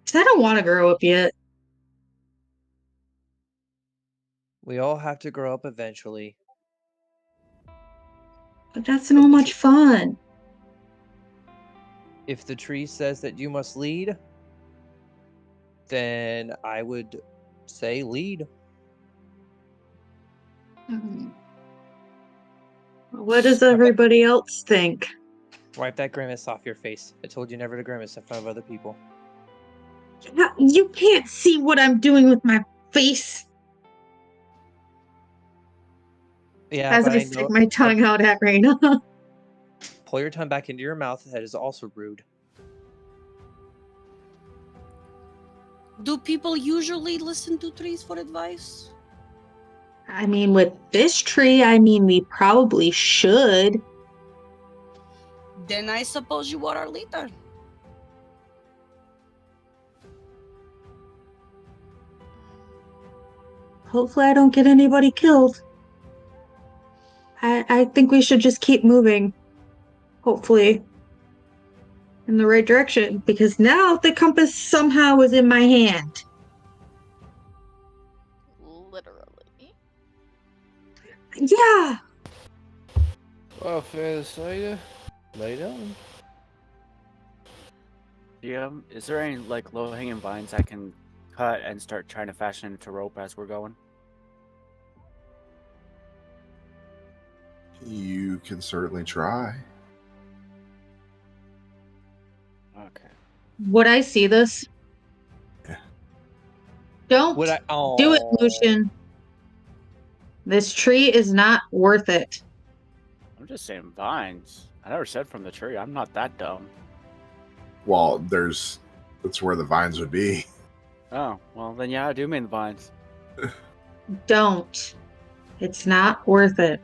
Because I don't want to grow up yet. We all have to grow up eventually. But that's no much fun. If the tree says that you must lead, then I would say lead. What does everybody else think? Wipe that grimace off your face. I told you never to grimace in front of other people. You can't see what I'm doing with my face. Yeah, As but I I stick know. my tongue out at Raina. Pull your tongue back into your mouth. That is also rude. Do people usually listen to trees for advice? I mean, with this tree, we probably should. Then I suppose you are our leader. Hopefully I don't get anybody killed. I think we should just keep moving. Hopefully. In the right direction. Because now the compass somehow is in my hand. Literally. Yeah. Well, fair to say, lay down. Yeah, is there any like low-hanging vines I can cut and start trying to fashion into rope as we're going? You can certainly try. Okay. Would I see this? Yeah. Don't Would I? do it, Oh. Lucian. This tree is not worth it. I'm just saying vines. I never said from the tree. I'm not that dumb. Well, that's where the vines would be. Oh, well, then yeah, I do mean the vines. Don't. It's not worth it.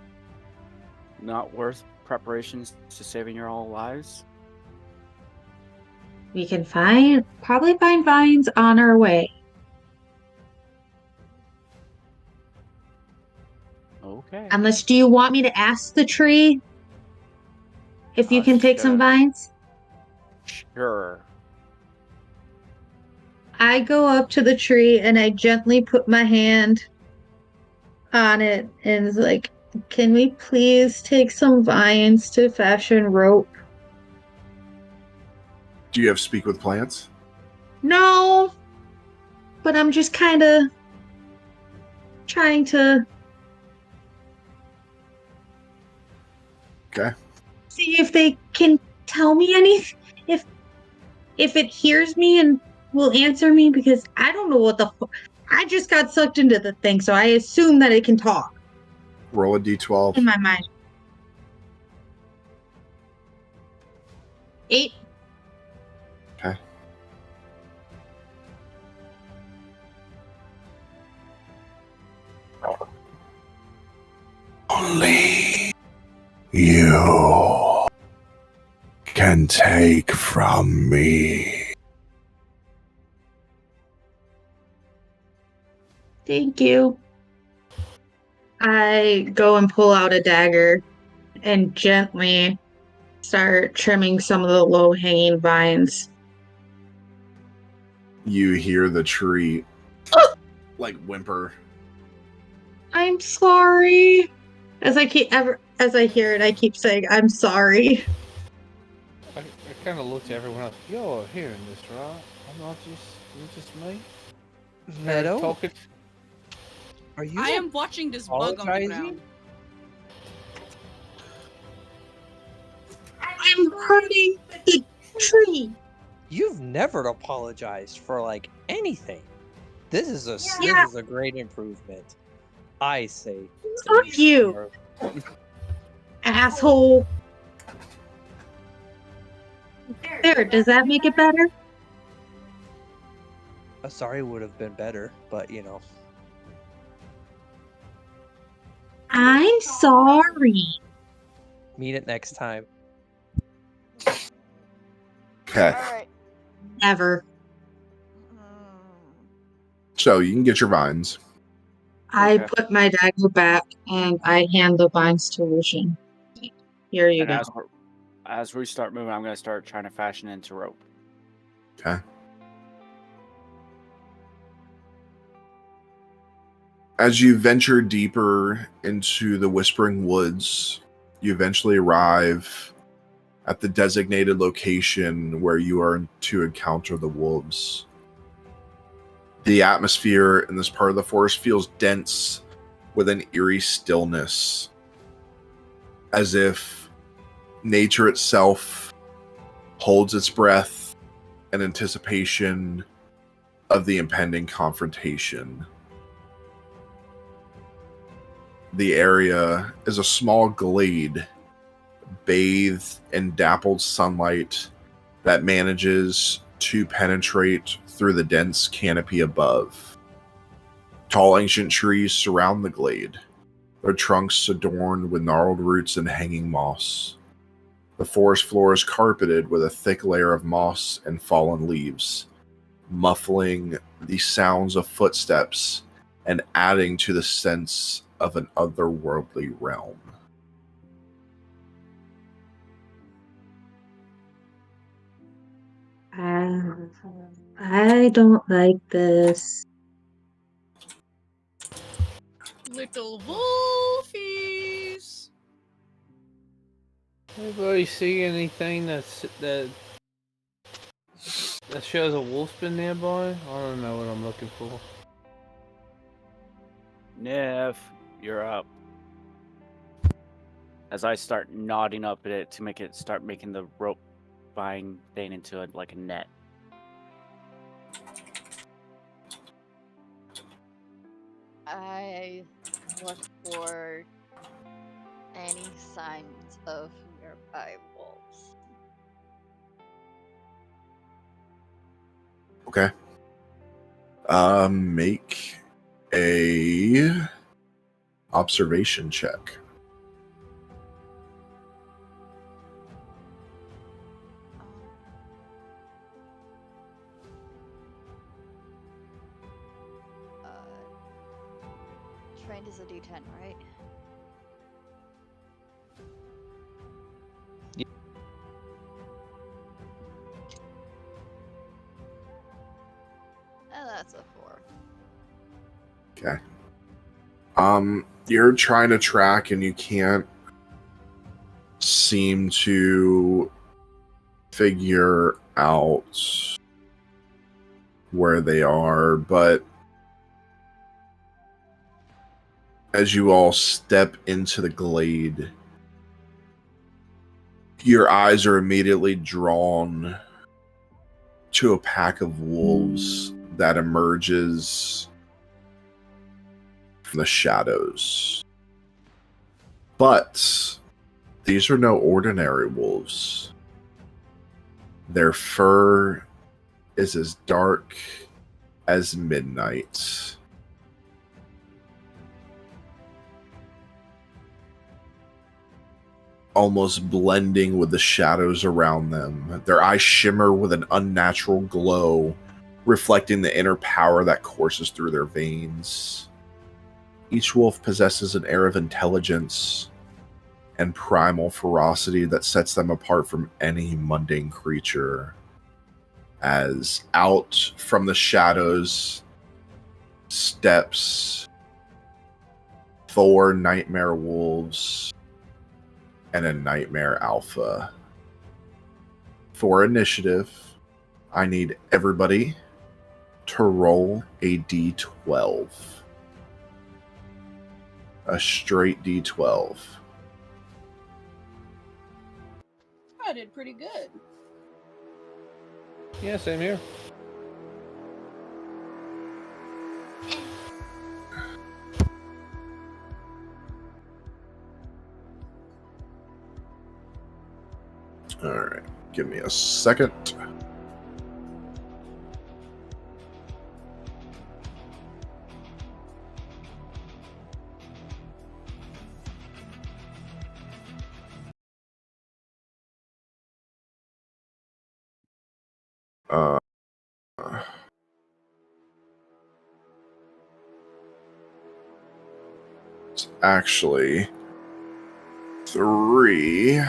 Not worth preparations to saving your all lives? We can probably find vines on our way. Okay. Unless, do you want me to ask the tree if you can take some Sure. vines? Sure. I go up to the tree and I gently put my hand on it and is like, can we please take some vines to fashion rope? Do you have speak with plants? No, but I'm just kind of trying to Okay. see if they can tell me anything. If it hears me and will answer me, because I don't know what I just got sucked into the thing, so I assume that it can talk Roll a in d12. my mind. 8. Okay. Only you can take from me. Thank you. I go and pull out a dagger and gently start trimming some of the low-hanging vines. You hear the tree like whimper. I'm sorry. As I hear it, I keep saying, I'm sorry. I kind of looked at everyone else. You're hearing this, right? I'm not just me. Meadow, Talking. are you? I am watching this bug on the apologizing? ground. I'm hurting the tree. You've never apologized for like anything. This is a great improvement. I say. Fuck you, asshole. There, does that make it better? A sorry would have been better, but you know. I'm sorry. Mean it next time. Okay. Alright. Never. So you can get your vines. I Okay. put my dagger back and I hand the vines to Lucian. Here you And go. as we start moving, I'm going to start trying to fashion into rope. Okay. As you venture deeper into the Whispering Woods, you eventually arrive at the designated location where you are to encounter the wolves. The atmosphere in this part of the forest feels dense with an eerie stillness, as if nature itself holds its breath in anticipation of the impending confrontation. The area is a small glade bathed in dappled sunlight that manages to penetrate through the dense canopy above. Tall ancient trees surround the glade, their trunks adorned with gnarled roots and hanging moss. The forest floor is carpeted with a thick layer of moss and fallen leaves, muffling the sounds of footsteps and adding to the sense of an otherworldly realm. I don't like this. Little wolfies. Anybody see anything that shows a wolf's been nearby? I don't know what I'm looking for. Nif, you're up. As I start nodding up at it to make it start making the rope vine thing into like a net. I look for any signs of nearby wolves. Okay. Make a observation check. Trained as a D10, right? Yep. And that's a 4. Okay. You're trying to track and you can't seem to figure out where they are, but as you all step into the glade, your eyes are immediately drawn to a pack of wolves that emerges from the shadows. But these are no ordinary wolves. Their fur is as dark as midnight. Almost blending with the shadows around them. Their eyes shimmer with an unnatural glow, reflecting the inner power that courses through their veins. Each wolf possesses an air of intelligence and primal ferocity that sets them apart from any mundane creature. As out from the shadows steps 4 nightmare wolves and a nightmare alpha. For initiative, I need everybody to roll a d12. A straight d12. I did pretty good. Yeah, same here. Alright, give me a second. It's actually 3.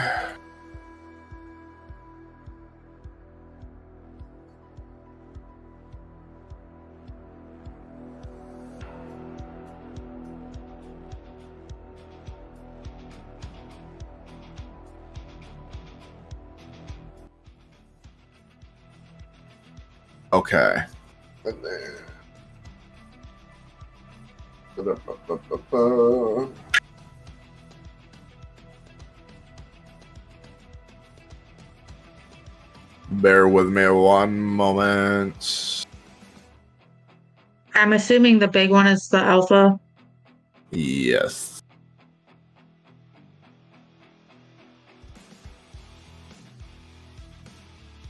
Okay. And then... Ba-da-ba-ba-ba-ba. Bear with me one moment. I'm assuming the big one is the alpha. Yes.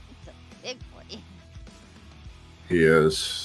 It's a big boy. He is.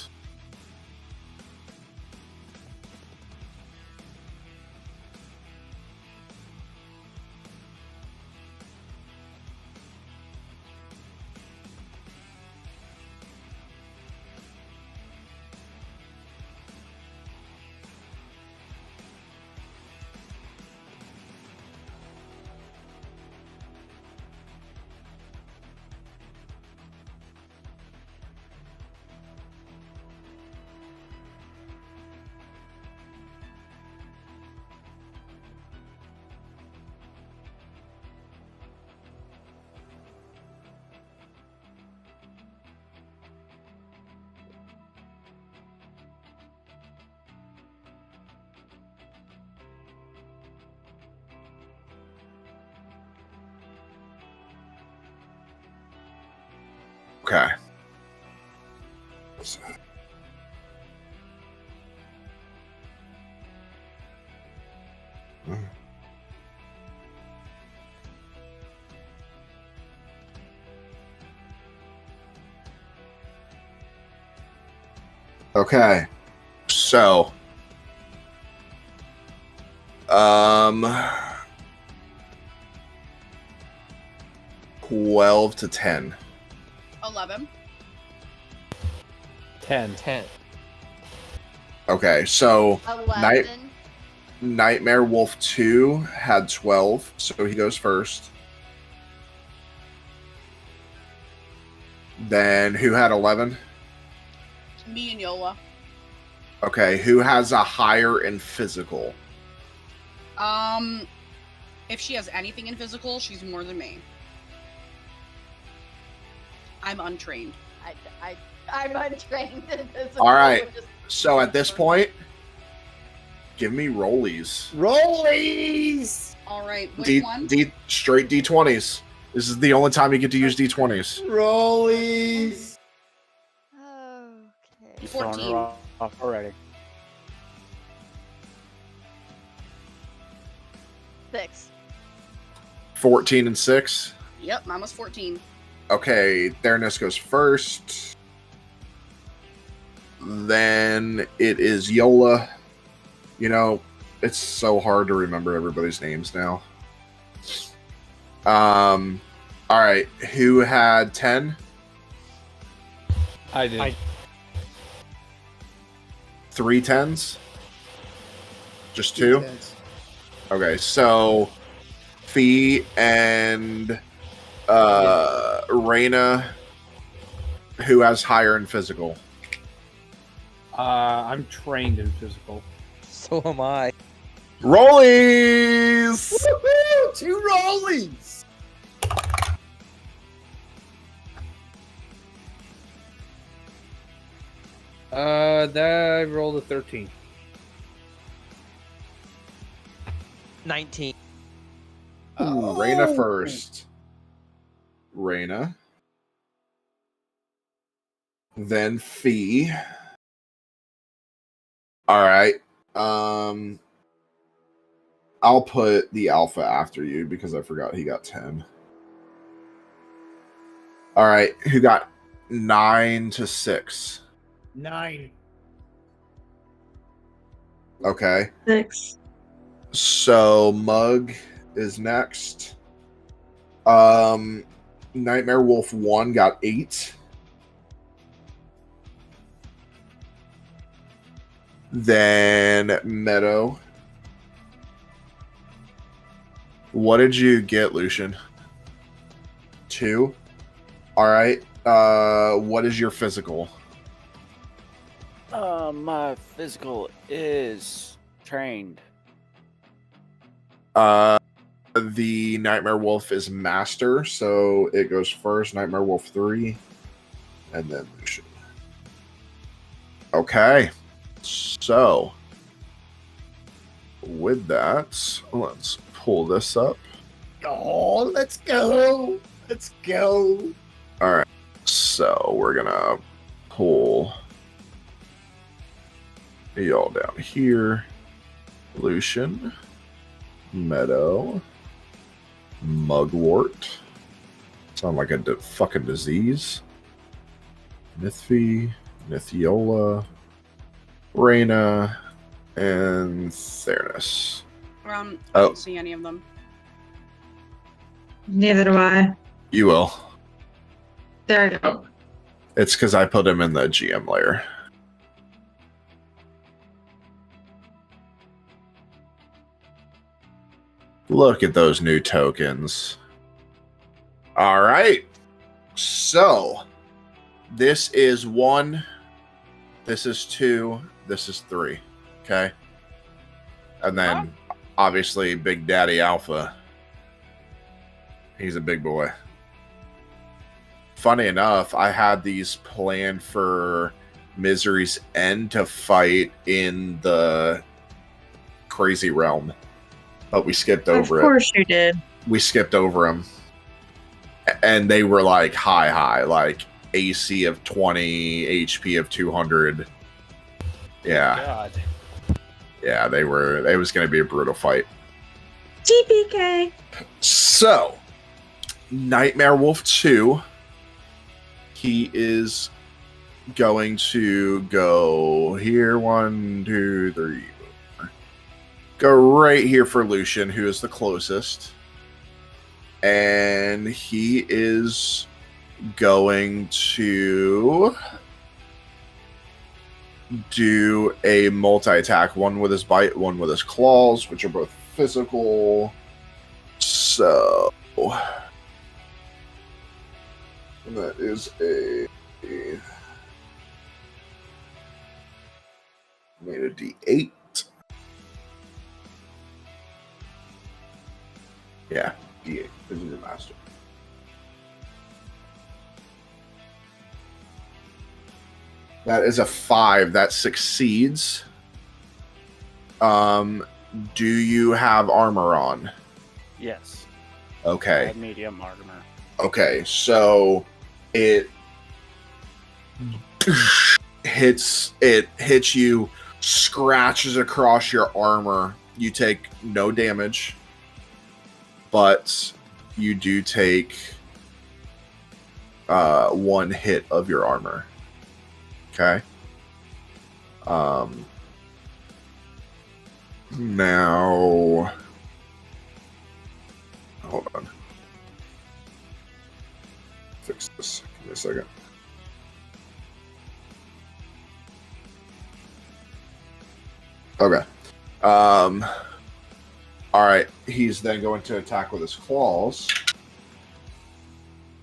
Okay. Okay. So, 12 to 10. 11. 10. 10. Okay, so 11. Nightmare Wolf 2 had 12, so he goes first. Then who had 11? Me and Yola. Okay, who has a higher in physical? If she has anything in physical, she's more than me. I'm untrained. I'm untrained in this. All right. So at this point, give me rollies. Rollies! All right, which one? Straight D20s. This is the only time you get to use D20s. Rollies! Okay. You're throwing 14. her off already. 6. 14 and 6. Yep, mine was 14. Okay, Theranos goes first. Then it is Yola. You know, it's so hard to remember everybody's names now. All right, who had 10? I did. 3 10s? Just 2? Okay, so Fee and Reyna, who has higher in physical? I'm trained in physical. So am I. Rollies! Woohoo! 2 rollies! That I rolled a 13. 19. Ooh, Reyna first. Reyna. Then Fee. All right. I'll put the alpha after you because I forgot he got 10. All right, who got 9 to 6? 9. Okay. 6. So Mug is next. Nightmare Wolf 1 got 8. Then Meadow. What did you get, Lucian? 2. All right. What is your physical? My physical is trained. The Nightmare Wolf is master, so it goes first. Nightmare Wolf 3, and then Lucian. Okay. So, with that, let's pull this up. Oh, let's go! Let's go! All right. So, we're going to pull y'all down here. Lucian, Meadow, Mugwort. Sound like a fucking disease. Nithfi, Nithiola, Reyna, and Theranos. I Oh. don't see any of them. Neither do I. You will. There we go. It's because I put him in the GM layer. Look at those new tokens. All right. So, this is 1. This is 2. This is 3. Okay. And then, obviously, Big Daddy Alpha. He's a big boy. Funny enough, I had these planned for Misery's End to fight in the Crazy Realm. But we skipped over it. Of course you did. We skipped over them. And they were like high, like AC of 20, HP of 200. Yeah. God. Yeah, they were. It was going to be a brutal fight. TPK. So, Nightmare Wolf 2. He is going to go here. 1, 2, 3. Go right here for Lucian, who is the closest. And he is going to do a multi-attack, one with his bite, one with his claws, which are both physical. So that is made a D8. Yeah, D8. This is your master. That is a 5. That succeeds. Do you have armor on? Yes. I Okay. have medium armor. Okay, so it hits you, scratches across your armor. You take no damage, but you do take 1 hit of your armor. Okay. Now, hold on. Fix this. Give me a second. Okay. All right. He's then going to attack with his claws,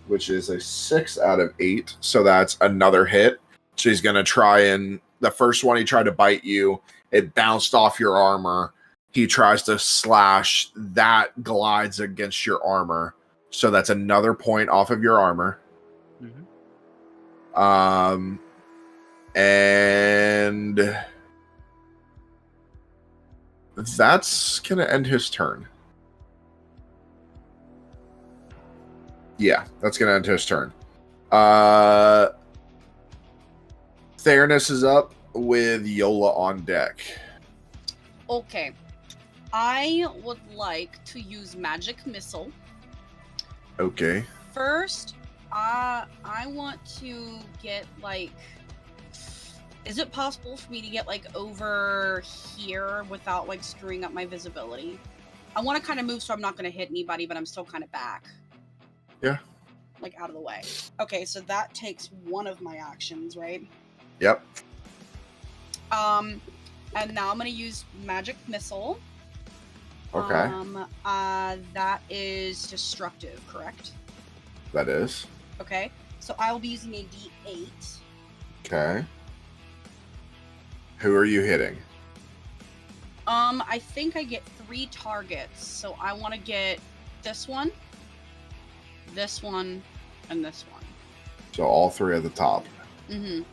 which is a 6 out of 8. So that's another hit. So he's going to try and the first one he tried to bite you, it bounced off your armor. He tries to slash, that glides against your armor. So that's another point off of your armor. Mm-hmm. And that's going to end his turn. Yeah, that's going to end his turn. Theranos is up with Yola on deck. Okay. I would like to use magic missile. Okay. First, I want to get like. Is it possible for me to get like over here without like screwing up my visibility? I want to kind of move so I'm not going to hit anybody, but I'm still kind of back. Yeah. Like out of the way. Okay, so that takes one of my actions, right? Yep. And now I'm going to use magic missile. Okay. That is destructive, correct? That is. Okay. So I will be using a D8. Okay. Who are you hitting? I think I get 3 targets. So I want to get this one, and this one. So all 3 at the top. Mm-hmm.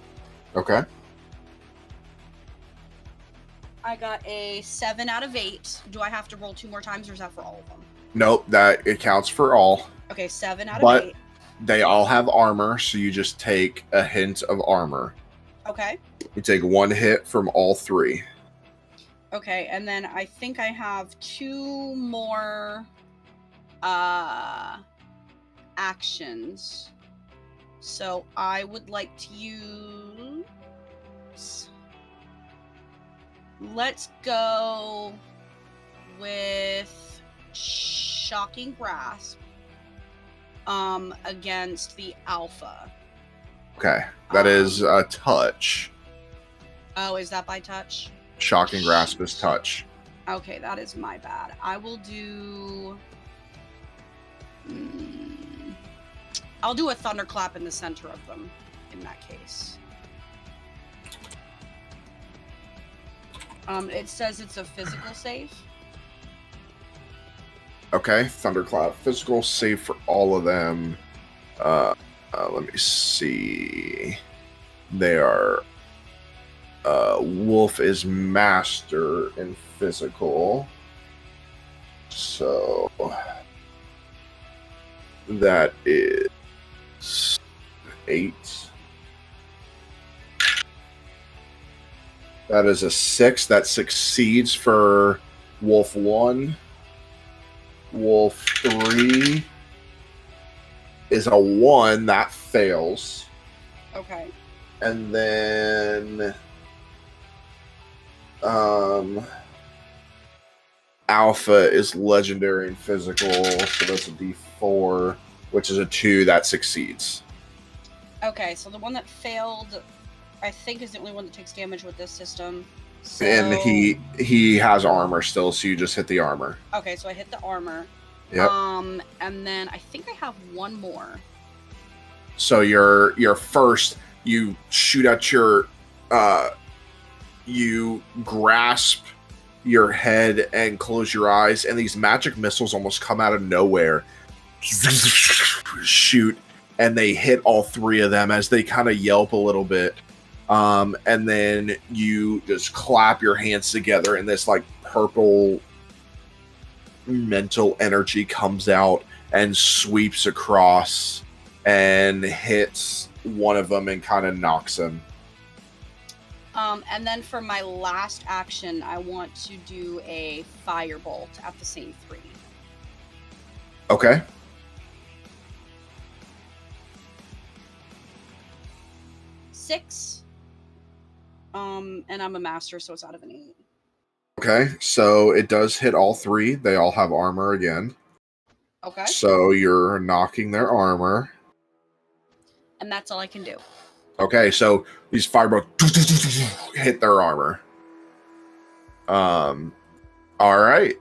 Okay. I got a 7 out of 8. Do I have to roll 2 more times, or is that for all of them? Nope, that it counts for all. Okay, 7 out of But 8. they all have armor, so you just take a hint of armor. Okay. You take 1 hit from all 3. Okay, and then I think I have 2 more actions. So I would like to use. Let's go with Shocking Grasp against the Alpha. Okay. That is a touch. Oh, is that by touch? Shocking Grasp is touch. Okay, that is my bad. I will do. I'll do a thunderclap in the center of them. In that case, it says it's a physical save. Okay, Thunderclap. Physical save for all of them. Let me see. They are. Wolf is master in physical. So. That is 8. That is a 6. That succeeds for Wolf 1. Wolf 3 is a 1. That fails. Okay. And then Alpha is legendary and physical, so that's a D4, which is a 2 that succeeds. Okay, so the one that failed, I think, is the only one that takes damage with this system. So... And he has armor still, so you just hit the armor. Okay, so I hit the armor. Yep. And then I think I have one more. So your first, you shoot at your, you grasp your head and close your eyes, and these magic missiles almost come out of nowhere, shoot, and they hit all 3 of them as they kind of yelp a little bit. And then you just clap your hands together, and this like purple mental energy comes out and sweeps across and hits one of them and kind of knocks him. And then for my last action, I want to do a firebolt at the same 3. Okay. Six. And I'm a master, so it's out of an 8. Okay, so it does hit all 3. They all have armor again. Okay. So you're knocking their armor. And that's all I can do. Okay, so these firebolts hit their armor. All right.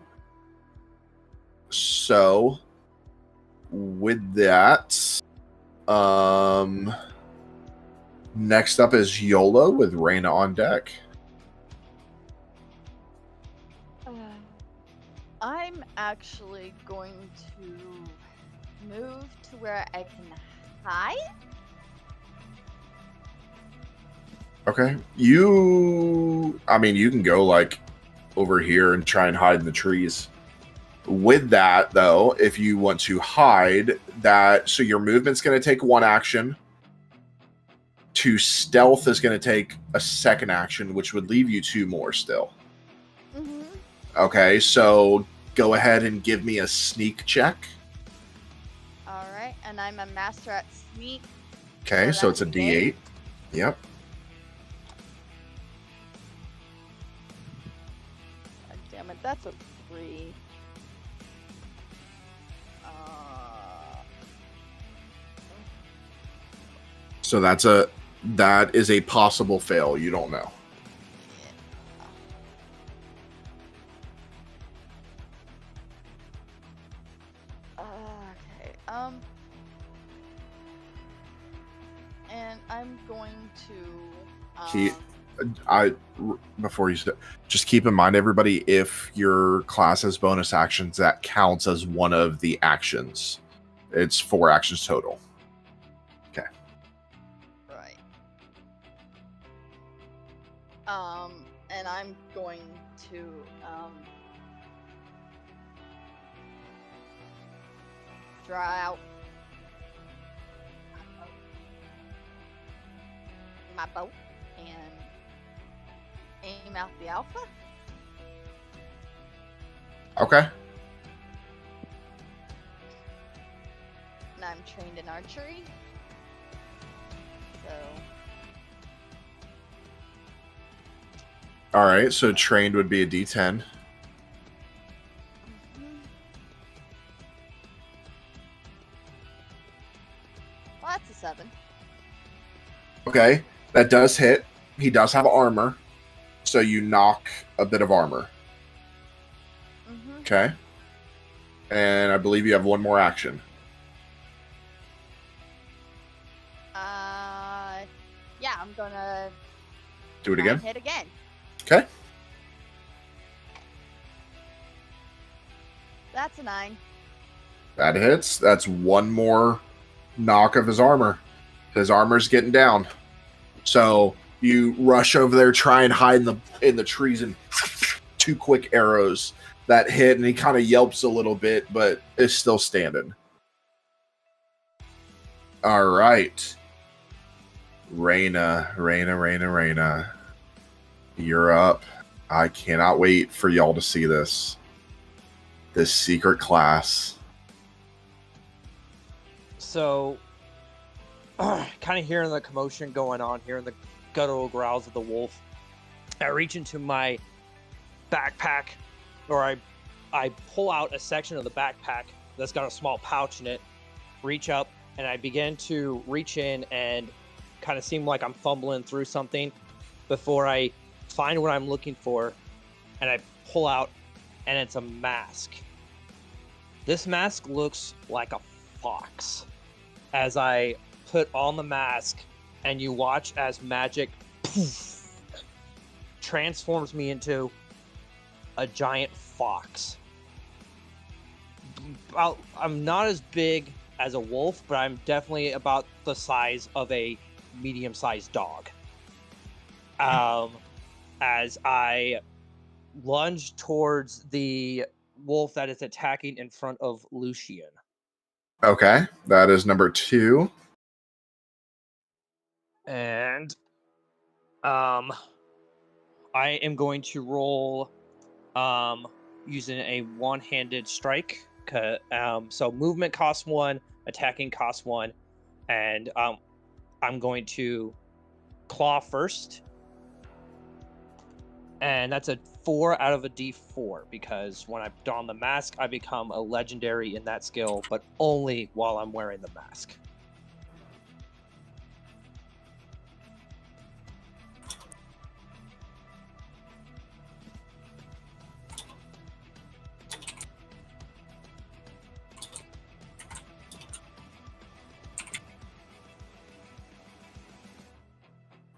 So with that, next up is Yola with Reyna on deck. I'm actually going to move to where I can hide. Okay. You can go like over here and try and hide in the trees. With that, though, if you want to hide, so your movement's going to take 1 action. To stealth is going to take a 2nd action, which would leave you 2 more still. Mm-hmm. Okay, so go ahead and give me a sneak check. All right, and I'm a master at sneak. Okay, so it's that's a D8. Yep. God damn it, that's a 3. So that is a possible fail. You don't know. Okay. And I'm going to. Before you just keep in mind, everybody, if your class has bonus actions, that counts as one of the actions. It's 4 actions total. Okay. Right. And I'm going to draw out my bow and aim out the alpha. Okay. And I'm trained in archery. So All right. So trained would be a D10. well, that's a 7. Okay. That does hit. He does have armor. So you knock a bit of armor. Mm-hmm. Okay. And I believe you have 1 more action. Yeah, I'm gonna Do it try again. and hit again. Okay. That's a 9. That hits. That's 1 more knock of his armor. His armor's getting down. So you rush over there, try and hide in the trees, and 2 quick arrows that hit, and he kind of yelps a little bit, but is still standing. All right. Reyna. You're up. I cannot wait for y'all to see this. This secret class. So kind of hearing the commotion going on, hearing the guttural growls of the wolf, I reach into my backpack, or I pull out a section of the backpack that's got a small pouch in it, reach up, and I begin to reach in and kind of seem like I'm fumbling through something before I find what I'm looking for, and I pull out, and it's a mask. This mask looks like a fox. As I put on the mask, and you watch as magic poof, transforms me into a giant fox. I'm not as big as a wolf, but I'm definitely about the size of a medium-sized dog. As I lunge towards the wolf that is attacking in front of Lucian. Okay, that is number 2. And I am going to roll using a one-handed strike. So movement costs 1, attacking costs 1, and I'm going to claw first. And that's a 4 out of a D4, because when I don the mask, I become a legendary in that skill, but only while I'm wearing the mask.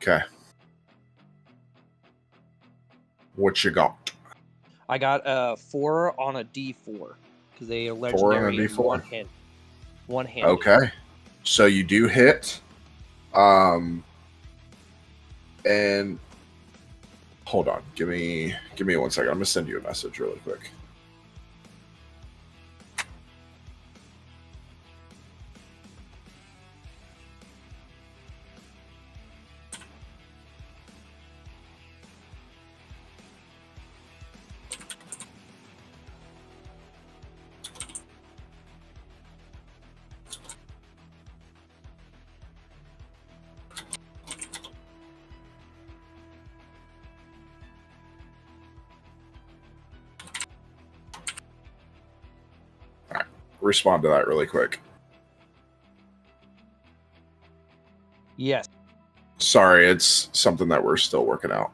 Okay. What you got? I got a 4 on a D4 because they are 4 on a legendary in D4. one hand. Okay. So you do hit. And hold on. Give me 1 second. I'm gonna send you a message really quick. Respond to that really quick. Yes. Sorry, it's something that we're still working out.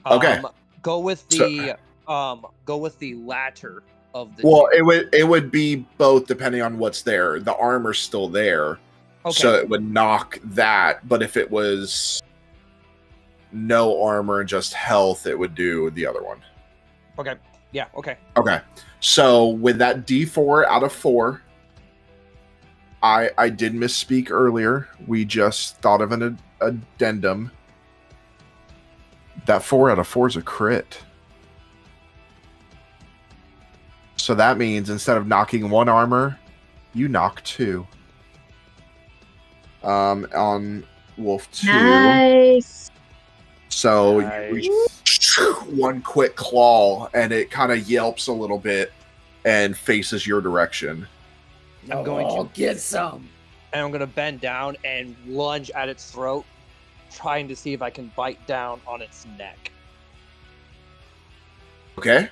Okay. Go with the latter of the Well, two. it would be both depending on what's there. The armor's still there. Okay. So it would knock that, but if it was no armor and just health, it would do the other one. Okay. Yeah, okay. Okay. So with that D4 out of 4, I did misspeak earlier. We just thought of an addendum. That 4 out of 4 is a crit. So that means instead of knocking 1 armor, you knock 2. On Wolf 2. Nice. So Nice. you reach 1 quick claw, and it kind of yelps a little bit and faces your direction. I'm going to get some. And I'm going to bend down and lunge at its throat, trying to see if I can bite down on its neck. Okay.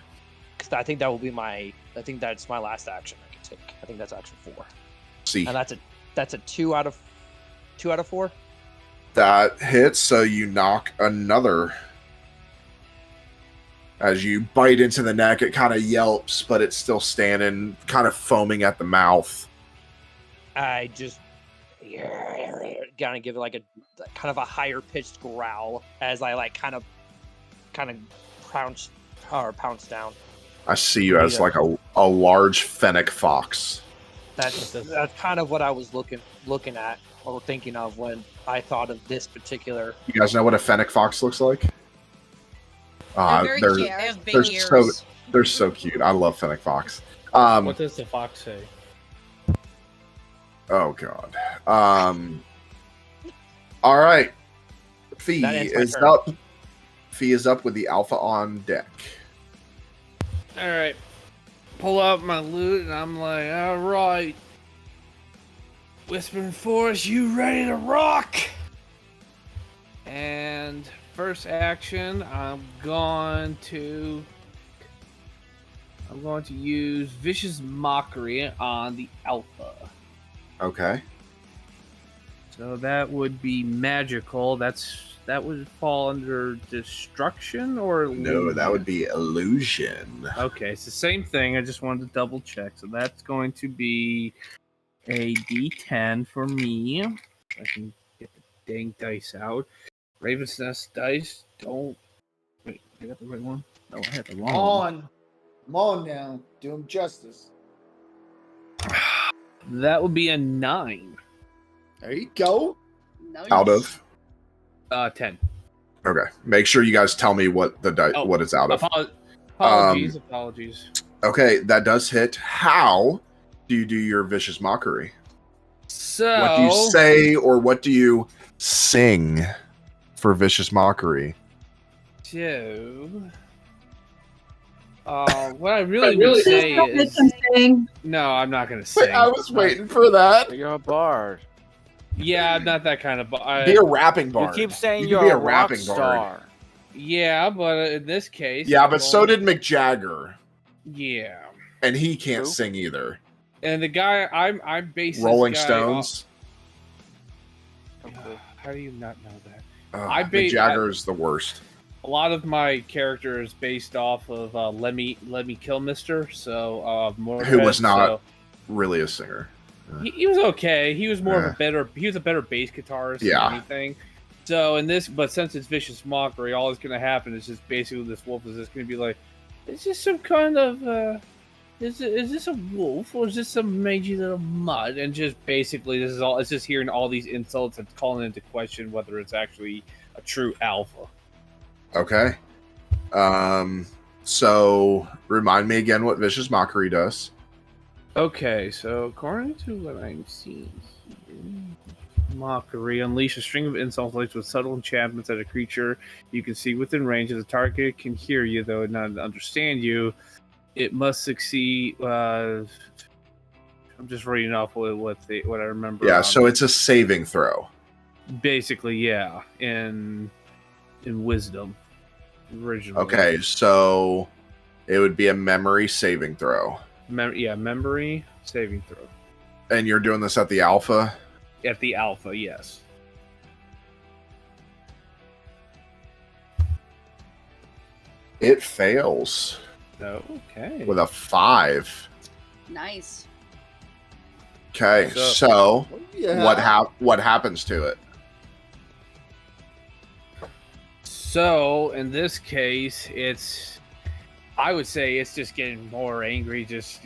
Because I think that's my last action I can take. I think that's action 4. See. And that's a 2 out of 4. That hits, so you knock another. As you bite into the neck, it kind of yelps, but it's still standing, kind of foaming at the mouth. I just kind of give it like a kind of a higher pitched growl as I like kind of pounce down. I see you as like a large fennec fox. That's kind of what I was looking at or thinking of when I thought of this particular. You guys know what a fennec fox looks like? They're very they're cute. They have big they're ears. they're so cute. I love fennec fox. What does the fox say? Oh god. All right. Fee That ends my is turn. up. Fee is up with the alpha on deck. All right. Pull out my loot, and I'm like, all right. Whispering Forest, you ready to rock? And first action, I'm going to use Vicious Mockery on the Alpha. Okay. So that would be magical. That would fall under destruction or No, that would illusion? be illusion. Okay, it's the same thing. I just wanted to double check. So that's going to be a D10 for me. I can get the dang dice out. Raven's Nest dice. Don't wait. I got the right one. No, I had the wrong one. Come on now. Do him justice. That would be a 9. There you go. Nice. Out of. 10. Okay. Make sure you guys tell me what the Oh, what it's out of. Apologies. Okay, that does hit. How do you do your Vicious Mockery? So What do you say or what do you sing for Vicious Mockery? So, what I really would say is no. I'm not going to sing. I was waiting for that. You're a bard. Yeah, I'm not that kind of. Be a rapping You bard. keep saying You you're could be a a rock rapping bard. star. Yeah, but in this case, Yeah, but so did Mick Jagger, Yeah, and he can't Who? sing either. and the guy I'm basing Rolling this guy Stones. off- How do you not know that? I Mick Jagger is the worst. A lot of my character is based off of Lemmy Kilmister, so Who was not so really a singer. he was okay. He was more of Yeah. he was a better bass guitarist Yeah. than anything. So in this, but since it's Vicious Mockery, all that's going to happen is just basically this wolf is just going to be like, is this some kind of is this a wolf or is this some mangy little mud? And just basically this is all. It's just hearing all these insults and calling into question whether it's actually a true alpha. Okay. So remind me again what Vicious Mockery does. Okay, so according to what I'm seeing here, Mockery unleash a string of insults laced with subtle enchantments at a creature you can see within range. If the target can hear you, though not understand you, it must succeed. I'm just reading off what I remember. Yeah, so it's a saving throw. Basically, yeah, in Wisdom, originally. Okay, so it would be a memory saving throw. Memory saving throw And you're doing this at the alpha? at the alpha. Yes. It fails Okay. with a 5. Nice. Okay, So- so Yeah. what happens to it? So in this case, I would say it's just getting more angry. Just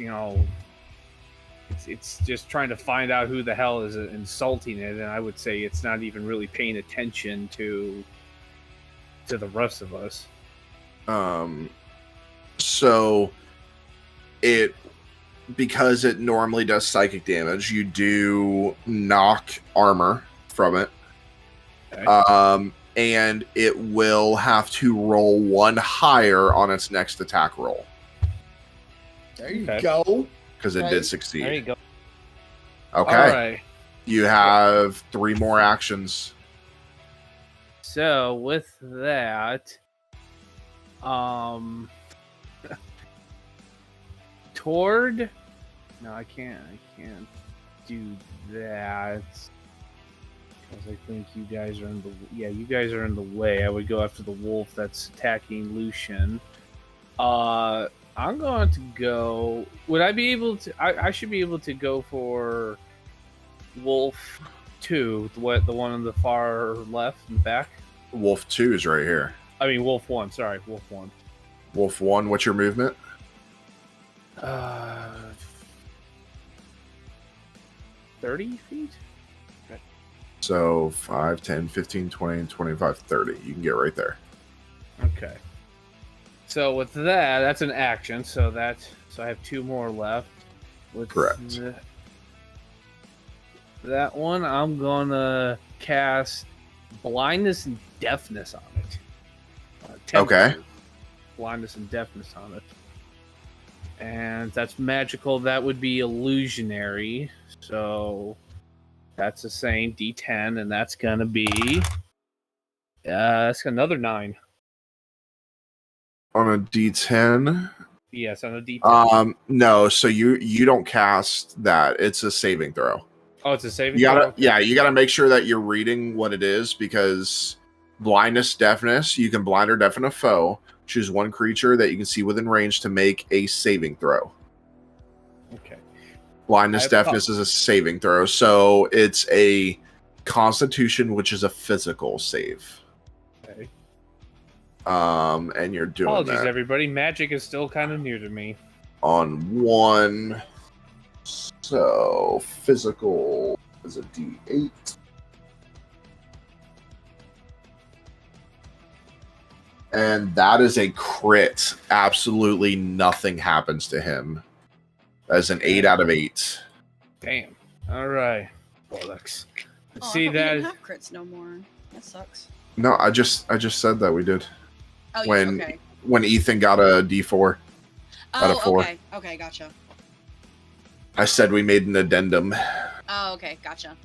it's just trying to find out who the hell is insulting it, and I would say it's not even really paying attention to the rest of us. So it, because it normally does psychic damage, you do knock armor from it. Okay. And it will have to roll 1 higher on its next attack roll There you Okay. go. because it Okay. did There you succeed. go. Okay, All right. you have 3 more actions. So with that, Toward. No, I can't do that. Because I think you guys are in the you guys are in the way. I would go after the wolf that's attacking Lucian. I'm going to go. Would I be able to? I should be able to go for Wolf 2, the one on the far left in the back. Wolf 2 is right here. I mean Wolf 1. Sorry, Wolf 1. Wolf 1, what's your movement? 30 feet. So 5, 10, 15, 20, 25, 30. You can get right there. Okay. So with that, that's an action. So I have 2 more left. With Correct. That one, I'm gonna cast blindness and deafness on it. Okay. Blindness and deafness on it. And that's magical. That would be illusionary. So That's the same D10, and that's gonna be that's another 9. On a D10. Yes, on a D10. No. So you don't cast that. It's a saving throw. Oh, it's a saving You gotta, throw? Okay. yeah, you gotta make sure that you're reading what it is, because blindness, deafness, you can blind or deafen a foe. Choose one creature that you can see within range to make a saving throw. Okay. Blindness, deafness is a saving throw, so it's a Constitution, which is a physical save. Okay. And you're doing Apologies, that everybody. Magic is still kind of new to me. on 1. So physical is a D8. And that is a crit. Absolutely nothing happens to him. That is an 8 out of 8. Damn. All right. Bollocks. Oh, See I thought we didn't that? have crits no more. That sucks. No, I just said that we did. Oh, when okay. when Ethan got a D4 out of Oh, 4. okay. Okay, gotcha. I said we made an addendum. Oh, okay, gotcha.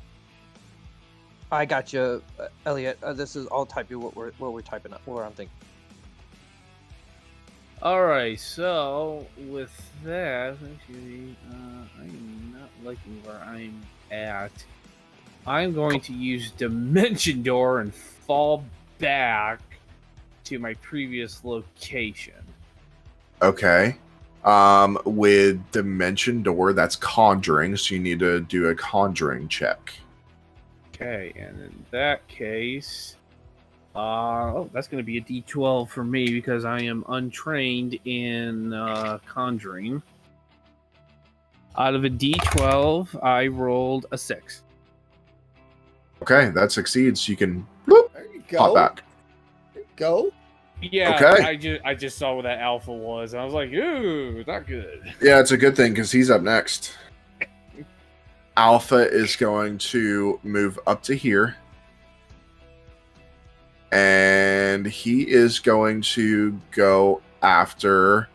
I got you, Elliot. This is. I'll type you what we're typing up. What I'm thinking. All right. So with that, actually, I'm not liking where I'm at. I'm going to use Dimension Door and fall back to my previous location. Okay. With Dimension Door, that's conjuring, so you need to do a conjuring check. Okay, and in that case, that's going to be a D12 for me because I am untrained in conjuring. Out of a D12, I rolled a 6. Okay, that succeeds. You can There you go. pop back. There you go. Yeah, Okay. I just saw what that alpha was, and I was like, ooh, not good. Yeah, it's a good thing because he's up next. Alpha is going to move up to here. And he is going to go after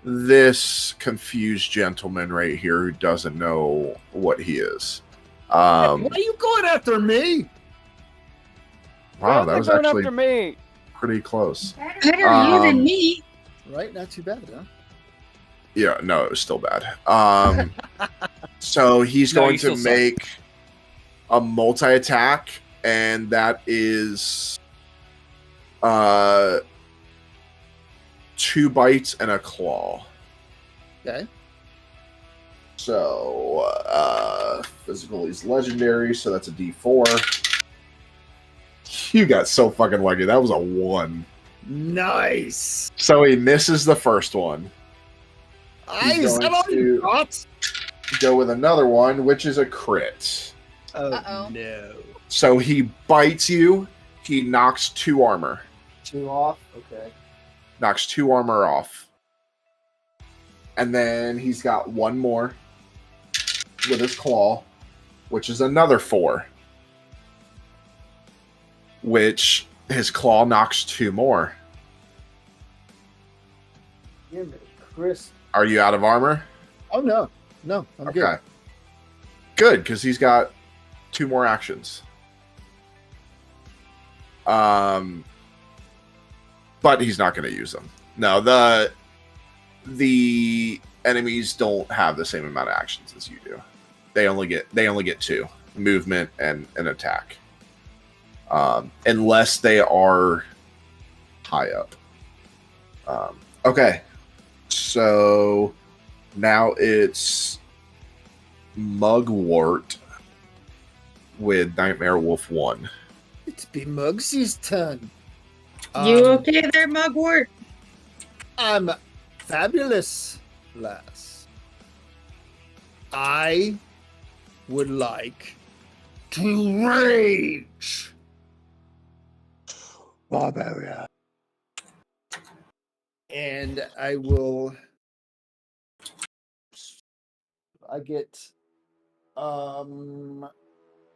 this confused gentleman right here who doesn't know what he is. Why are you going after me? Wow, that was going actually after me. pretty close. Better you than me. Right, not too bad, huh? Yeah, no, it was still bad. So he's No, going you to still suck. make a multi-attack, and that is 2 bites and a claw. Okay. So physical is legendary, so that's a D4. You got so fucking lucky. That was a 1. Nice. So he misses the first one. Is that all you got? Go with another one, which is a crit. Uh-oh. No. So he bites you. He knocks 2 armor. 2 off. Okay. Knocks 2 armor off. And then he's got 1 more with his claw, which is another 4. Which his claw knocks 2 more. Give me Chris. Are you out of armor? Oh no, no, I'm Okay. good. Good, because he's got 2 more actions. But he's not going to use them. No, the enemies don't have the same amount of actions as you do. They only get 2: movement and an attack. Unless they are high up. Okay. So now it's Mugwort with Nightmare Wolf 1. It's be Mugsy's turn. You okay there, Mugwort? I'm fabulous, lass. I would like to rage. Barbarian. And I will. I get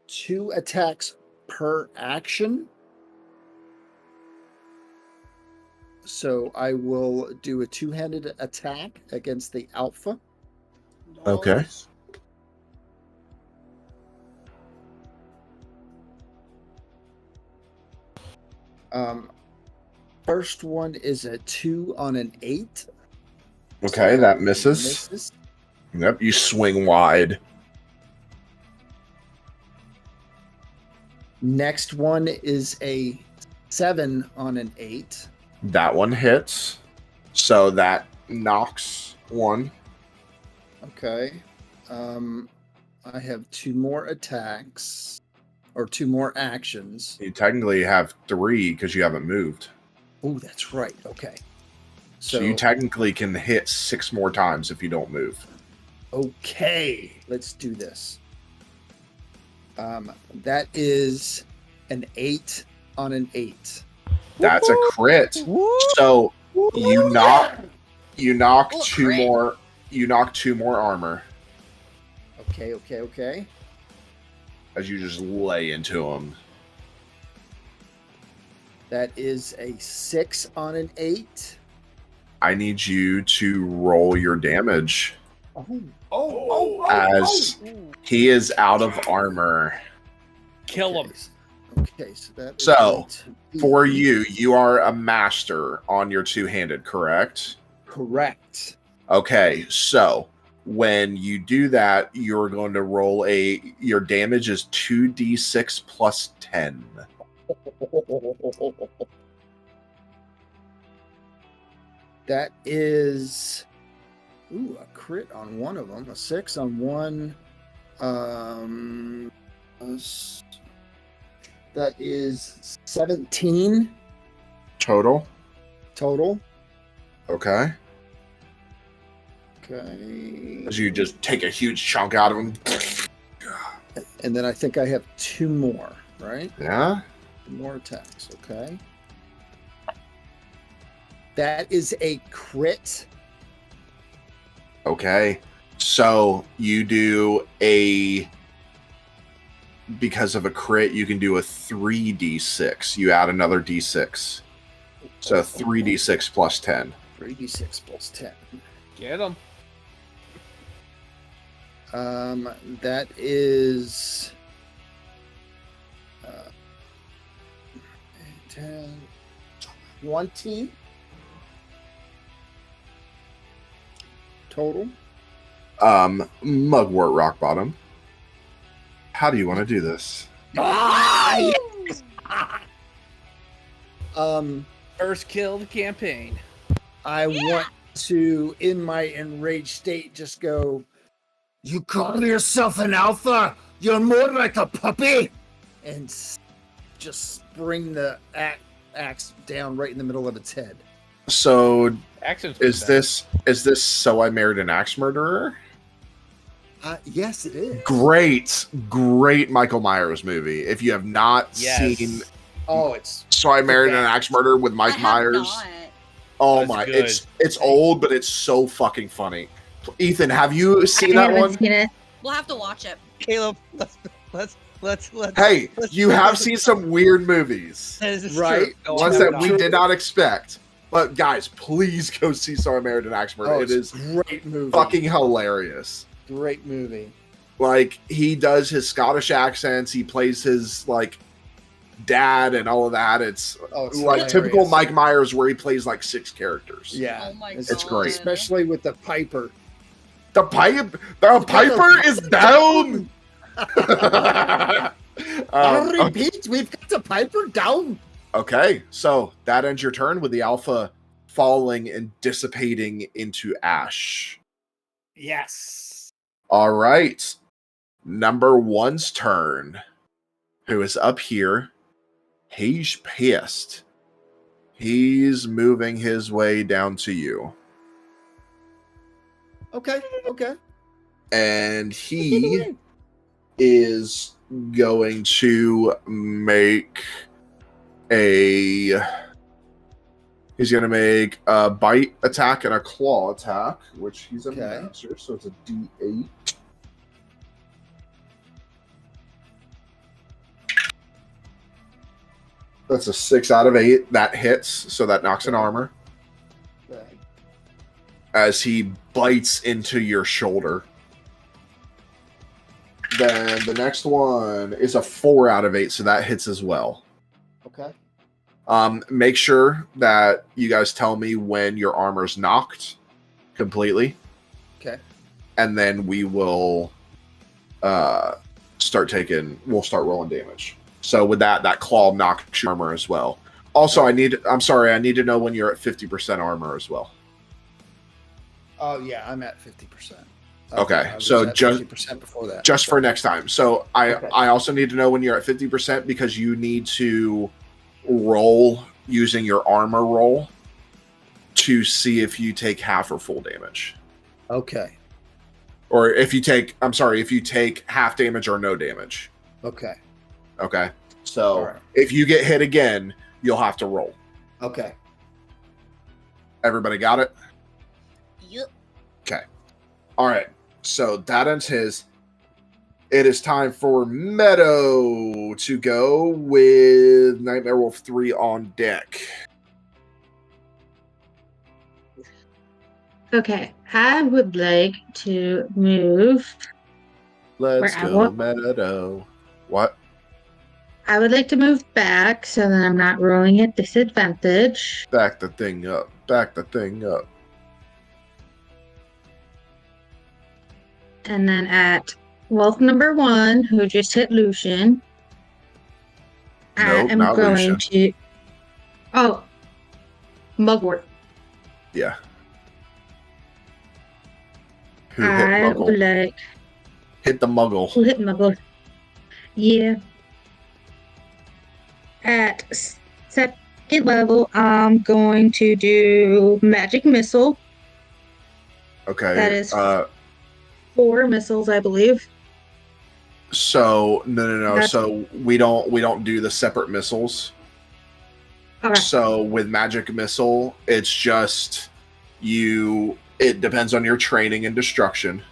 2 attacks per action. So I will do a 2-handed attack against the alpha. Okay. First one is a 2 on an 8. Okay, So that misses. Yep, you swing wide. Next one is a 7 on an 8. That one hits. So that knocks one. Okay. I have 2 more attacks or 2 more actions. You technically have 3 because you haven't moved. Oh, that's right. Okay. So you technically can hit 6 more times if you don't move. Okay, let's do this. That is an 8 on an 8. That's a crit. So you knock Oh, 2 crit. more. You knock 2 more armor Okay. as you just lay into them. That is a 6 on an 8. I need you to roll your damage Oh. as he is out of armor. Kill him. Okay, so that is So, going to be- For you are a master on your two-handed, correct? Correct. Okay, so when you do that, you're going to roll your damage is 2d6 plus 10. That is a crit on one of them, a 6 on one. That is 17 Total? total. Okay. Okay. As you just take a huge chunk out of him. And then I think I have 2 more, right? Yeah? 2 more attacks. Okay. That is a crit. Okay. So you do because of a crit, you can do a 3d6. You add another d6. So 3d6 plus 10. 3d6 plus 10. Get him. That is 10, 20 total. Mugwort Rock Bottom. How do you want to do this? First kill of the campaign. I want to, in my enraged state, just go, "You call yourself an alpha? You're more like a puppy!" And just bring the axe down right in the middle of its head. So Action's is this So I Married an Axe Murderer? Yes, it is. Great Michael Myers movie. If you have not seen it's So I Married an Axe Murderer with Mike I have Myers. not. Oh That's my, good. it's old, but it's so fucking funny. Ethan, have you seen I that haven't one? seen it. We'll have to watch it. Caleb, let's. Hey, let's- you have seen some weird movies. This is Right. true. Go Ones on, that go we on. did not expect. But guys, please go see So I Married an Axe Murderer. It it's is a great movie. fucking hilarious. Great movie. Like, he does his Scottish accents, he plays his like dad and all of that. It's It's like hilarious. typical Mike Myers where he plays like 6 characters. Yeah. Oh my It's great. Especially with the Piper. The Piper is down. I repeat, we've got the Piper down. Okay, so that ends your turn with the alpha falling and dissipating into ash. Yes. All right, number 1's turn, who is up here. He's pissed. He's moving his way down to you. Okay. And he is going to make a bite attack and a claw attack, which he's a Okay. master, so it's a D8. That's a 6 out of 8. That hits, so that knocks an armor Okay. as he bites into your shoulder. Then the next one is a 4 out of 8, so that hits as well. Okay. Make sure that you guys tell me when your armor's knocked completely. Okay. And then we will start rolling damage. So with that claw knocks your armor as well. Also, I need to know when you're at 50% armor as well. Oh yeah, I'm at 50%. Okay, I was so at just 50% before that. just for next time. So Okay. I also need to know when you're at 50% because you need to roll using your armor roll to see if you take half or full damage. Okay. Or if you take half damage or no damage. Okay. Okay. So All right. if you get hit again, you'll have to roll. Okay. Everybody got it? Yep. Okay. All right. So that ends his. It is time for Meadow to go with Nightmare Wolf 3 on deck. Okay, I would like to move. Let's Where I go, want- Meadow. What? I would like to move back so that I'm not rolling at disadvantage. Back the thing up. Back the thing up. And then at Wolf number 1, who just hit Lucian, I Nope, am not going Lucian. to. Oh, Mugwort. Yeah. Who hit I would Muggle? like. Hit the Muggle. Who hit Muggle? Yeah. At second level, I'm going to do Magic Missile. Okay. That is 4 missiles, I believe. So no. That's- So we don't do the separate missiles. Okay. So with magic missile, it's just you. It depends on your training and destruction.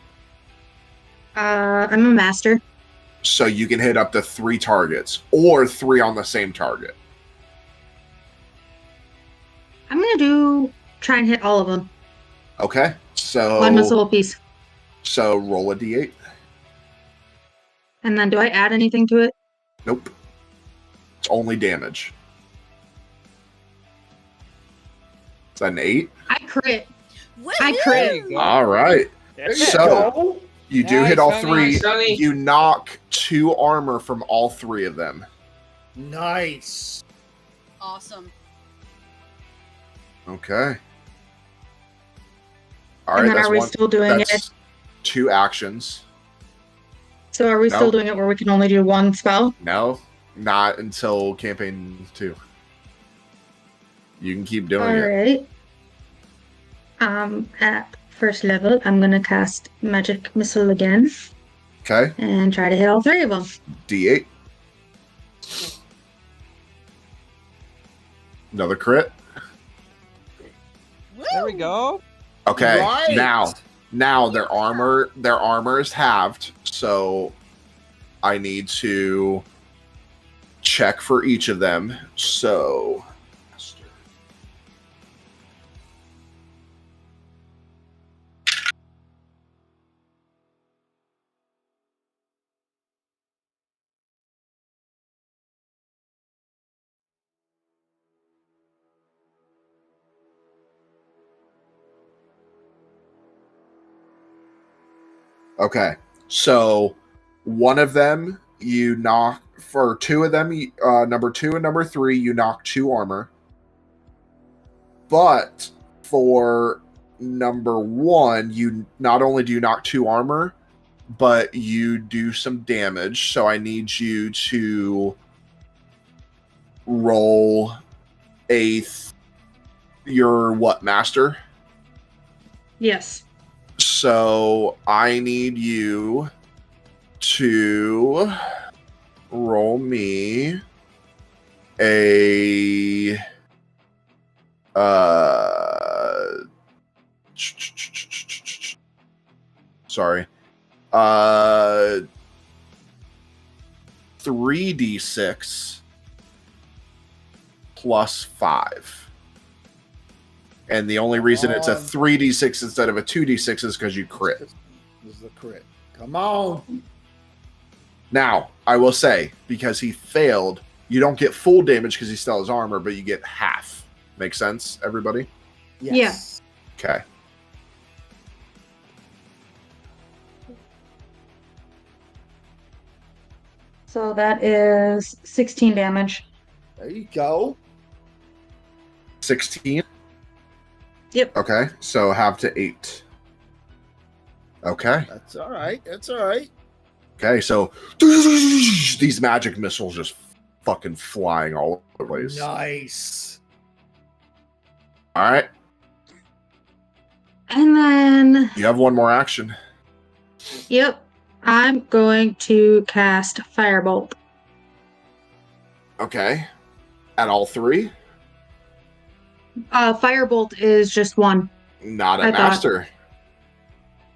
I'm a master. So you can hit up to 3 targets or 3 on the same target. I'm gonna try and hit all of them. Okay. So 1 missile apiece. So roll a d8. And then do I add anything to it? Nope. It's only damage. Is that an 8? I crit. I Woohoo! crit. There you go. All right. So you do hit all Nice, 3. nice, Sonny. You knock 2 armor from all 3 of them. Nice. Awesome. Okay. All And right. then are we still doing it? That's 2 actions. So are we No. still doing it where we can only do 1 spell? No, not until campaign 2. You can keep doing it. Alright. At first level, I'm gonna cast Magic Missile again Okay. and try to hit all 3 of them. D8. Another crit. There we go. Okay. Right. Now their armor is halved, so I need to check for each of them. So okay. So one of them you knock for 2 of them, number 2 and number 3, you knock 2 armor. But for number 1, you not only do you knock 2 armor, but you do some damage. So I need you to roll your what, master? Yes. So I need you to roll me a sorry 3d6 plus 5. And the only reason it's a 3d6 instead of a 2d6 is because you crit. This is a crit. Come on. Now, I will say, because he failed, You don't get full damage because he still has armor, but you get half. Make sense, everybody? Yes. Okay. So that is 16 damage. There you go. 16? Yep. Okay, so half to 8. Okay. That's all right. That's all right. Okay, so these magic missiles just fucking flying all over the place. Nice. All right, And then, you have one more action. yep, I'm going to cast Firebolt. Okay. At all 3? Firebolt is just one. Not at I thought- Master.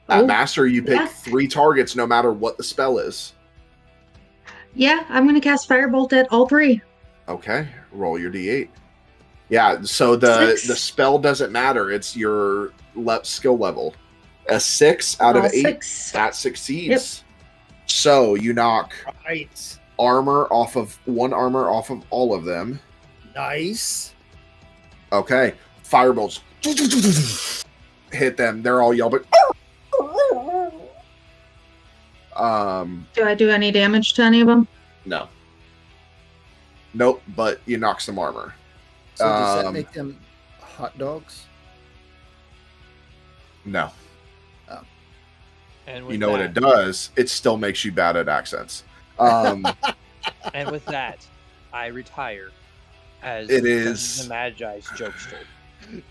At Oh, Master, you pick yeah. 3 targets no matter what the spell is. Yeah, I'm going to cast Firebolt at all 3. Okay, roll your d8. Yeah, so the 6. spell doesn't matter. It's your skill level. A 6 out of All 8, 6. that succeeds. So you knock Right. armor off of all of them. Nice. Okay, firebolts hit them. They're all yelling. Do I do any damage to any of them? No. Nope, but you knock some armor. So does that Um, make them hot dogs? No. And with You know what that, it does? It still makes you bad at accents. Um, And with that, I retire as It is- the Magi's jokester.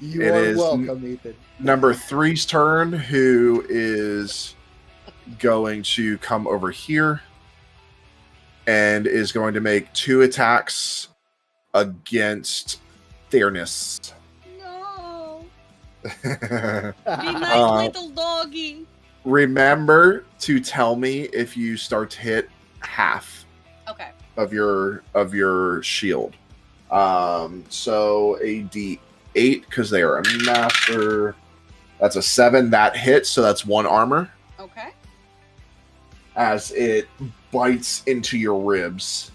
You It are is- welcome, Ethan. number 3's turn, who is going to come over here and is going to make 2 attacks against Theranos. No. Uh, Be nice, little doggy. Remember to tell me if you start to hit half Okay. of your shield. So a D8 because they are a master. That's a 7 that hits, so that's 1 armor Okay. as it bites into your ribs.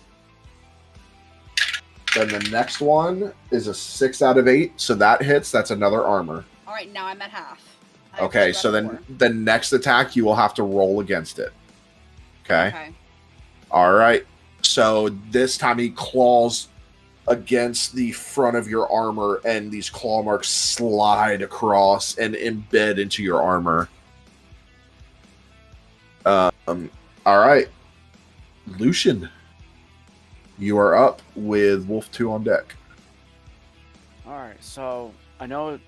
Then the next one is a 6 out of 8, so that hits. That's another armor. All right, now I'm at half. I have Okay, two so out of then 4. the next attack you will have to roll against it. Okay. Okay. All right. So this time he claws against the front of your armor, and these claw marks slide across and embed into your armor. All right. Lucian, you are up with Wolf 2 on deck. Alright, so I know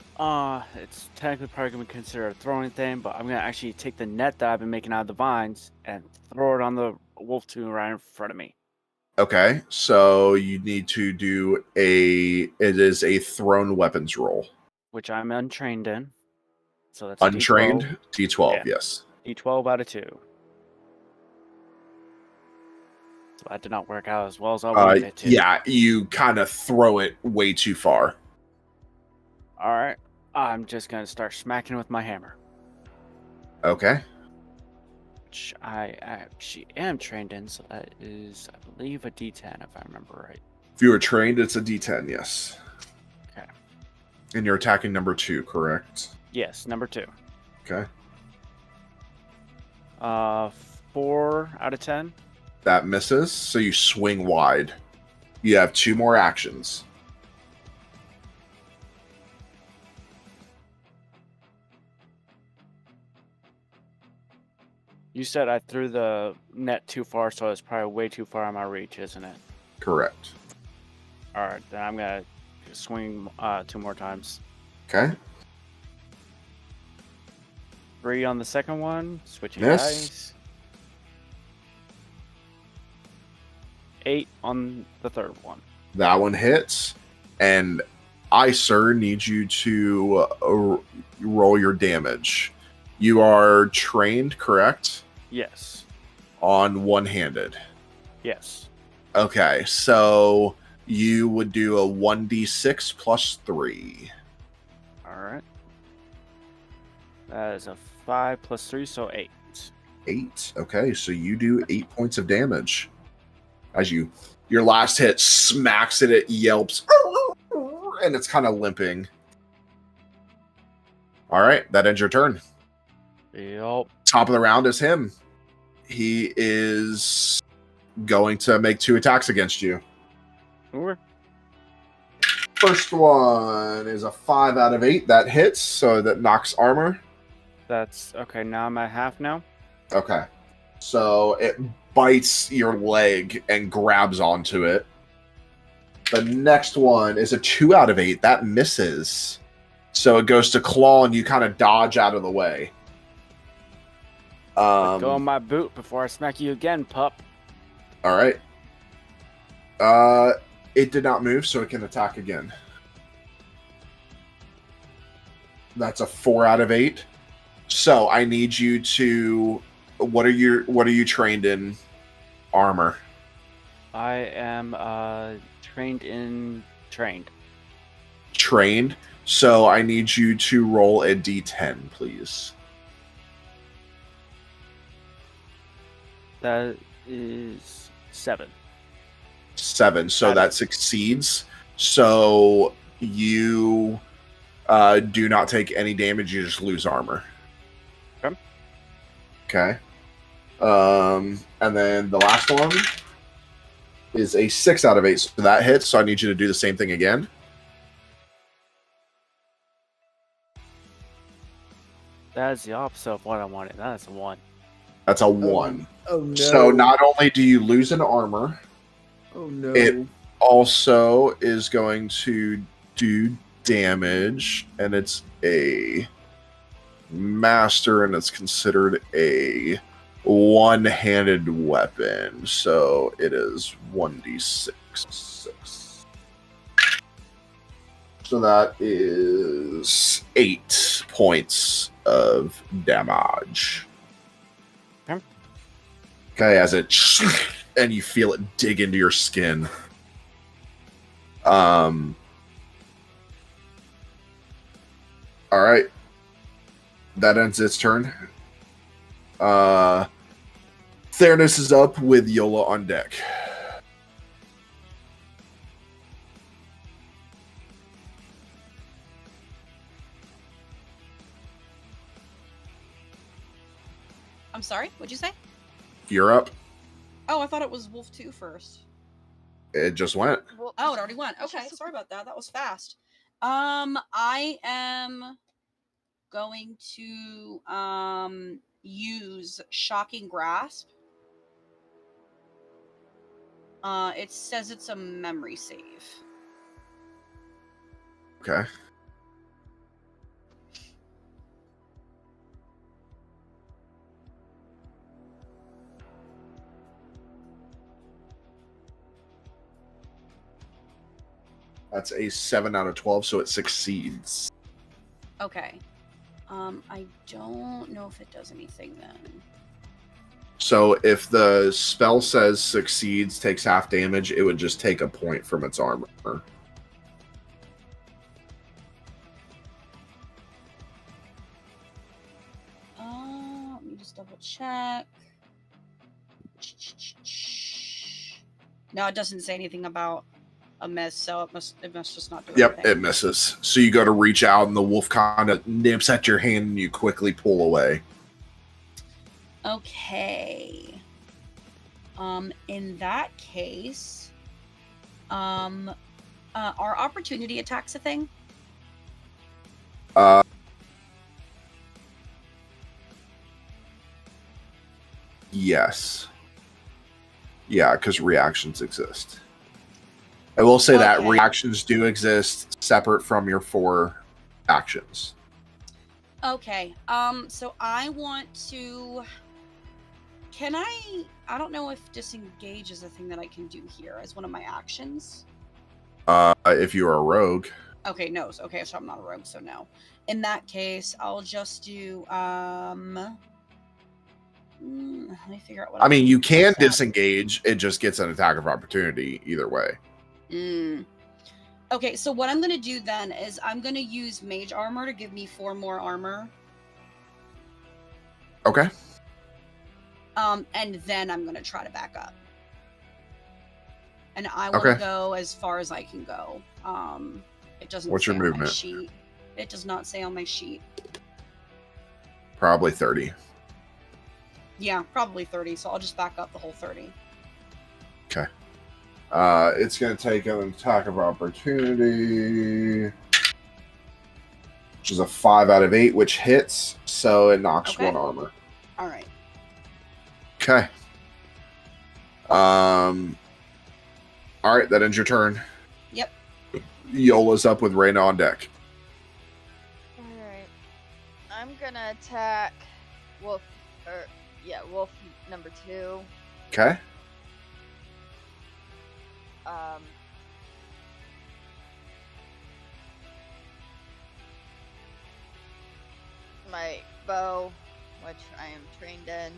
it's technically probably going to be considered a throwing thing, but I'm going to actually take the net that I've been making out of the vines and throw it on the Wolf 2 right in front of me. Okay, so you need to do it is a thrown weapons roll. Which I'm untrained in. So that's a Untrained, D12, Yeah. yes. D12 out of 2. So that did not work out as well as I wanted it to. Yeah, you kind of throw it way too far. Alright, I'm just going to start smacking with my hammer. Okay. Which I actually am trained in, so that is, I believe, a D10 if I remember right. If you were trained, it's a D10, yes. Okay. And you're attacking number 2, correct? Yes, number 2. Okay. 4 out of 10. That misses, so you swing wide. You have 2 more actions. You said I threw the net too far, so it's probably way too far on my reach, isn't it? Correct. Alright, then I'm going to swing 2 more times. Okay. 3 on the second one, switching Miss. dice. 8 on the third one. That one hits. And I, sir, need you to roll your damage. You are trained, correct? Yes. On one-handed. Yes. Okay, so you would do a 1d6 plus 3. Alright. That is a 5 plus 3, so 8. 8. Okay, so you do 8 points of damage. As your last hit smacks it yelps, and it's kind of limping. All right, that ends your turn. Yep. Top of the round is him. He is going to make 2 attacks against you. Sure. First one is a 5 out of 8. That hits, so that knocks armor. That's okay. Now I'm at half now. Okay. So it bites your leg and grabs onto it. The next one is a 2 out of 8. That misses. So it goes to claw and you kind of dodge out of the way. Let go of my boot before I smack you again, pup. All right. It did not move, so it can attack again. That's a 4 out of 8. So I need you to. What are you trained in? Armor. I am trained. Trained. So I need you to roll a d10, please. That is 7. 7. So that succeeds. So you do not take any damage. You just lose armor. Okay. Okay. And then the last one is a 6 out of 8. So that hits. So I need you to do the same thing again. That is the opposite of what I wanted. That is a 1. That's a 1. Oh no. So not only do you lose an armor, Oh no. it also is going to do damage, and it's a master, and it's considered a one-handed weapon. So it is 1d6. 6. So that is 8 points of damage. Okay, as it and you feel it dig into your skin. All right. That ends its turn. Theranos is up with Yola on deck. I'm sorry, what'd you say? You're up. Oh, I thought it was Wolf 2 first. It just went. Well, Oh, it already went. Okay, sorry about that. That was fast. I am going to use Shocking Grasp. It says it's a memory save. Okay. That's a 7 out of 12, so it succeeds. Okay. I don't know if it does anything then. So if the spell says succeeds, takes half damage, it would just take a point from its armor. Let me just double check. No, it doesn't say anything about a miss, so it must just not do anything. Yep, it misses. So you go to reach out, and the wolf kind of nips at your hand, and you quickly pull away. Okay. In that case, are opportunity attacks a thing? Yes. Yeah, because reactions exist. I will say that Okay. reactions do exist separate from your 4 actions. Okay. So I want to. Can I don't know if disengage is a thing that I can do here as one of my actions. If you are a rogue. Okay, no. Okay, so I'm not a rogue, so no. In that case, I'll just do let me figure out what I mean, you can what's that? disengage. It just gets an attack of opportunity either way. Okay, so what I'm going to do then is I'm going to use mage armor to give me 4 more armor. Okay. And then I'm going to try to back up. and I want Okay. to go as far as I can go. It doesn't. What's say your on my movement? sheet. It does not say on my sheet. Probably 30. Yeah, probably 30. So I'll just back up the whole 30. Okay. It's going to take an attack of opportunity, which is a 5 out of 8, which hits, so it knocks Okay. 1 armor. All right. Okay. All right, that ends your turn. Yep. Yola's up with Reyna on deck. Alright. I'm gonna attack Wolf Wolf number 2. Okay. My bow, which I am trained in.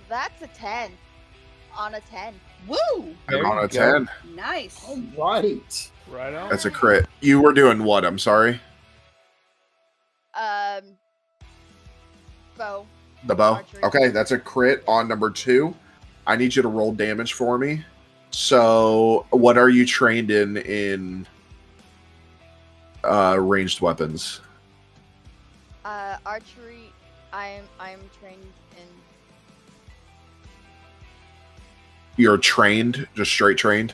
That's a 10. On a 10. Woo! And There on you a go. 10, Nice. All right. Right on. that's a crit. You were doing what? I'm sorry? Bow. The bow? Archery. Okay, that's a crit on number 2. I need you to roll damage for me. So, what are you trained in ranged weapons? Archery. I'm trained in. You're trained, just straight trained.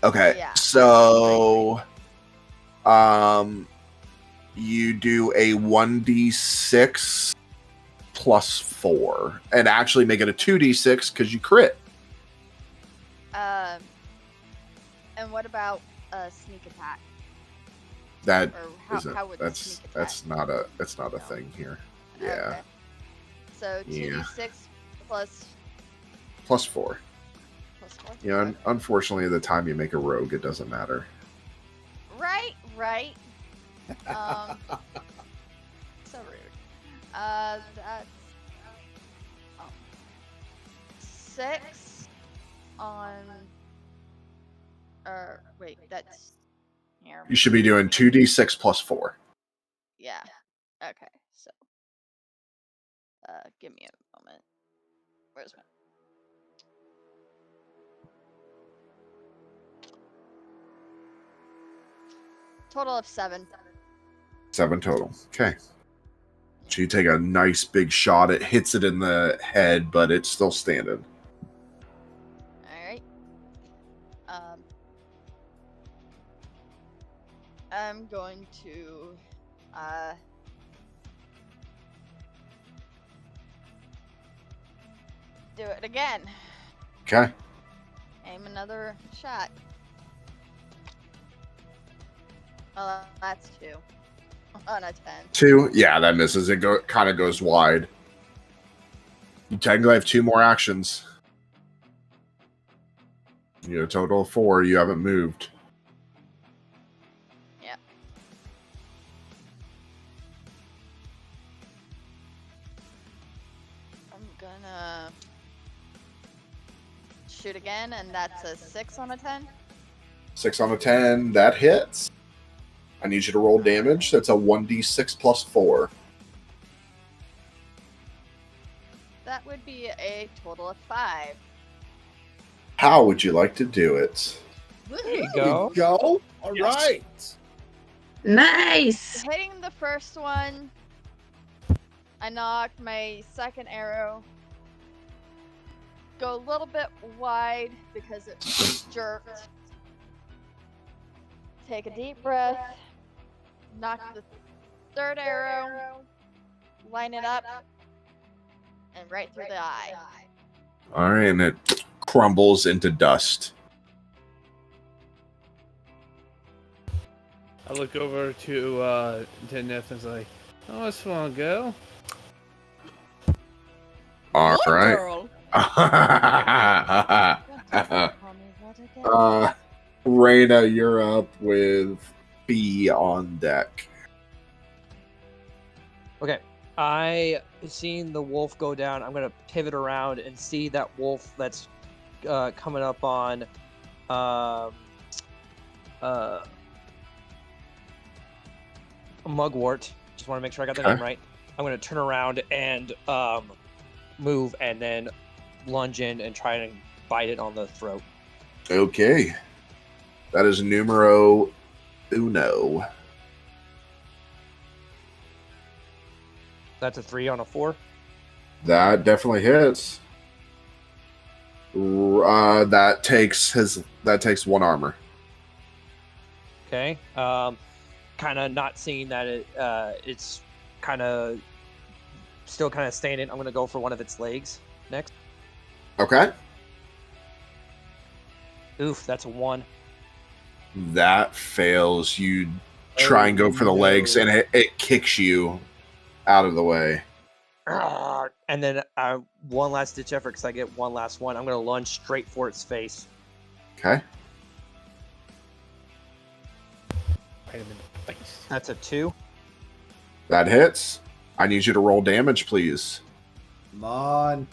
Okay, Yeah, so you do a 1d6 plus 4, and actually make it a 2d6 because you crit. And what about sneak attack? That Or how would that's sneak attack? that's not a No. thing here. Yeah, Okay. So Yeah. 2d6 plus plus 4. 4. You know, unfortunately, the time you make a rogue, it doesn't matter. Right. So rude. That's 6 on. Wait, that's here. You should be doing 2d6 plus 4. Yeah. Okay. So, give me a moment. Where's my? Total of 7. 7 total. Okay. So you take a nice big shot. It hits it in the head, but it's still standing. Alright. I'm going to do it again. Okay. Aim another shot. Oh, that's 2. On a 10. 2. Yeah, that misses. It kind of goes wide. You technically have 2 more actions. You have a total of 4. You haven't moved. Yep. I'm gonna shoot again, and that's a 6 on a 10. 6 on a 10. That hits. I need you to roll damage. That's a 1d6 plus 4. That would be a total of 5. How would you like to do it? There you There go. you go. All right. Nice. Hitting the first one, I knocked my second arrow. Go a little bit wide because it jerked. Take a deep breath. Knock the third arrow. Line it up. And right through the eye. All right, and it crumbles into dust. I look over to Neth and say, "Oh, this one go." All Good right. girl. Reyna, you're up with B on deck. Okay, I seen the wolf go down. I'm gonna pivot around and see that wolf that's coming up on Mugwort. Just want to make sure I got the name right. I'm gonna turn around and move and then lunge in and try and bite it on the throat. Okay. That is numero uno. That's a 3 on a 4. That definitely hits. That takes 1 armor. Okay. Kind of not seeing that it's kind of still kind of standing. I'm going to go for one of its legs next. Okay. Oof, that's a 1. That fails. You try and go for the legs, and it kicks you out of the way. And then one last ditch effort because I get one last one. I'm going to lunge straight for its face. Okay. Right him in the face. That's a 2. That hits. I need you to roll damage, please. Come on.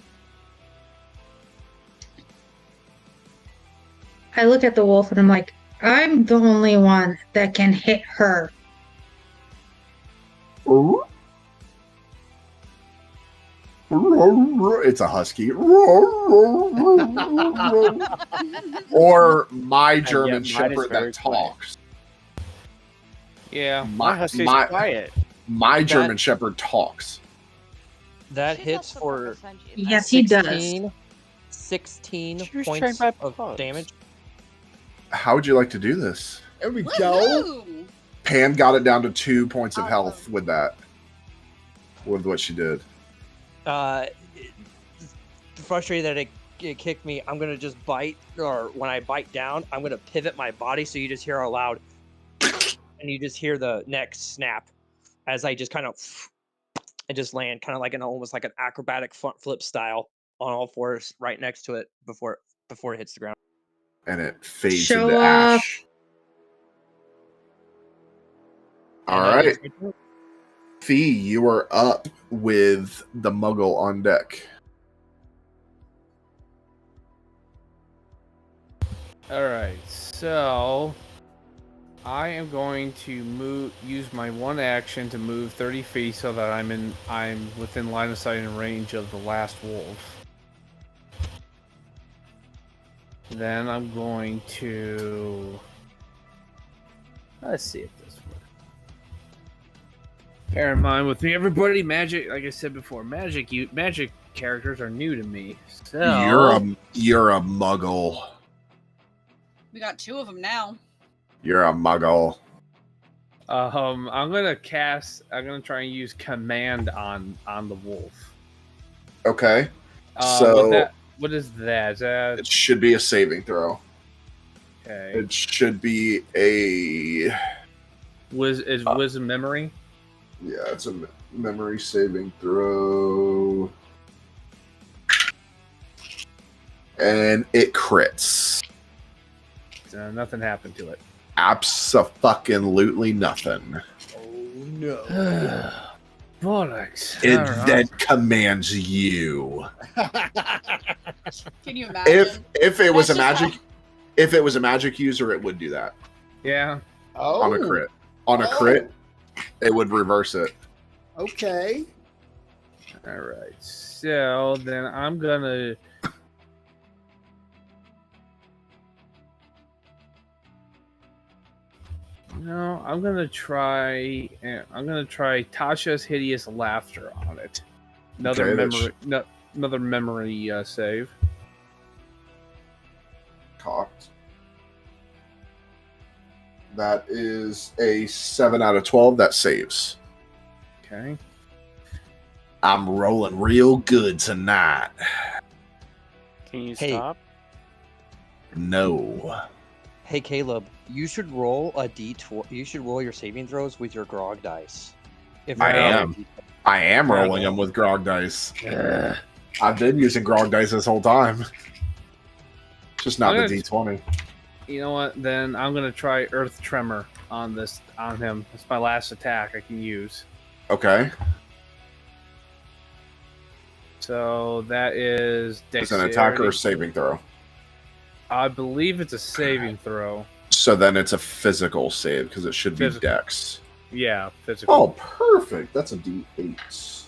I look at the wolf and I'm like, I'm the only one that can hit her. It's a husky. Or my German mine is Shepherd very that talks. Yeah. My husky's my- quiet. My German Shepherd talks. That She hits does for Senji. Yes, he does. 16 She was points trained by of pugs. damage. How would you like to do this? There we go. Woohoo! Pam got it down to 2 points of health Awesome. with that. With what she did. Frustrated that it kicked me, I'm going to just bite, or when I bite down, I'm going to pivot my body so you just hear a loud and you just hear the neck snap as I just kind of and just land kind of like almost like an acrobatic front flip style on all fours right next to it before it hits the ground. And it fades Show into off. ash. And All that right. ends my turn. Fee, you are up with the muggle on deck. All right, so I am going to use my one action to move 30 feet so that I'm within line of sight and range of the last wolf. Then I'm going to let's see if this works. Bear in mind with me, everybody, magic. Like I said before, magic characters are new to me. So You're a muggle. We got 2 of them now. You're a muggle. I'm gonna try and use command on the wolf. Okay. So what is that? Is that It should be a saving throw. okay? It should be a Wisdom memory? yeah, it's a memory saving throw. And it crits. Nothing happened to it. Abso-fucking-lutely nothing. Oh no. Bollocks. It Alright. then commands you. Can you imagine? If it was a That's just magic user, it would do that. Yeah. Oh. On a crit. On a crit, it would reverse it. Okay. All right. So then I'm gonna. No, I'm gonna try. I'm gonna try Tasha's hideous laughter on it. Another Okay, memory. Another memory save. Cocked. That is a 7 out of 12. That saves. Okay. I'm rolling real good tonight. Can you Hey. stop? No. Hey Caleb, you should roll a d12. You should roll your saving throws with your grog dice. If I you're not- am. I am rolling them with grog dice. I've been using grog dice this whole time. Just not the Okay. D20. You know what? Then I'm gonna try Earth Tremor on him. It's my last attack I can use. Okay. So that is It's an attack or a dexterity. saving throw. I believe it's a saving throw. So then it's a physical save because it should be Physical. dex. Yeah, physical. Oh, perfect. That's a D8.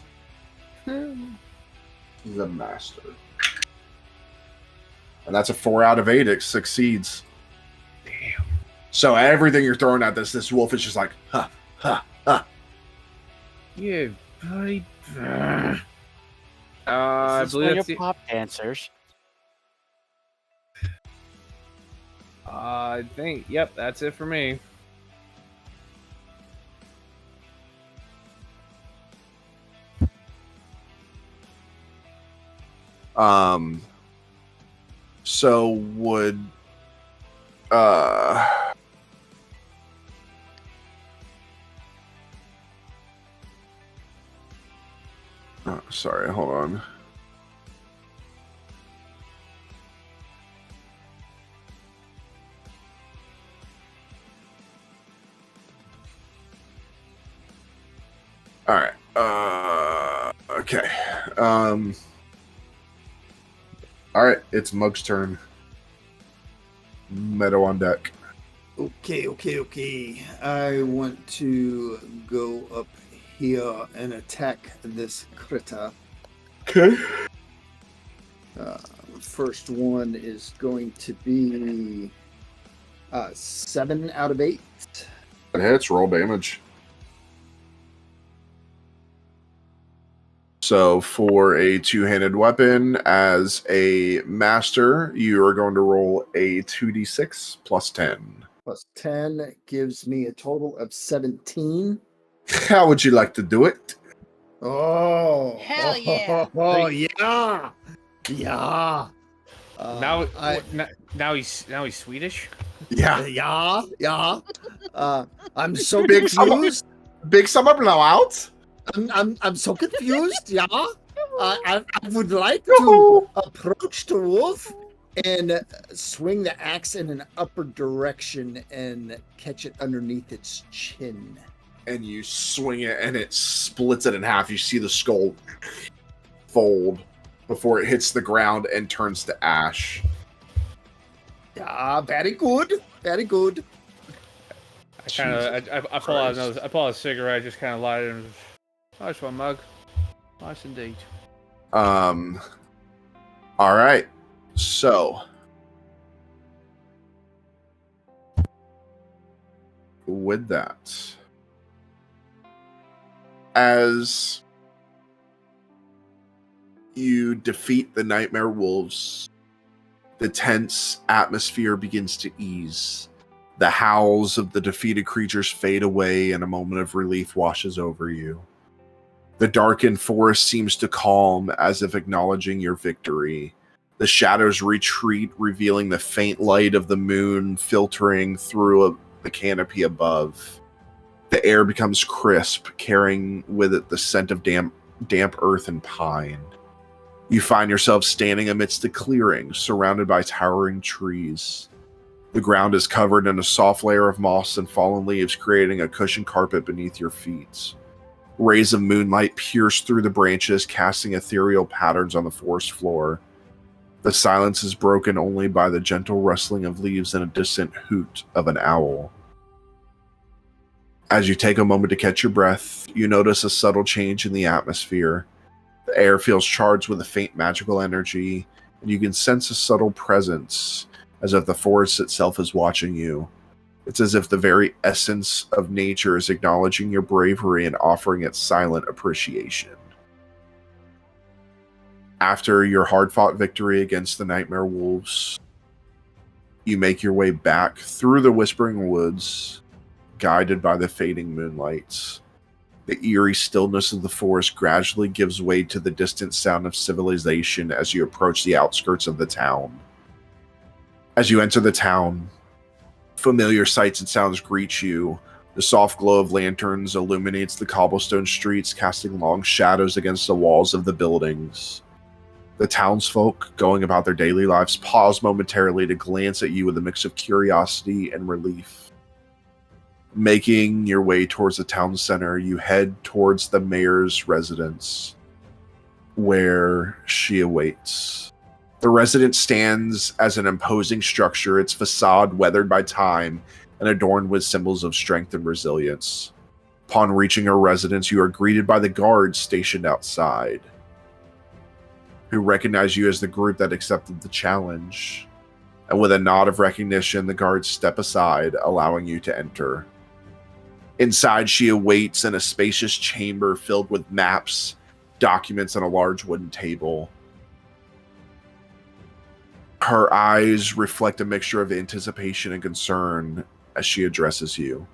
The master. And that's a 4 out of 8. It succeeds. Damn. So everything you're throwing at this wolf is just like, ha, ha, ha. Yeah, buddy. I This is believe for that's your the, pop dancers. I think, yep, that's it for me. So would sorry, hold on. All right. Okay. All right, it's Mug's turn. Meadow on deck. Okay. I want to go up here and attack this critter. Okay. First one is going to be 7 out of 8. That hits. Roll damage. So for a two-handed weapon, as a master, you are going to roll a 2d6 plus 10. Plus 10 gives me a total of 17. How would you like to do it? Oh, Hell yeah. Oh, yeah. Yeah. Now he's Swedish. Yeah. Yeah. I'm so Big summer. confused. Big summer blowout. I'm so confused. Yeah. I would like to approach the wolf and swing the axe in an upper direction and catch it underneath its chin. And you swing it, and it splits it in half. You see the skull fold before it hits the ground and turns to ash. Yeah, very good. Very good. I pull out a cigarette, just kind of light it. And, nice one, Mug. Nice indeed. All right. So with that, as you defeat the nightmare wolves, the tense atmosphere begins to ease. The howls of the defeated creatures fade away, and a moment of relief washes over you. The darkened forest seems to calm, as if acknowledging your victory. The shadows retreat, revealing the faint light of the moon filtering through the canopy above. The air becomes crisp, carrying with it the scent of damp earth and pine. You find yourself standing amidst a clearing, surrounded by towering trees. The ground is covered in a soft layer of moss and fallen leaves, creating a cushioned carpet beneath your feet. Rays of moonlight pierce through the branches, casting ethereal patterns on the forest floor. The silence is broken only by the gentle rustling of leaves and a distant hoot of an owl. As you take a moment to catch your breath, you notice a subtle change in the atmosphere. The air feels charged with a faint magical energy, and you can sense a subtle presence, as if the forest itself is watching you. It's as if the very essence of nature is acknowledging your bravery and offering its silent appreciation. After your hard-fought victory against the Nightmare Wolves, you make your way back through the Whispering Woods, guided by the fading moonlights. The eerie stillness of the forest gradually gives way to the distant sound of civilization as you approach the outskirts of the town. As you enter the town, familiar sights and sounds greet you. The soft glow of lanterns illuminates the cobblestone streets, casting long shadows against the walls of the buildings. The townsfolk, going about their daily lives, pause momentarily to glance at you with a mix of curiosity and relief. Making your way towards the town center, you head towards the mayor's residence, where she awaits. The residence stands as an imposing structure, its facade weathered by time and adorned with symbols of strength and resilience. Upon reaching her residence, you are greeted by the guards stationed outside. who recognize you as the group that accepted the challenge. And with a nod of recognition, the guards step aside, allowing you to enter. Inside, she awaits in a spacious chamber filled with maps, documents, and a large wooden table. Her eyes reflect a mixture of anticipation and concern as she addresses you.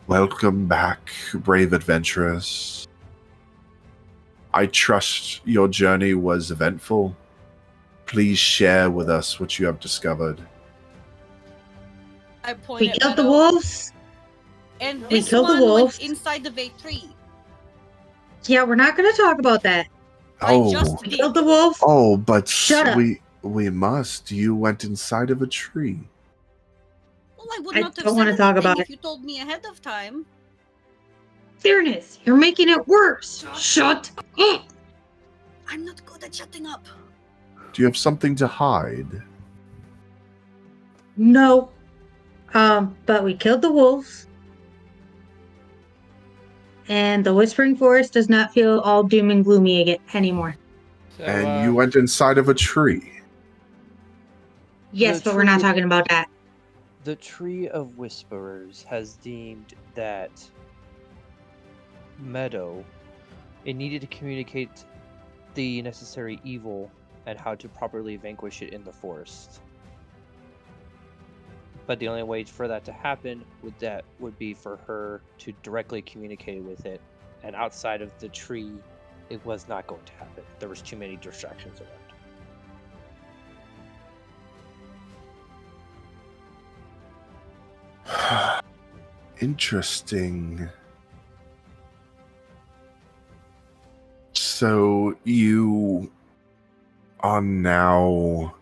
Welcome back, brave adventurers. I trust your journey was eventful. Please share with us what you have discovered. I point We at killed the Meadow, wolves. and we this killed the one wolves. went inside the vape tree. Yeah, we're not going to talk about that. I just We did. killed the wolf. Oh, but Shut up. we must. You went inside of a tree. Well, I would I not have don't said wanna talk anything about if it. you told me ahead of time. Fairness, you're making it worse. Shut up. I'm not good at shutting up. Do you have something to hide? No. But we killed the wolves. And the Whispering Forest does not feel all doom and gloomy anymore. So, And you went inside of a tree. Yes, The but we're not tree- talking about that. The Tree of Whisperers has deemed that Meadow, it needed to communicate the necessary evil and how to properly vanquish it in the forest. But the only way for that to happen would be for her to directly communicate with it. And outside of the tree, it was not going to happen. There was too many distractions around. Interesting. So you are now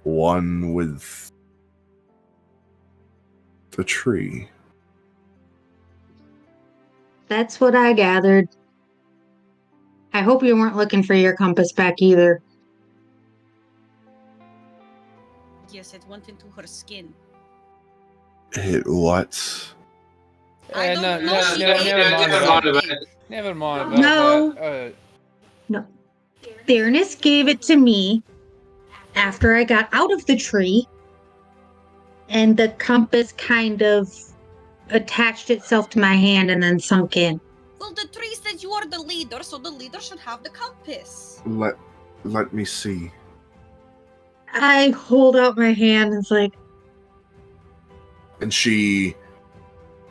one with the tree. That's what I gathered. I hope you weren't looking for your compass back either. Yes, it went into her skin. It what? I don't know. never She mind ate about it. something. Never mind about No. that. No. Fairness gave it to me after I got out of the tree, and the compass kind of attached itself to my hand and then sunk in. Well, the tree says you are the leader, so the leader should have the compass. Let me see. I hold out my hand and it's like, And she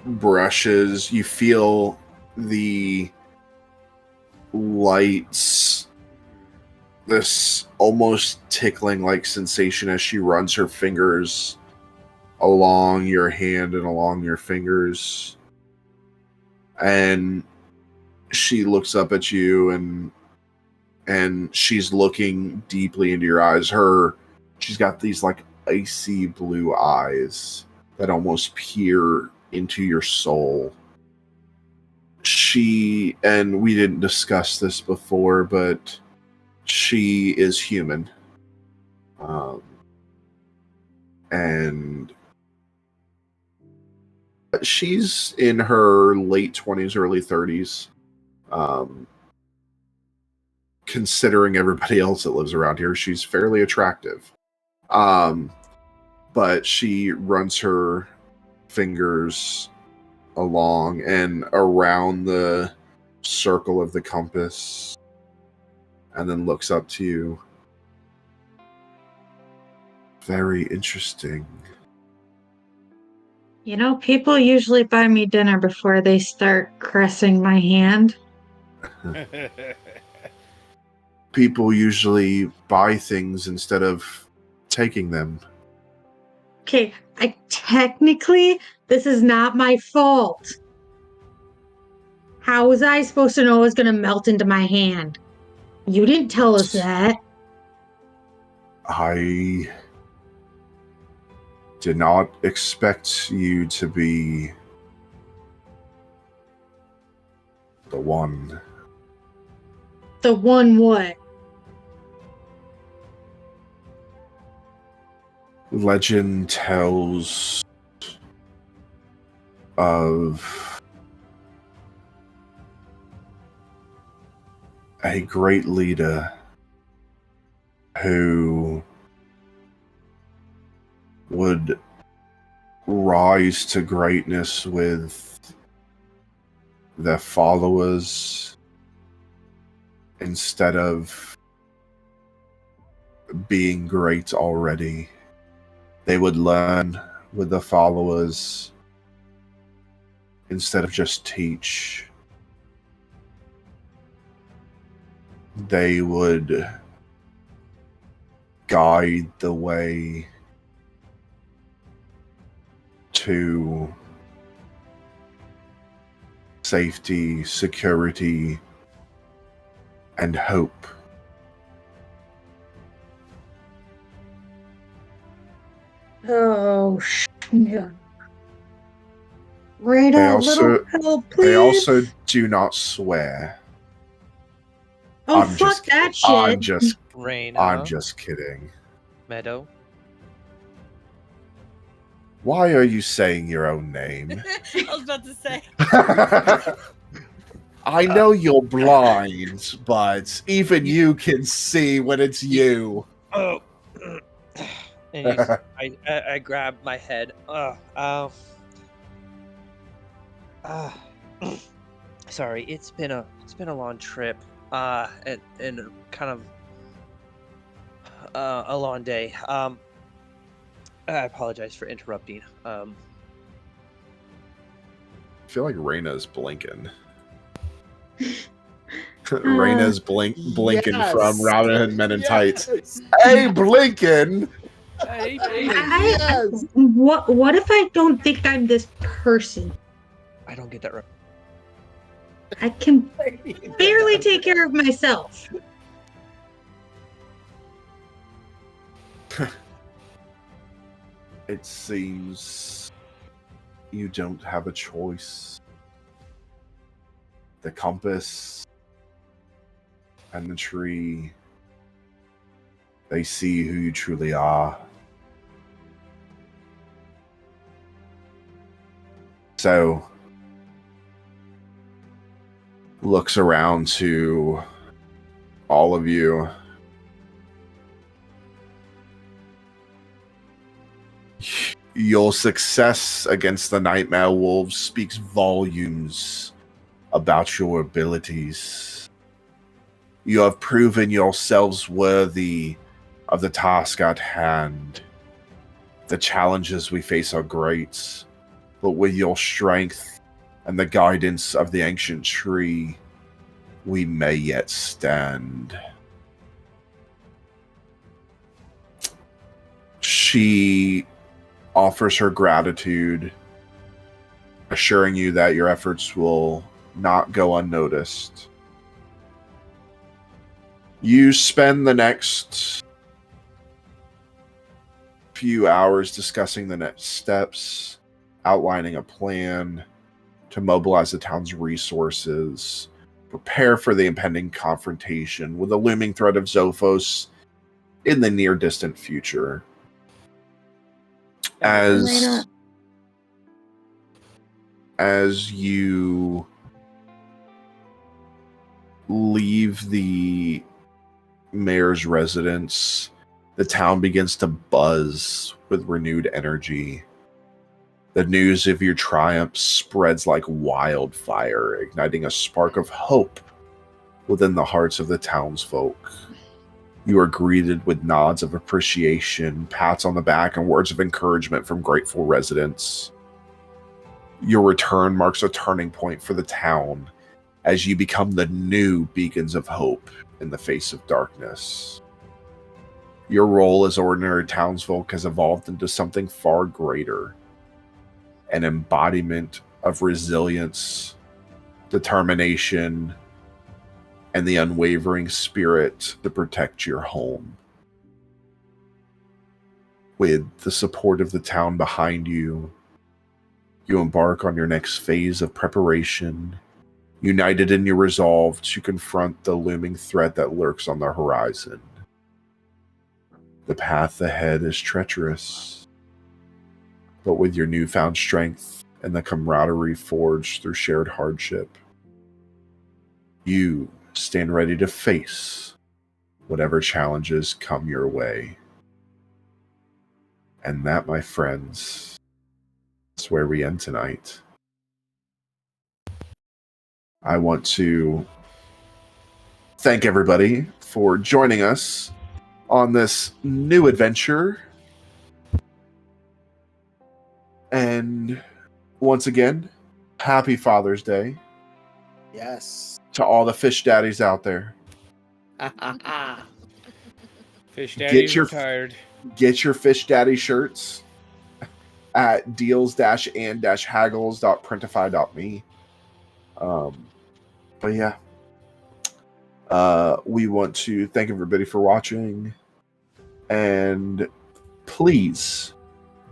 brushes. You feel the lights, this almost tickling like sensation as she runs her fingers along your hand and along your fingers. And she looks up at you and she's looking deeply into your eyes. She's got these like icy blue eyes that almost peer into your soul. And we didn't discuss this before, but she is human. And she's in her late 20s, early 30s. Considering everybody else that lives around here, she's fairly attractive. But she runs her fingers along and around the circle of the compass and then looks up to you. Very interesting. you know, people usually buy me dinner before they start caressing my hand. People usually buy things instead of taking them. Okay, technically, this is not my fault. How was I supposed to know it was going to melt into my hand? You didn't tell us that. I did not expect you to be the one. The one what? Legend tells of a great leader who would rise to greatness with their followers instead of being great already. They would learn with the followers instead of just teach. They would guide the way to safety, security, and hope. Oh, yeah. Right, They a little also help, please. they also do not swear. Oh, I'm fuck just that I'm shit. just Raina, I'm just kidding. Meadow. Why are you saying your own name? I was about to say. I know you're blind, but even you can see when it's you. Oh. And I grab my head. Sorry, it's been a long trip. And kind of a long day. I apologize for interrupting. I feel like Raina's blinking. Raina's blinking from Robin Hood Men in Tights. Hey, blinking! Hey, What if I don't think I'm this person? I don't get that right. I can barely take care of myself. It seems you don't have a choice. The compass and the tree, they see who you truly are. So, looks around to all of you. Your success against the Nightmare Wolves speaks volumes about your abilities. You have proven yourselves worthy of the task at hand. The challenges we face are great, but with your strength and the guidance of the ancient tree, we may yet stand. She offers her gratitude, assuring you that your efforts will not go unnoticed. You spend the next few hours discussing the next steps, outlining a plan to mobilize the town's resources, prepare for the impending confrontation with the looming threat of Zophos in the near distant future. As you leave the mayor's residence, the town begins to buzz with renewed energy. The news of your triumph spreads like wildfire, igniting a spark of hope within the hearts of the townsfolk. You are greeted with nods of appreciation, pats on the back, and words of encouragement from grateful residents. Your return marks a turning point for the town as you become the new beacons of hope in the face of darkness. Your role as ordinary townsfolk has evolved into something far greater, an embodiment of resilience, determination, and the unwavering spirit to protect your home. With the support of the town behind you, you embark on your next phase of preparation, united in your resolve to confront the looming threat that lurks on the horizon. The path ahead is treacherous, but with your newfound strength and the camaraderie forged through shared hardship, you stand ready to face whatever challenges come your way. And that, my friends, is where we end tonight. I want to thank everybody for joining us on this new adventure. And once again, happy Father's Day Yes. to all the fish daddies out there. Fish Daddy's your- retired. Get your fish daddy shirts at deals-and-haggles.printify.me. But yeah, we want to thank everybody for watching, and please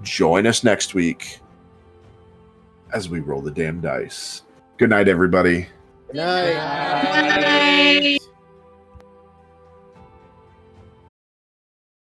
join us next week as we roll the damn dice. Good night, everybody. Good night. Bye.